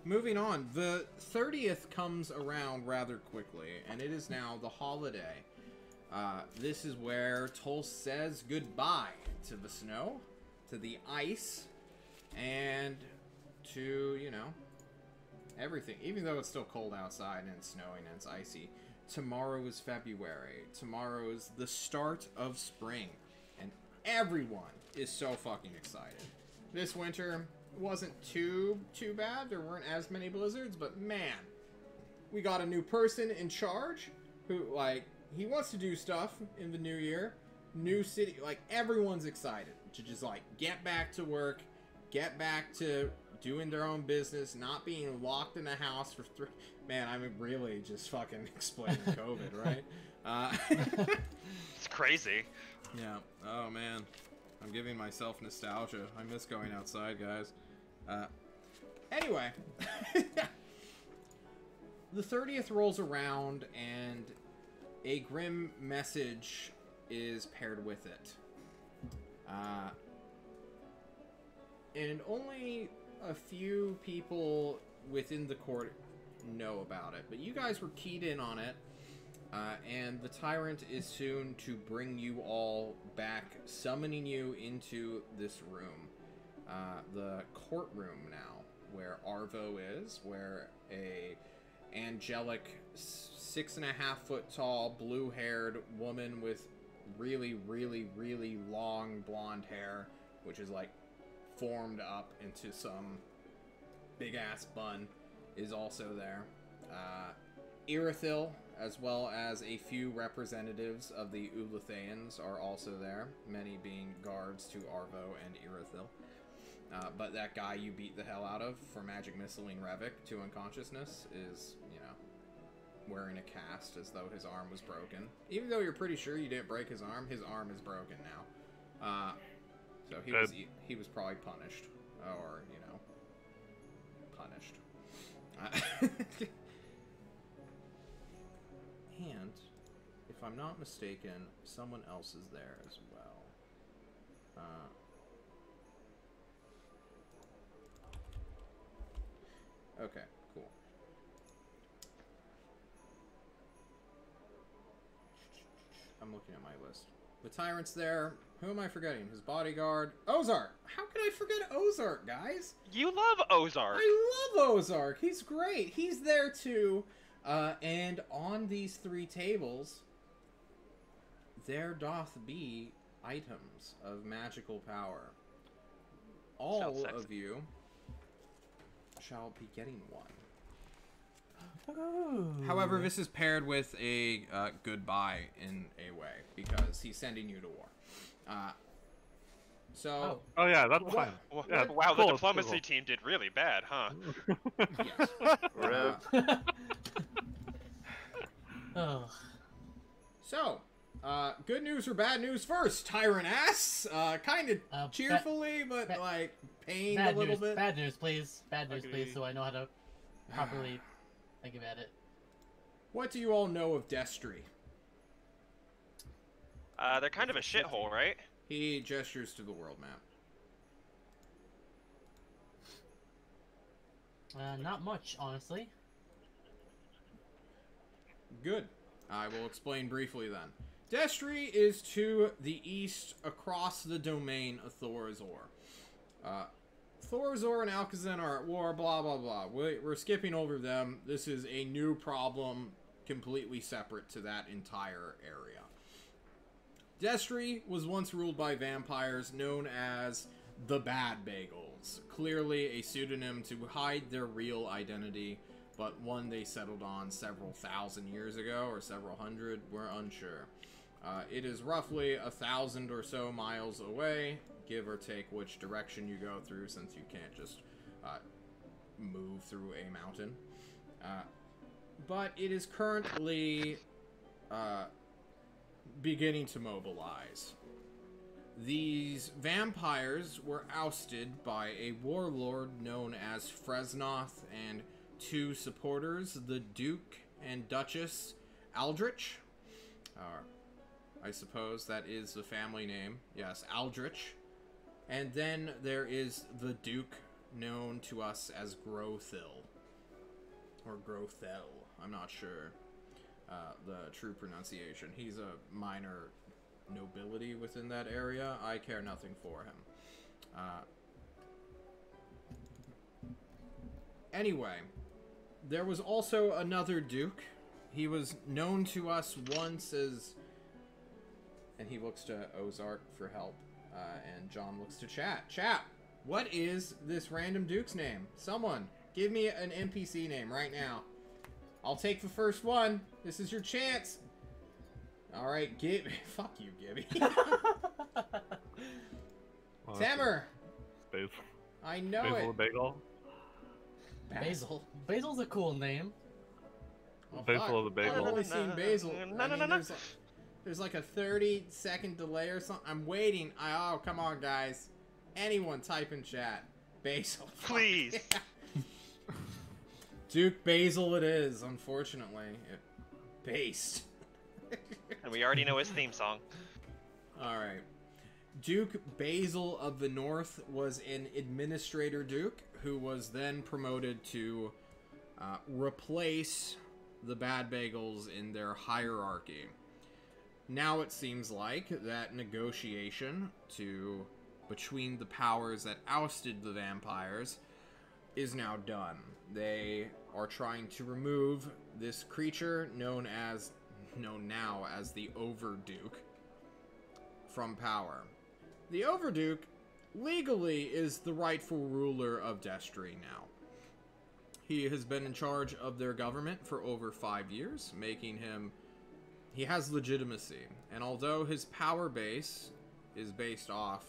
Moving on, the 30th comes around rather quickly, and it is now the holiday. This is where Tol says goodbye to the snow, to the ice, and to, you know, everything. Even though it's still cold outside and it's snowing and it's icy, tomorrow is February. Tomorrow is the start of spring, and everyone is so fucking excited. This winter wasn't too bad. There weren't as many blizzards, but man, we got a new person in charge who, like, he wants to do stuff in the new year. New city, like, everyone's excited to just, like, get back to work, get back to doing their own business, not being locked in a house for 3... Man, I'm really just fucking explaining COVID, right? It's crazy. Yeah. Oh, man. I'm giving myself nostalgia. I miss going outside, guys. Anyway. The 30th rolls around, and a grim message is paired with it. And only a few people within the court know about it, but you guys were keyed in on it. And the tyrant is soon to bring you all back, summoning you into this room. The courtroom now, where Arvo is, where a angelic 6.5 foot tall, blue-haired woman with really, really, really long blonde hair, which is like formed up into some big-ass bun, is also there. Irithil, as well as a few representatives of the Ulatheans, are also there, many being guards to Arvo and Irithil. But that guy you beat the hell out of for magic missiling Revik to unconsciousness is, you know, wearing a cast as though his arm was broken. Even though you're pretty sure you didn't break his arm is broken now. So he was probably punished, or, you know, punished. And, if I'm not mistaken, someone else is there as well. Okay, cool. I'm looking at my list. The tyrant's there. Who am I forgetting? His bodyguard. Ozark! How could I forget Ozark, guys? You love Ozark. I love Ozark. He's great. He's there too. And on these 3 tables, there doth be items of magical power. All Sounds sexy. of you shall be getting one. Ooh. However, this is paired with a goodbye in a way, because he's sending you to war. So, Oh yeah, that's fine. Yeah, Wow, cool, the it's diplomacy cool. team did really bad, huh? yes. Rip. Oh. So, Good news or bad news first? Tyrant asks, kind of cheerfully, but like pained a little bit. Bad news, please. Bad news, Agree. please, so I know how to properly think about it. What do you all know of Destry? They're kind of a shithole, right? He gestures to the world map. Not much, honestly. Good. I will explain briefly then. Destry is to the east across the domain of Thorazor. Thorazor and Alkazan are at war, blah, blah, blah. We're skipping over them. This is a new problem completely separate to that entire area. Destry was once ruled by vampires known as the Bad Bagels. Clearly a pseudonym to hide their real identity, but one they settled on several thousand years ago, or several hundred, we're unsure. It is roughly 1,000 or so miles away, give or take which direction you go through, since you can't just move through a mountain. But it is currently beginning to mobilize. These vampires were ousted by a warlord known as Fresnoth and 2 supporters, the Duke and Duchess Aldrich. I suppose that is the family name. Yes, Aldrich. And then there is the Duke, known to us as Grothil. Or Grothel. I'm not sure the true pronunciation. He's a minor nobility within that area. I care nothing for him. Anyway, there was also another Duke. He was known to us once as... And he looks to Ozark for help. And John looks to Chat. Chat, what is this random Duke's name? Someone, give me an NPC name right now. I'll take the first one. This is your chance. Alright, Gibby. Fuck you, Gibby. Tamer. Basil. I know Basil it. Bagel. Basil. Basil's a cool name. Oh, Basil fuck. the Bagel. I've only seen Basil. No, no, no, no. There's like a 30-second delay or something. I'm waiting. Oh, come on, guys. Anyone type in chat. Basil. Please. Duke Basil it is, unfortunately. Based. And we already know his theme song. Alright. Duke Basil of the North was an administrator duke who was then promoted to replace the Bad Bagels in their hierarchy. Now it seems like that negotiation between the powers that ousted the vampires is now done. They are trying to remove this creature known now as the Overduke from power. The Overduke legally is the rightful ruler of Destry now. He has been in charge of their government for over 5 years, making him... He has legitimacy, and although his power base is based off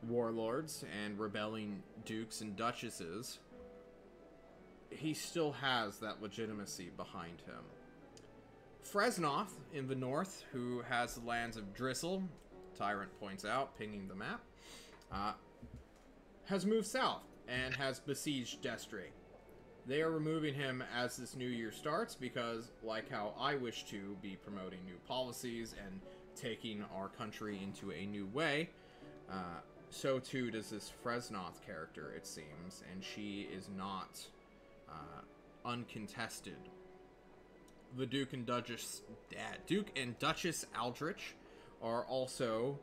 warlords and rebelling dukes and duchesses, he still has that legitimacy behind him. Fresnoth in the north, who has the lands of Drisel, Tyrant points out, pinging the map, has moved south and has besieged Destry. They are removing him as this new year starts because, like how I wish to be promoting new policies and taking our country into a new way, so too does this Fresnoth character, it seems, and she is not uncontested. The Duke and Duchess Aldrich are also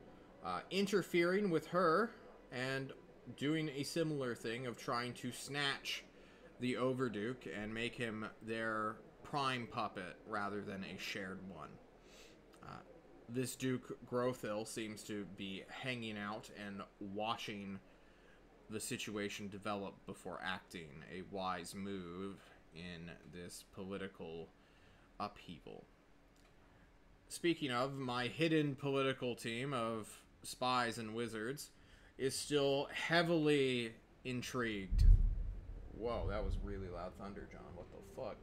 interfering with her and doing a similar thing of trying to snatch the Overduke and make him their prime puppet rather than a shared one. This Duke Grothil seems to be hanging out and watching the situation develop before acting, a wise move in this political upheaval. Speaking of, my hidden political team of spies and wizards is still heavily intrigued. Whoa, that was really loud thunder, John. What the fuck?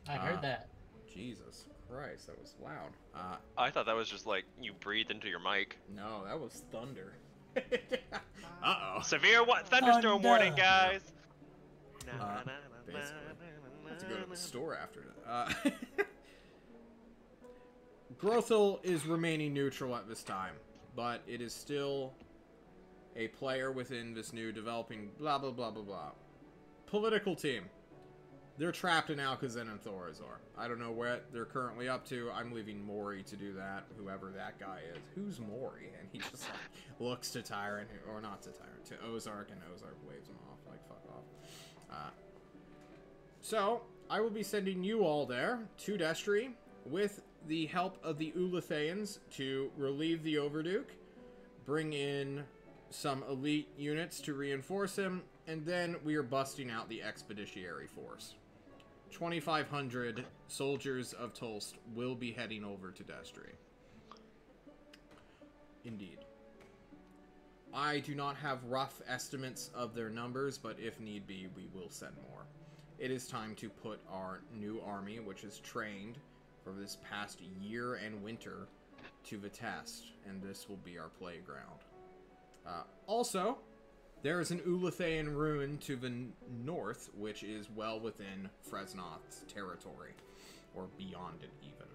I heard that. Jesus Christ, that was loud. I thought that was just like you breathed into your mic. No, that was thunder. Uh-oh. Severe thunderstorm warning, guys. Basically. I have to go to the store after that. Grothel is remaining neutral at this time, but it is still a player within this new developing blah blah blah blah blah political team. They're trapped in Alcazar and Thorazor. I don't know what they're currently up to. I'm leaving Mori to do that, whoever that guy is. Who's Mori? And he just like looks to Tyrant, or not to Tyrant, to Ozark, and Ozark waves him off, like fuck off. So, I will be sending you all there to Destry with the help of the Ulatheans to relieve the Overduke, bring in some elite units to reinforce him, and then we are busting out the Expeditionary Force. 2,500 soldiers of Tolst will be heading over to Destry. Indeed. I do not have rough estimates of their numbers, but if need be, we will send more. It is time to put our new army, which is trained for this past year and winter, to the test, and this will be our playground. Also, there is an Ulathaean ruin to the north, which is well within Fresnoth's territory, or beyond it even.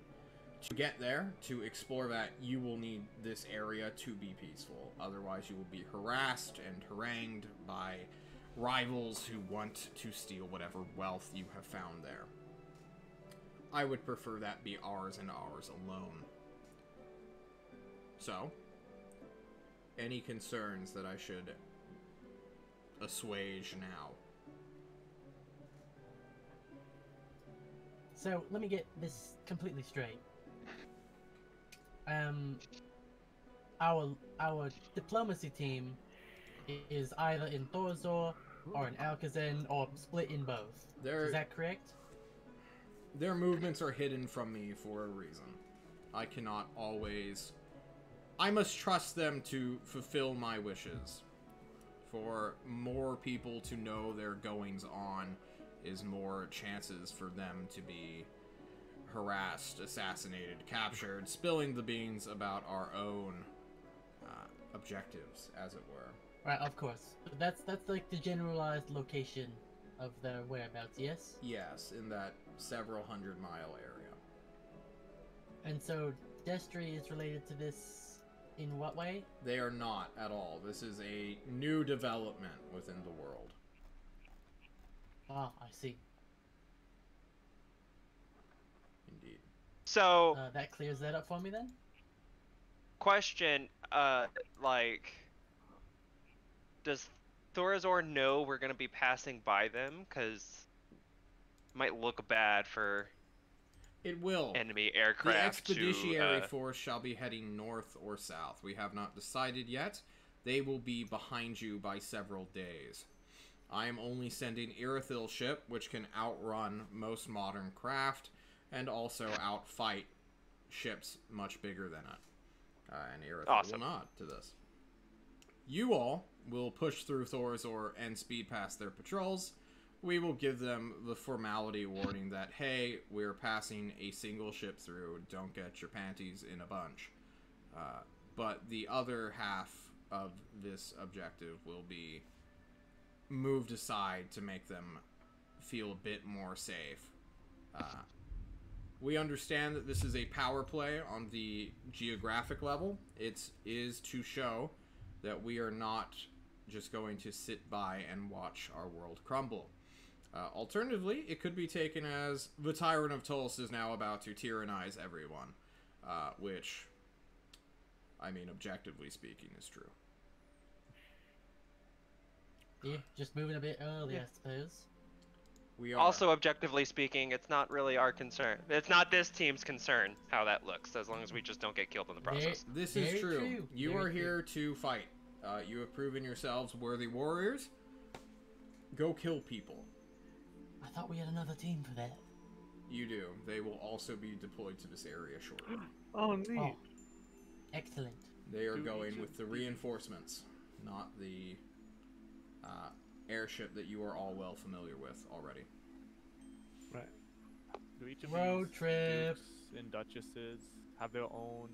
To get there, to explore that, you will need this area to be peaceful. Otherwise, you will be harassed and harangued by rivals who want to steal whatever wealth you have found there. I would prefer that be ours and ours alone. So, any concerns that I should assuage now? So let me get this completely straight. Our diplomacy team is either in Thorazor or in Alcazar or split in both. Is that correct? Their movements are hidden from me for a reason. I cannot always... I must trust them to fulfill my wishes. For more people to know their goings-on is more chances for them to be harassed, assassinated, captured, spilling the beans about our own objectives, as it were. Right, of course. That's like the generalized location of their whereabouts, yes? Yes, in that several hundred-mile area. And so, Destry is related to this in what way? They are not at all. This is a new development within the world. Ah, I see. Indeed. So, that clears that up for me then? question, like, does Thorazor know we're gonna be passing by them? Because might look bad for it will. Enemy aircraft. The Expeditionary Force shall be heading north or south. We have not decided yet. They will be behind you by several days. I am only sending Irithyll's ship, which can outrun most modern craft, and also outfight ships much bigger than it. And Irithyll will not to this. You all will push through Thorazor and speed past their patrols. We will give them the formality warning that, hey, we're passing a single ship through, don't get your panties in a bunch. But the other half of this objective will be moved aside to make them feel a bit more safe. We understand that this is a power play on the geographic level. It is to show that we are not just going to sit by and watch our world crumble. Alternatively, it could be taken as the Tyrant of Tulsa is now about to tyrannize everyone, which, I mean, objectively speaking, is true. Yeah, just moving a bit early, I suppose. We are. Also, objectively speaking, it's not really our concern. It's not this team's concern how that looks, as long as we just don't get killed in the process. This is true. You are here to fight. You have proven yourselves worthy warriors. Go kill people. I thought we had another team for that. You do. They will also be deployed to this area shortly. Oh, neat. Oh, excellent. They are going with the reinforcements, not the airship that you are all well familiar with already. Right. Do each of Road these trip. dukes and duchesses have their own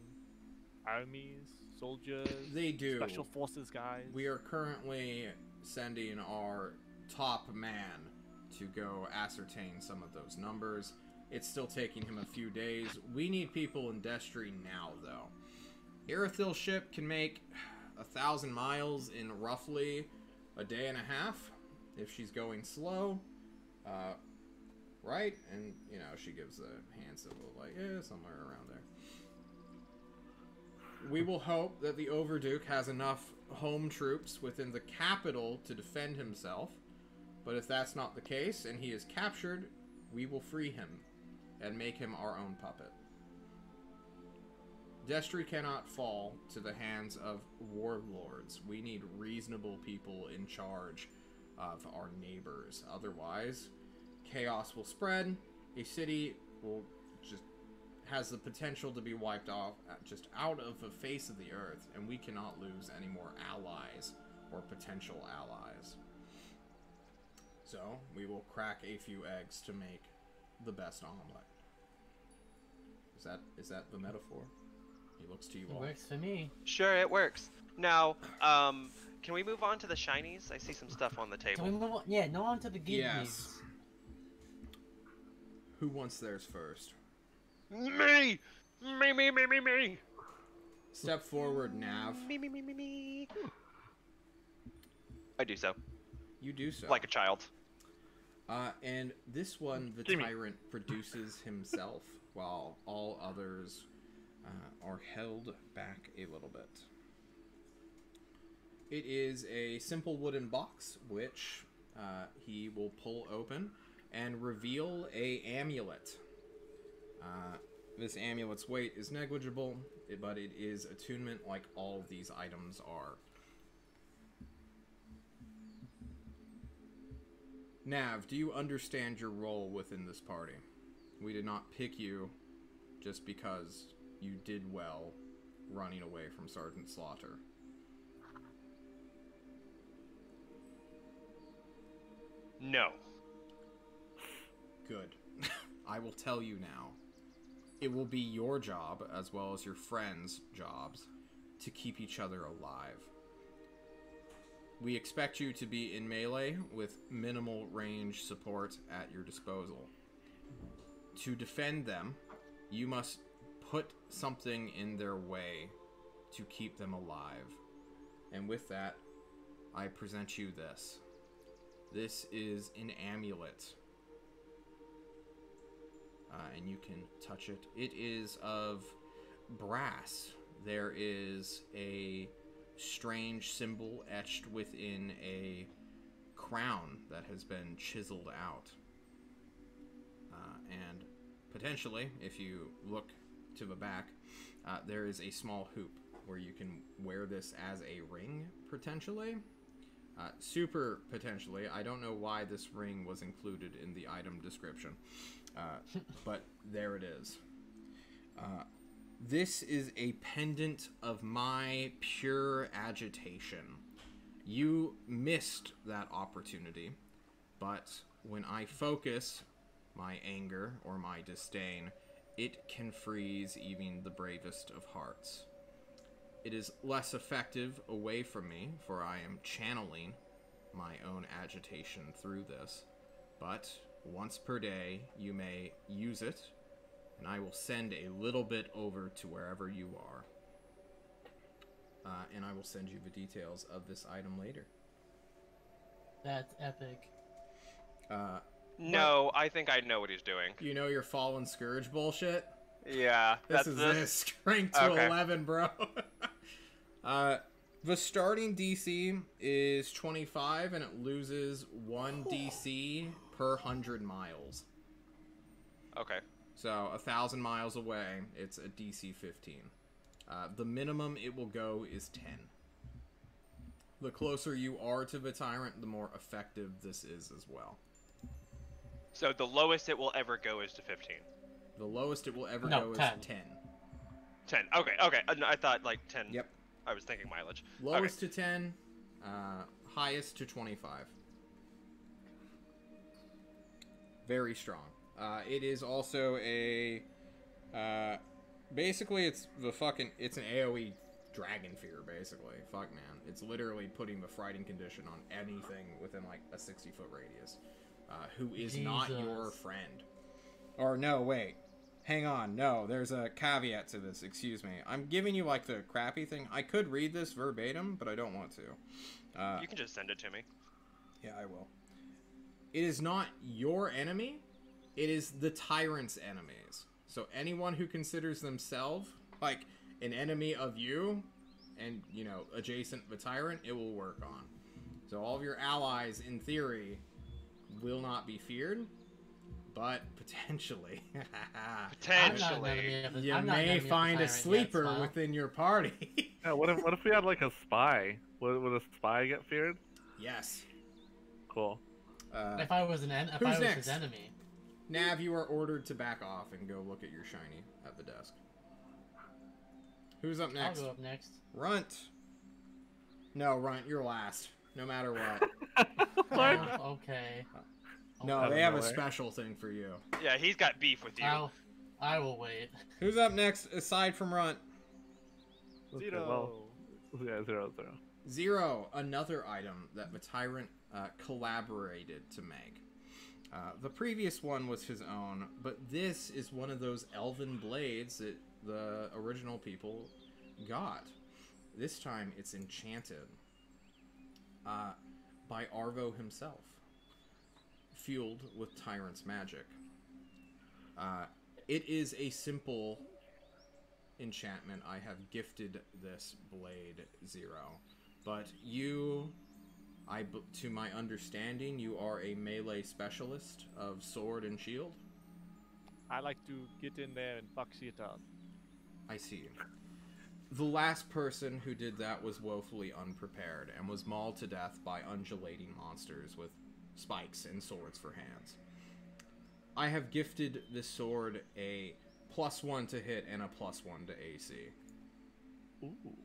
armies, soldiers? They do. Special forces guys? We are currently sending our top man to go ascertain some of those numbers. It's still taking him a few days. We need people in Destry now, though. Irithyll's ship can make 1,000 miles in roughly a day and a half if she's going slow. Right? And, you know, she gives a hand symbol, like, somewhere around there. We will hope that the Overduke has enough home troops within the capital to defend himself. But if that's not the case, and he is captured, we will free him and make him our own puppet. Destry cannot fall to the hands of warlords. We need reasonable people in charge of our neighbors. Otherwise, chaos will spread. A city will just has the potential to be wiped off just out of the face of the earth, and we cannot lose any more allies or potential allies. So, we will crack a few eggs to make the best omelet. Is that the metaphor? He looks to you all. Works for me. Sure, it works. Now, can we move on to the shinies? I see some stuff on the Can we table. move on? Yeah, no on to the giddies. Yes. Who wants theirs first? Me! Me! Step forward, Nav. Me. I do so. You do so. Like a child. And this one, the Gimme. tyrant produces himself, while all others are held back a little bit. It is a simple wooden box, which he will pull open and reveal a amulet. This amulet's weight is negligible, but it is attunement like all of these items are. Nav, do you understand your role within this party? We did not pick you just because you did well running away from Sergeant Slaughter. No. Good. I will tell you now. It will be your job, as well as your friends' jobs, to keep each other alive. We expect you to be in melee with minimal range support at your disposal. To defend them, you must put something in their way to keep them alive. And with that, I present you this. This is an amulet. And you can touch it. It is of brass. There is a strange symbol etched within a crown that has been chiseled out. And potentially, if you look to the back, there is a small hoop where you can wear this as a ring, potentially. Super potentially. I don't know why this ring was included in the item description. But there it is. This is a pendant of my pure agitation. You missed that opportunity, but when I focus my anger or my disdain, it can freeze even the bravest of hearts. It is less effective away from me, for I am channeling my own agitation through this, but once per day you may use it, and I will send a little bit over to wherever you are. And I will send you the details of this item later. That's epic. No, I think I know what he's doing. You know your Fallen Scourge bullshit? Yeah, This that's is the... this. Strength to Okay. 11, bro. The starting DC is 25, and it loses 1 DC per 100 miles. Okay. So, 1,000 miles away, it's a DC 15. The minimum it will go is 10. The closer you are to the Tyrant, the more effective this is as well. So the lowest it will ever go is to 15. The lowest it will ever No, go 10. is 10. 10. Okay. No, I thought like 10. Yep. I was thinking mileage. Lowest to 10, highest to 25. Very strong. It is also a basically it's an AoE dragon fear, basically. Fuck, man. It's literally putting the frighting condition on anything within, like, a 60-foot radius. Who is not your friend. Or, no, wait. Hang on. No, there's a caveat to this. Excuse me. I'm giving you, like, the crappy thing. I could read this verbatim, but I don't want to. You can just send it to me. Yeah, I will. It is not your enemy. It is the tyrant's enemies. So anyone who considers themselves, like, an enemy of you, and, you know, adjacent the tyrant, it will work on. So all of your allies, in theory, will not be feared, but potentially, Potentially. you may find a sleeper within your party. Yeah, what if we had like a spy? Would a spy get feared? Yes. Cool. If I was his enemy. Nav, you are ordered to back off and go look at your shiny at the desk. Who's up next? I'll go up next. Runt. No, Runt, you're last. No matter what. Oh, okay. No, they have a special thing for you. Yeah, he's got beef with you. I will wait. Who's up next aside from Runt? Zero. Well, yeah, 0, 0. Zero, another item that the Tyrant collaborated to make. The previous one was his own, but this is one of those elven blades that the original people got. This time it's enchanted by Arvo himself, fueled with Tyrant's magic. It is a simple enchantment. I have gifted this blade Zero, but you, to my understanding, you are a melee specialist of sword and shield. I like to get in there and fuck shit up. I see. The last person who did that was woefully unprepared and was mauled to death by undulating monsters with spikes and swords for hands. I have gifted this sword a +1 to hit and a +1 to AC. Ooh.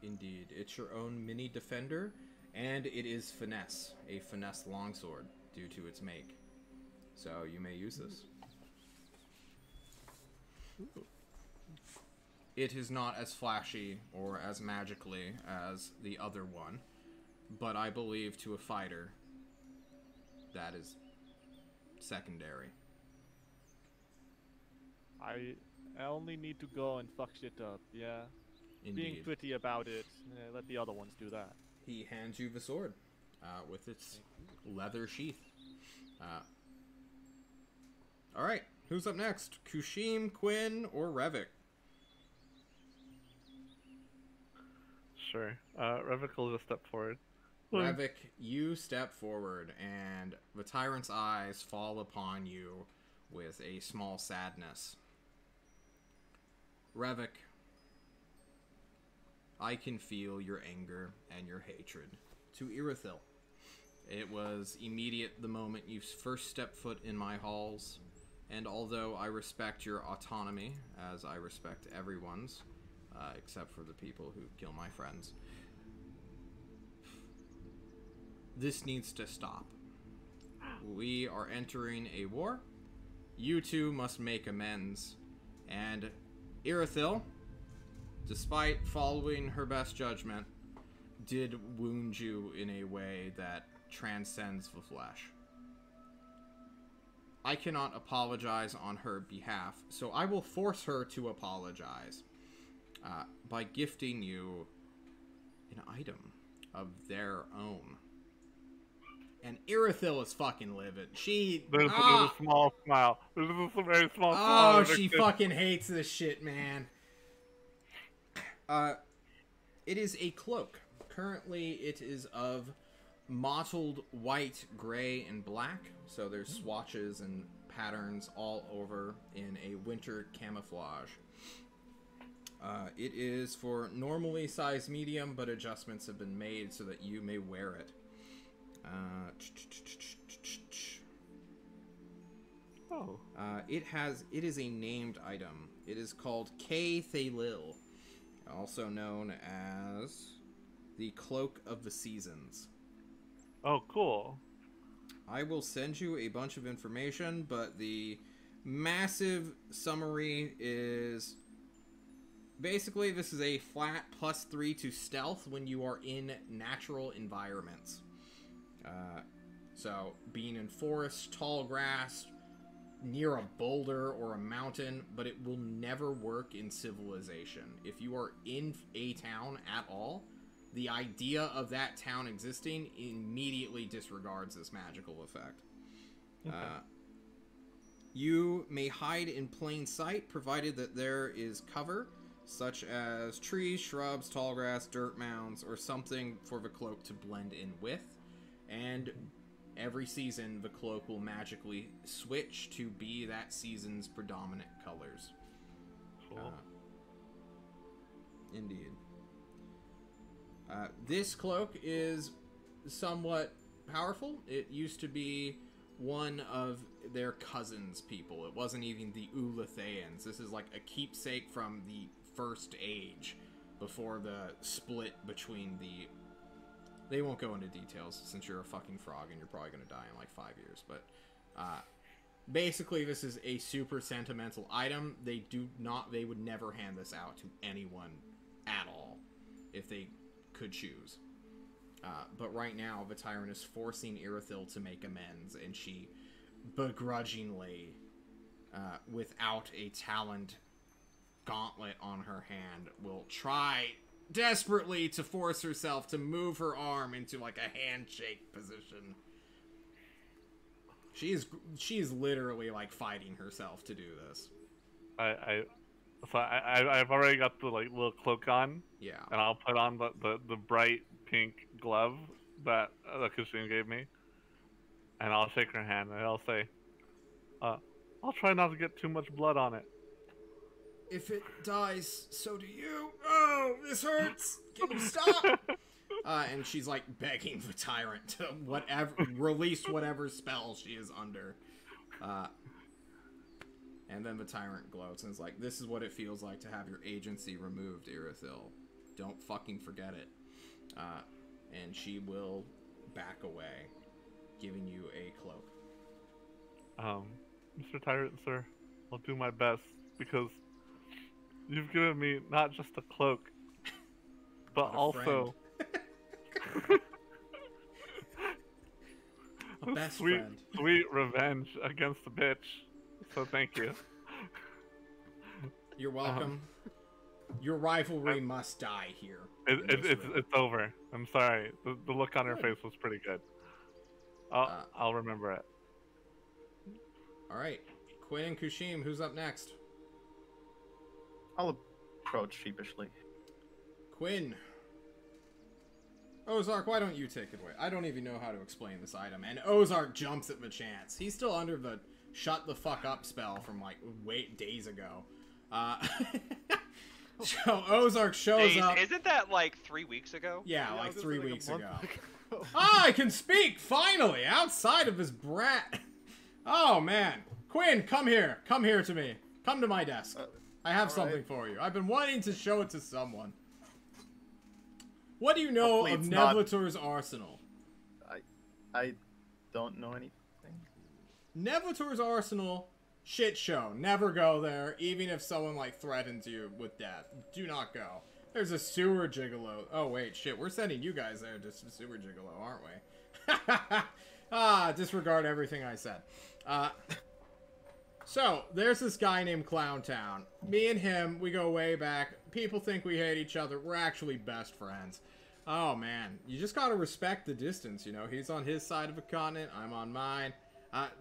Indeed. It's your own mini defender, and it is finesse, a finesse longsword due to its make. So you may use this. Ooh. It is not as flashy or as magically as the other one, but I believe to a fighter, that is secondary. I only need to go and fuck shit up, yeah? Indeed. Being pretty about it, let the other ones do that. He hands you the sword with its leather sheath. Alright, who's up next? Kushim, Quinn, or Revik? Sure. Revik will just step forward. Revik, you step forward, and the tyrant's eyes fall upon you with a small sadness. Revik, I can feel your anger and your hatred to Irithil. It was immediate the moment you first stepped foot in my halls, and although I respect your autonomy, as I respect everyone's, except for the people who kill my friends, this needs to stop. We are entering a war. You two must make amends. And Irithil, despite following her best judgment, did wound you in a way that transcends the flesh. I cannot apologize on her behalf, so I will force her to apologize by gifting you an item of their own. And Irithil is fucking livid. There's a small smile. There's a very small smile. Oh, she fucking hates this shit, man. It is a cloak. Currently, it is of mottled white, gray, and black. So there's swatches and patterns all over in a winter camouflage. It is for normally sized medium, but adjustments have been made so that you may wear it. It is a named item. It is called K Thalil, also known as the Cloak of the Seasons. Oh, cool. I will send you a bunch of information, but the massive summary is basically this is a flat +3 to stealth when you are in natural environments. So being in forest, tall grass, near a boulder or a mountain, but it will never work in civilization. If you are in a town at all, the idea of that town existing immediately disregards this magical effect. Okay. You may hide in plain sight, provided that there is cover, such as trees, shrubs, tall grass, dirt mounds, or something for the cloak to blend in with. And every season, the cloak will magically switch to be that season's predominant colors. Cool. Indeed. This cloak is somewhat powerful. It used to be one of their cousins' people. It wasn't even the Ulatheans. This is like a keepsake from the First Age, before the split between the... They won't go into details, since you're a fucking frog and you're probably going to die in like 5 years, but... basically, this is a super sentimental item. They would never hand this out to anyone at all, if they could choose. But right now, the Tyrant is forcing Irithyll to make amends, and she begrudgingly, without a taloned gauntlet on her hand, will try desperately to force herself to move her arm into like a handshake position. She is literally like fighting herself to do this. I've already got the like little cloak on. Yeah. And I'll put on the bright pink glove that Kashim gave me, and I'll shake her hand and I'll say, "I'll try not to get too much blood on it." If it dies, so do you. Oh, this hurts. Can you stop? And she's like begging the Tyrant to release whatever spell she is under. And then the Tyrant gloats and is like, "This is what it feels like to have your agency removed, Irithyll. Don't fucking forget it." And she will back away, giving you a cloak. Mr. Tyrant, sir, I'll do my best, because you've given me not just a cloak, but also a best sweet, friend. sweet revenge against the bitch. So thank you. You're welcome. Your rivalry must die here. It's over. I'm sorry. The look on her face was pretty good. I'll remember it. All right, Quinn and Kushim, who's up next? I'll approach sheepishly. Quinn. Ozark, why don't you take it away? I don't even know how to explain this item, and Ozark jumps at the chance. He's still under the shut the fuck up spell from like days ago. So Ozark shows up. Isn't that like 3 weeks ago? Yeah, like 3 weeks ago. ago. I can speak finally outside of his brat. Oh man, Quinn, come here. Come here to me. Come to my desk. I have something for you. I've been wanting to show it to someone. What do you know Hopefully of it's not- Nevlator's arsenal? I don't know anything. Nevlator's arsenal, shit show. Never go there, even if someone like threatens you with death. Do not go. There's a sewer gigolo. Oh wait, shit. We're sending you guys there to sewer gigolo, aren't we? Disregard everything I said. So, there's this guy named Clowntown. Me and him, we go way back. People think we hate each other. We're actually best friends. Oh, man. You just gotta respect the distance, you know? He's on his side of the continent, I'm on mine.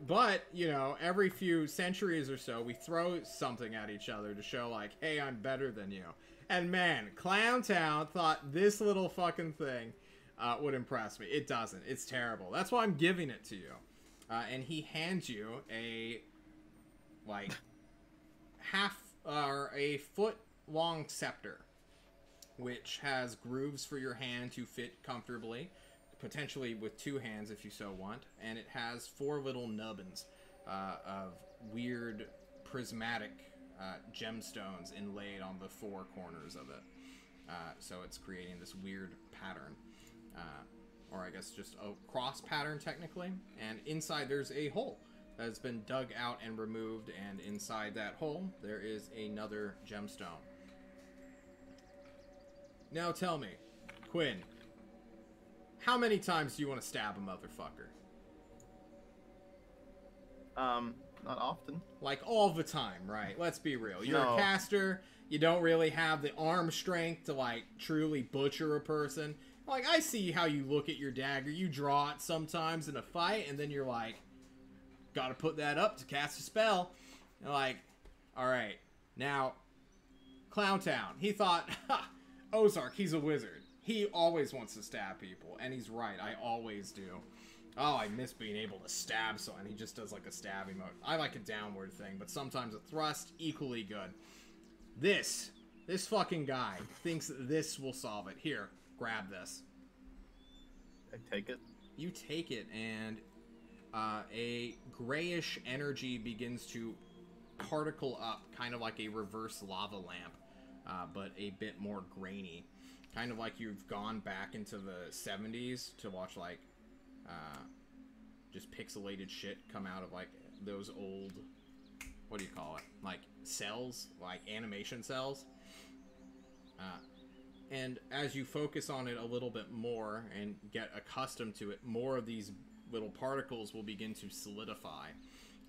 But, you know, every few centuries or so, we throw something at each other to show, like, hey, I'm better than you. And, man, Clowntown thought this little fucking thing would impress me. It doesn't. It's terrible. That's why I'm giving it to you. And he hands you a... like a foot long scepter, which has grooves for your hand to fit comfortably, potentially with 2 hands if you so want, and it has 4 little nubbins of weird prismatic gemstones inlaid on the 4 corners of it. So it's creating this weird pattern. or I guess just a cross pattern technically, and inside there's a hole that has been dug out and removed, and inside that hole there is another gemstone. Now tell me, Quinn, how many times do you want to stab a motherfucker? Not often. Like all the time, right? Let's be real. You're No. a caster. You don't really have the arm strength to, like, truly butcher a person. Like, I see how you look at your dagger. You draw it sometimes in a fight, and then you're like, gotta put that up to cast a spell. And like, alright. Now, Clowntown. He thought, ha, Ozark, he's a wizard. He always wants to stab people. And he's right. I always do. Oh, I miss being able to stab someone. He just does like a stab emote. I like a downward thing, but sometimes a thrust, equally good. This fucking guy thinks that this will solve it. Here, grab this. I take it. You take it, and a grayish energy begins to particle up, kind of like a reverse lava lamp, but a bit more grainy. Kind of like you've gone back into the 70s to watch, like, just pixelated shit come out of, like, those old, what do you call it, like, cells, like animation cells. And as you focus on it a little bit more and get accustomed to it, more of these little particles will begin to solidify.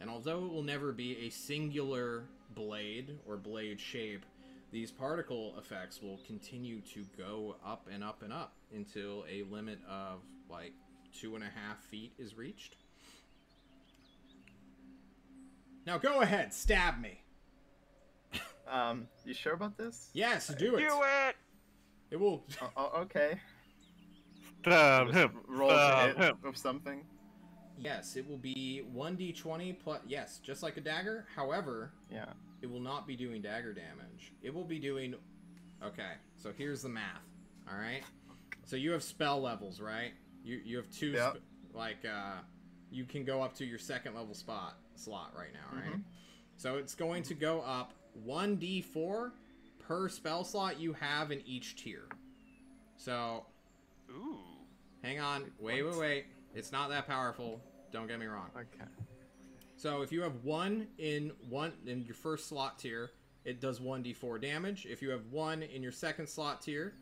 And although it will never be a singular blade or blade shape, these particle effects will continue to go up and up and up until a limit of, like, 2.5 feet is reached. Now go ahead, stab me. You sure about this? Yes, do it. Do it! It will. Okay. Stab Just him. roll to Stab hit him. of something. Yes, it will be 1d20 plus. Yes, just like a dagger. However, Yeah. it will not be doing dagger damage. It will be doing. Okay, so here's the math. All right. So you have spell levels, right? You have two. Yep. You can go up to your second level slot right now, right? Mhm. So it's going to go up 1d4 per spell slot you have in each tier. So, Ooh. hang on. Wait. It's not that powerful. Don't get me wrong. Okay. So if you have one in your first slot tier, it does 1d4 damage. If you have one in your second slot tier,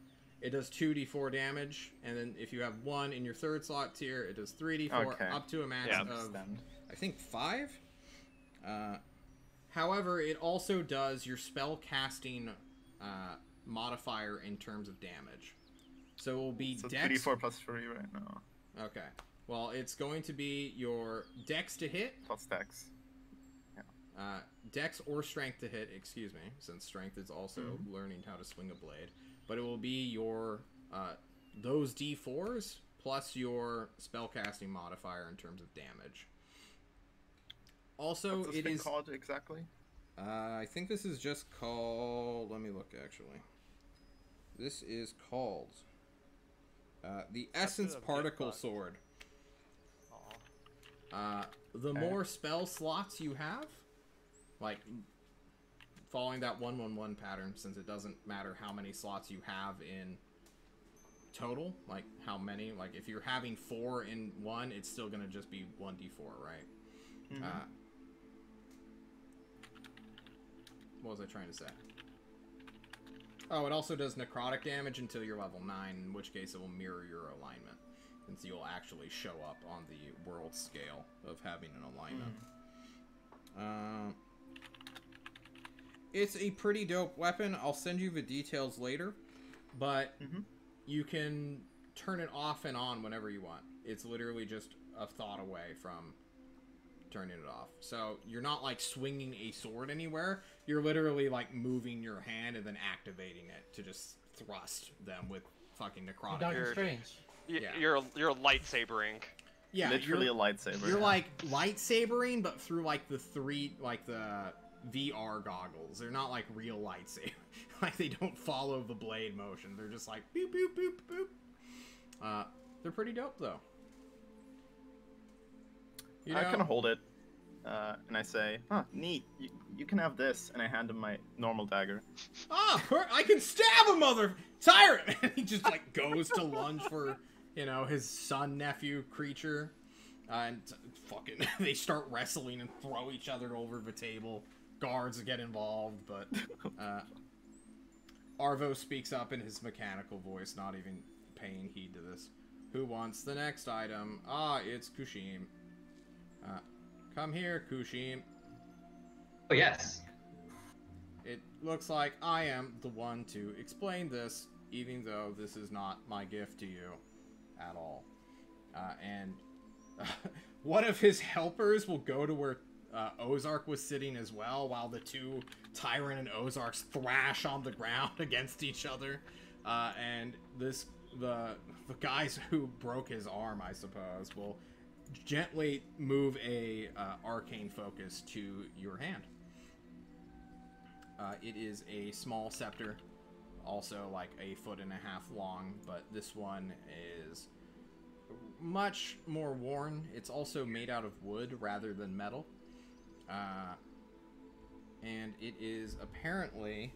it does 2d4 damage. And then if you have one in your third slot tier, it does 3d4 Okay. up to a max Yeah. of, Understand. I think, 5. However, it also does your spell casting modifier in terms of damage. So it will be So dex. 2d4 plus 3 right now. Okay. Well, it's going to be your dex to hit, Plus dex. dex or strength to hit, excuse me, since strength is also learning how to swing a blade. But it will be your those d4s plus your spellcasting modifier in terms of damage. Also, What's this it thing is. called exactly? I think this is just called. Let me look. Actually, this is called the Essence a bit Particle fucked. Sword. Aw. The Okay. more spell slots you have, like following that 1-1-1 pattern, since it doesn't matter how many slots you have in total, like how many, like if you're having 4 in one, it's still gonna just be 1d4, right? Mhm. What was I trying to say? Oh, it also does necrotic damage until you're level 9, in which case it will mirror your alignment, since you'll actually show up on the world scale of having an alignment. It's a pretty dope weapon. I'll send you the details later, but you can turn it off and on whenever you want. It's literally just a thought away from turning it off. So you're not like swinging a sword anywhere. You're literally like moving your hand and then activating it to just thrust them with fucking necrotic. Doctor You're- Strange. Yeah. You're lightsabering. Yeah, Literally you're, a lightsaber. you're like lightsabering, but through like the VR goggles. They're not like real lightsaber. Like they don't follow the blade motion. They're just like boop boop boop boop. They're pretty dope though. You I know? kind of hold it, and I say, "Huh, neat. You can have this," and I hand him my normal dagger. I can stab a mother tyrant. And he just like goes to lunge for you know, his son, nephew creature. And fucking, they start wrestling and throw each other over the table. Guards get involved, but Arvo speaks up in his mechanical voice, not even paying heed to this. Who wants the next item? Ah, it's Kushim. Come here, Kushim. Oh, yes. It looks like I am the one to explain this, even though this is not my gift to you at all. And one of his helpers will go to where Ozark was sitting as well, while the two Tyrant and Ozarks thrash on the ground against each other. And the guys who broke his arm, I suppose, will gently move a arcane focus to your hand. It is a small scepter, also like 1.5 foot long, but this one is much more worn. It's also made out of wood rather than metal. And it is apparently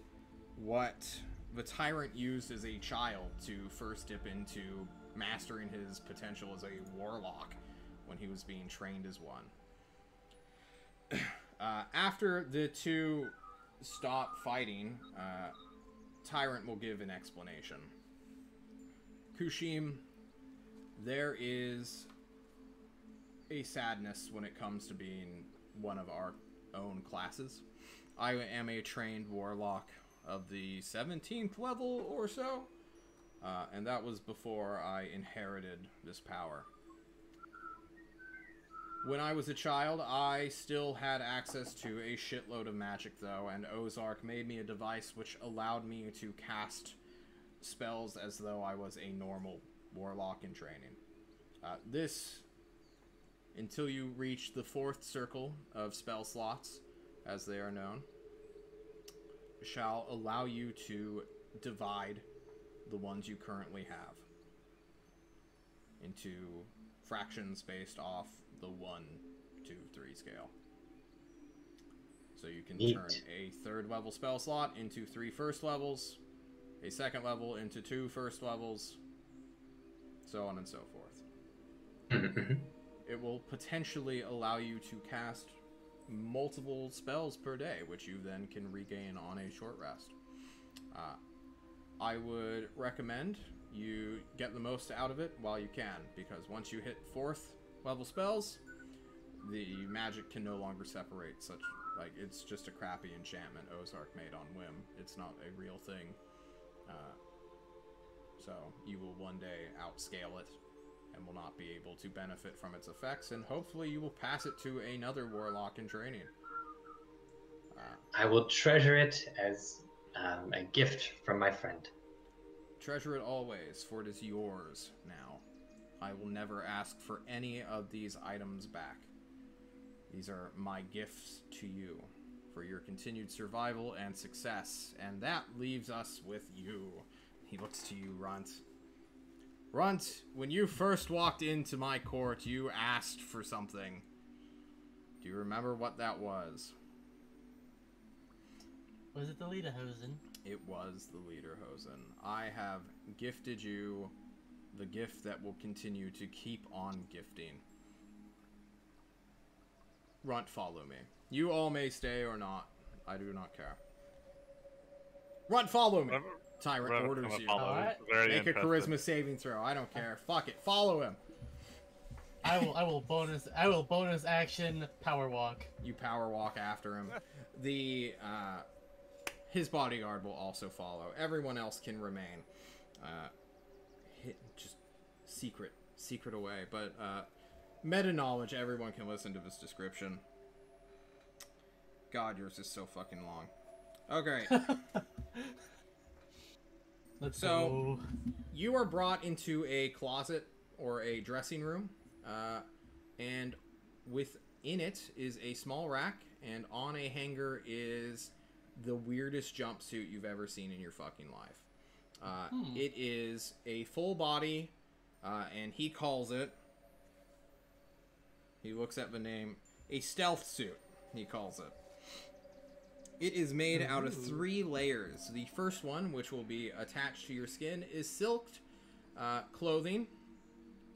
what the Tyrant used as a child to first dip into mastering his potential as a warlock when he was being trained as one. After the two stop fighting, Tyrant will give an explanation. Kushim, there is a sadness when it comes to being one of our own classes. I am a trained warlock of the 17th level or so, and that was before I inherited this power. When I was a child, I still had access to a shitload of magic, though, and Ozark made me a device which allowed me to cast spells as though I was a normal warlock in training. This, until you reach the 4th circle of spell slots, as they are known, shall allow you to divide the ones you currently have into fractions based off the 1, 2, 3 scale. So you can Neat. turn a 3rd level spell slot into 3 first levels, a 2nd level into 2 first levels, so on and so forth. It will potentially allow you to cast multiple spells per day, which you then can regain on a short rest. I would recommend you get the most out of it while you can, because once you hit 4th level spells, the magic can no longer separate such, like, it's just a crappy enchantment Ozark made on whim. It's not a real thing. So you will one day outscale it and will not be able to benefit from its effects, and hopefully you will pass it to another warlock in training. I will treasure it as a gift from my friend. Treasure it always, for it is yours now. I will never ask for any of these items back. These are my gifts to you for your continued survival and success, and that leaves us with you. He looks to you, Runt. Runt, when you first walked into my court, you asked for something. Do you remember what that was? Was it the Lederhosen? It was the Lederhosen. I have gifted you the gift that will continue to keep on gifting. Runt, follow me. You all may stay or not. I do not care. Runt, follow me. Tyrant orders you. Make a charisma saving throw. I don't care. Fuck it. Follow him. I will bonus action power walk. You power walk after him. His bodyguard will also follow. Everyone else can remain. Just secret away. But meta knowledge, everyone can listen to this description. God, yours is so fucking long. Okay. Let's go. You are brought into a closet or a dressing room, and within it is a small rack, and on a hanger is the weirdest jumpsuit you've ever seen in your fucking life. It is a full body, and he calls it, he looks at the name, a stealth suit, he calls it. It is made out of 3 layers. The first one, which will be attached to your skin, is silked clothing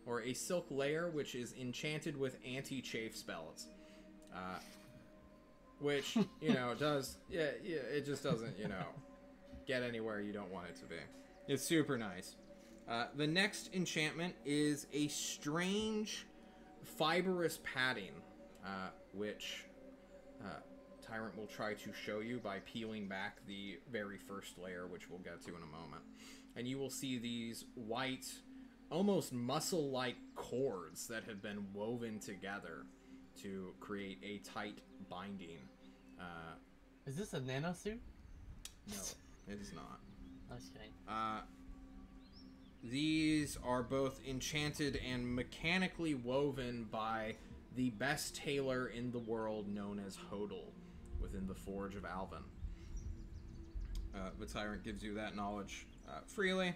or a silk layer, which is enchanted with anti-chafe spells. Which, does... Yeah, it just doesn't, get anywhere you don't want it to be. It's super nice. The next enchantment is a strange fibrous padding, which Tyrant will try to show you by peeling back the very first layer, which we'll get to in a moment. And you will see these white, almost muscle-like cords that have been woven together to create a tight binding. Is this a nano suit? No, it is not. Okay. These are both enchanted and mechanically woven by the best tailor in the world, known as Hodel, within the Forge of Alvin. The Tyrant gives you that knowledge freely.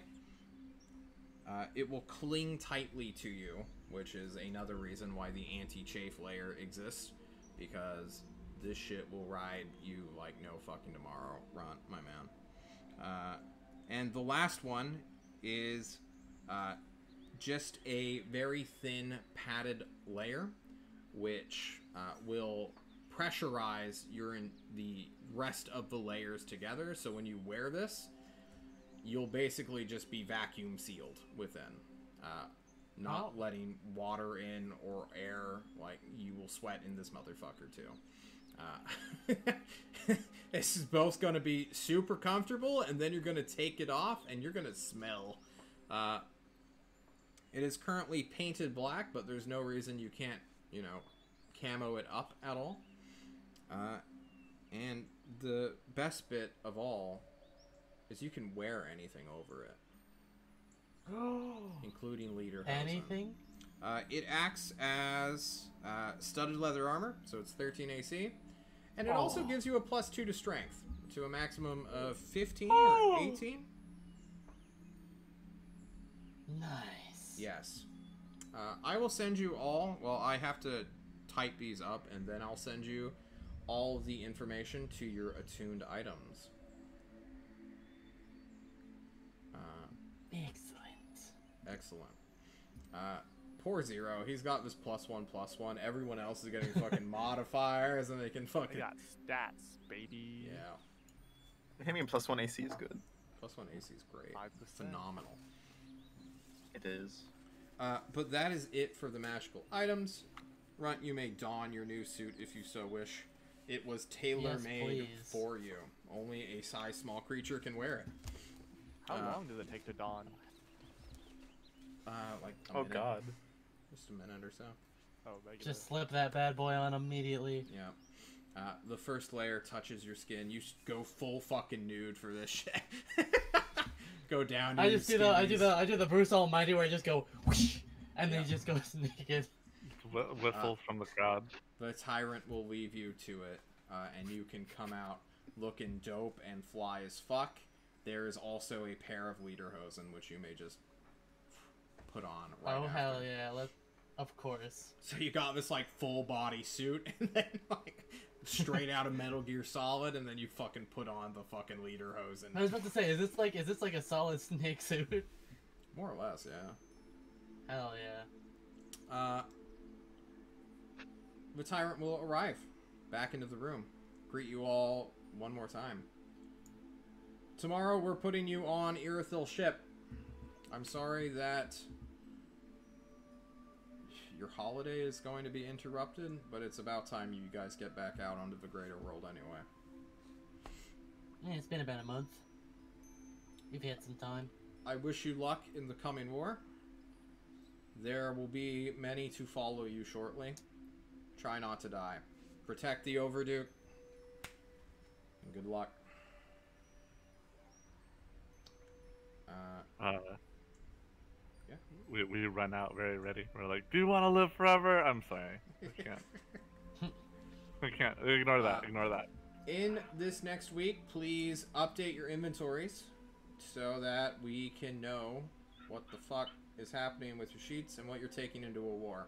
It will cling tightly to you, which is another reason why the anti-chafe layer exists, because this shit will ride you like no fucking tomorrow, Runt, my man. And the last one is just a very thin padded layer, which will pressurize the rest of the layers together. So when you wear this, you'll basically just be vacuum sealed within, not letting water in or air. Like, you will sweat in this motherfucker too. This is both going to be super comfortable, and then you're going to take it off and you're going to smell. It is currently painted black, but there's no reason you can't, camo it up at all. And the best bit of all is you can wear anything over it. Including leader hosen. Anything? It acts as studded leather armor, so it's 13 AC. And it also gives you a +2 to strength, to a maximum of 15 or 18. Nice. Yes. I will send you all... Well, I have to type these up, and then I'll send you all the information to your attuned items. Excellent. Poor Zero. He's got this +1/+1. Everyone else is getting fucking modifiers, and they can fucking... They got stats, baby. Yeah. Hitting +1 AC is good. +1 AC is great. 5%. Phenomenal. It is. But that is it for the magical items. Runt, you may don your new suit if you so wish. It was tailor-made for you. Only a size small creature can wear it. How long does it take to don? Like a Oh minute. god. Just a minute or so. Oh, regular. Just slip that bad boy on immediately. Yeah. The first layer touches your skin. You go full fucking nude for this shit. Go down. To I just do the Bruce Almighty where I just go whoosh, and then he just goes naked. Whistles from the crowd. The Tyrant will leave you to it, and you can come out looking dope and fly as fuck. There is also a pair of lederhosen, which you may just put on right Oh after. hell yeah! Of course. So you got this like full body suit, and then like straight out of Metal Gear Solid, and then you fucking put on the fucking lederhosen. I was about to say, is this like a solid Snake suit? More or less, yeah. Hell yeah. The Tyrant will arrive back into the room. Greet you all one more time. Tomorrow we're putting you on Irithil's ship. I'm sorry that your holiday is going to be interrupted, but it's about time you guys get back out onto the greater world anyway. Yeah, it's been about a month. We've had some time. I wish you luck in the coming war. There will be many to follow you shortly. Try not to die. Protect the Overduke. And good luck. Yeah. We run out very ready. We're like, do you want to live forever? I'm sorry. I can't. I can't. Ignore that. Ignore that. In this next week, please update your inventories so that we can know what the fuck is happening with your sheets and what you're taking into a war.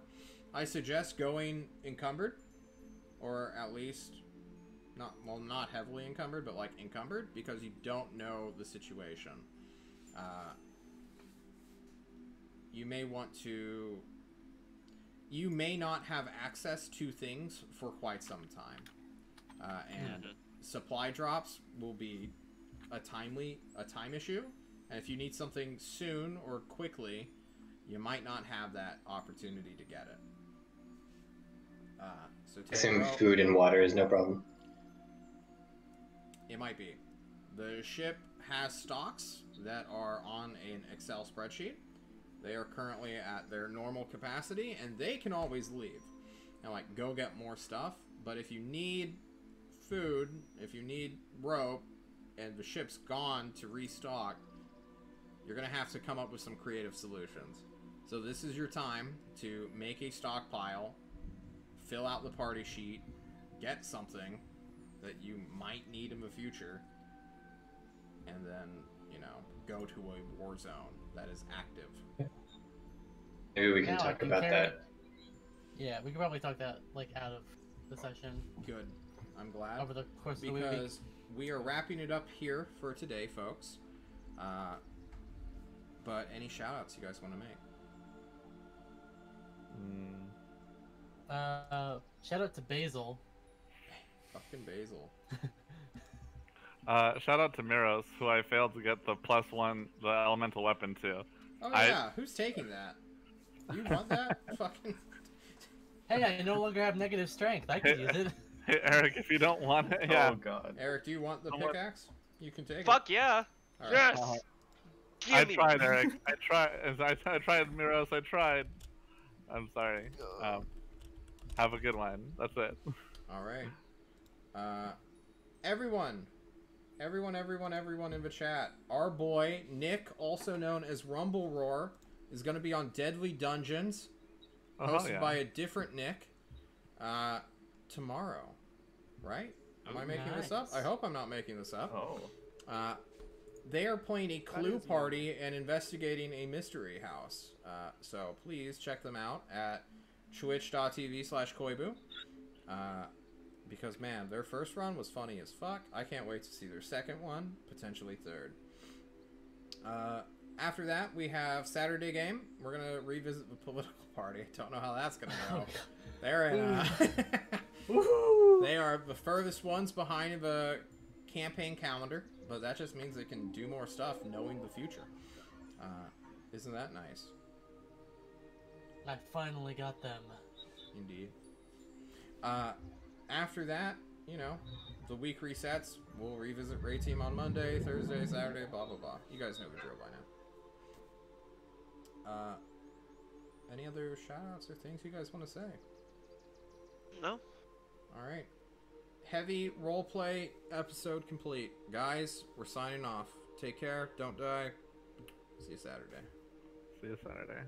I suggest going encumbered, or at least not heavily encumbered, but like encumbered, because you don't know the situation. you may want to. You may not have access to things for quite some time, and supply drops will be a time issue. And if you need something soon or quickly, you might not have that opportunity to get it. So Some food and water is no problem. It might be. The ship has stocks that are on an Excel spreadsheet. They are currently at their normal capacity, and they can always leave and like go get more stuff. But if you need food, if you need rope, and the ship's gone to restock, you're gonna have to come up with some creative solutions. So this is your time to make a stockpile, fill out the party sheet, get something that you might need in the future, and then, you know, go to a war zone that is active. Maybe we can Now I talk can about carry- that. Yeah, we could probably talk that like out of the session Good. I'm glad. over the course of the week. Because we are wrapping it up here for today, folks. But any shout-outs you guys want to make? Shout out to Basil. Fucking Basil. Shout out to Miros, who I failed to get the +1, the elemental weapon to. Oh yeah, who's taking that? You want that? Fucking. Hey, I no longer have negative strength. I could use it. Hey, Eric, if you don't want it, yeah. Oh god. Eric, do you want the Somewhat. pickaxe? You can take it. Fuck yeah! All right. Yes! I Give me tried, Eric. I tried, Miros. I tried. I'm sorry. Have a good one. That's it. All right. Everyone in the chat. Our boy Nick, also known as Rumble Roar, is going to be on Deadly Dungeons, hosted by a different Nick, tomorrow. Right? Am I making this up? Nice. I hope I'm not making this up. Oh. They are playing a clue is party and investigating a mystery house. So please check them out at twitch.tv/koibu. Because, man, their first run was funny as fuck. I can't wait to see their second one, potentially third. After that, we have Saturday Game. We're going to revisit the political party. Don't know how that's going to go. They're in, they are the furthest ones behind the campaign calendar, but that just means they can do more stuff knowing the future. Isn't that nice? I finally got them. Indeed. After that, you know, the week resets. We'll revisit Raid Team on Monday, Thursday, Saturday, blah, blah, blah. You guys know the drill by now. Any other shout-outs or things you guys want to say? No? Alright. Heavy roleplay episode complete. Guys, we're signing off. Take care. Don't die. See you Saturday. See you Saturday.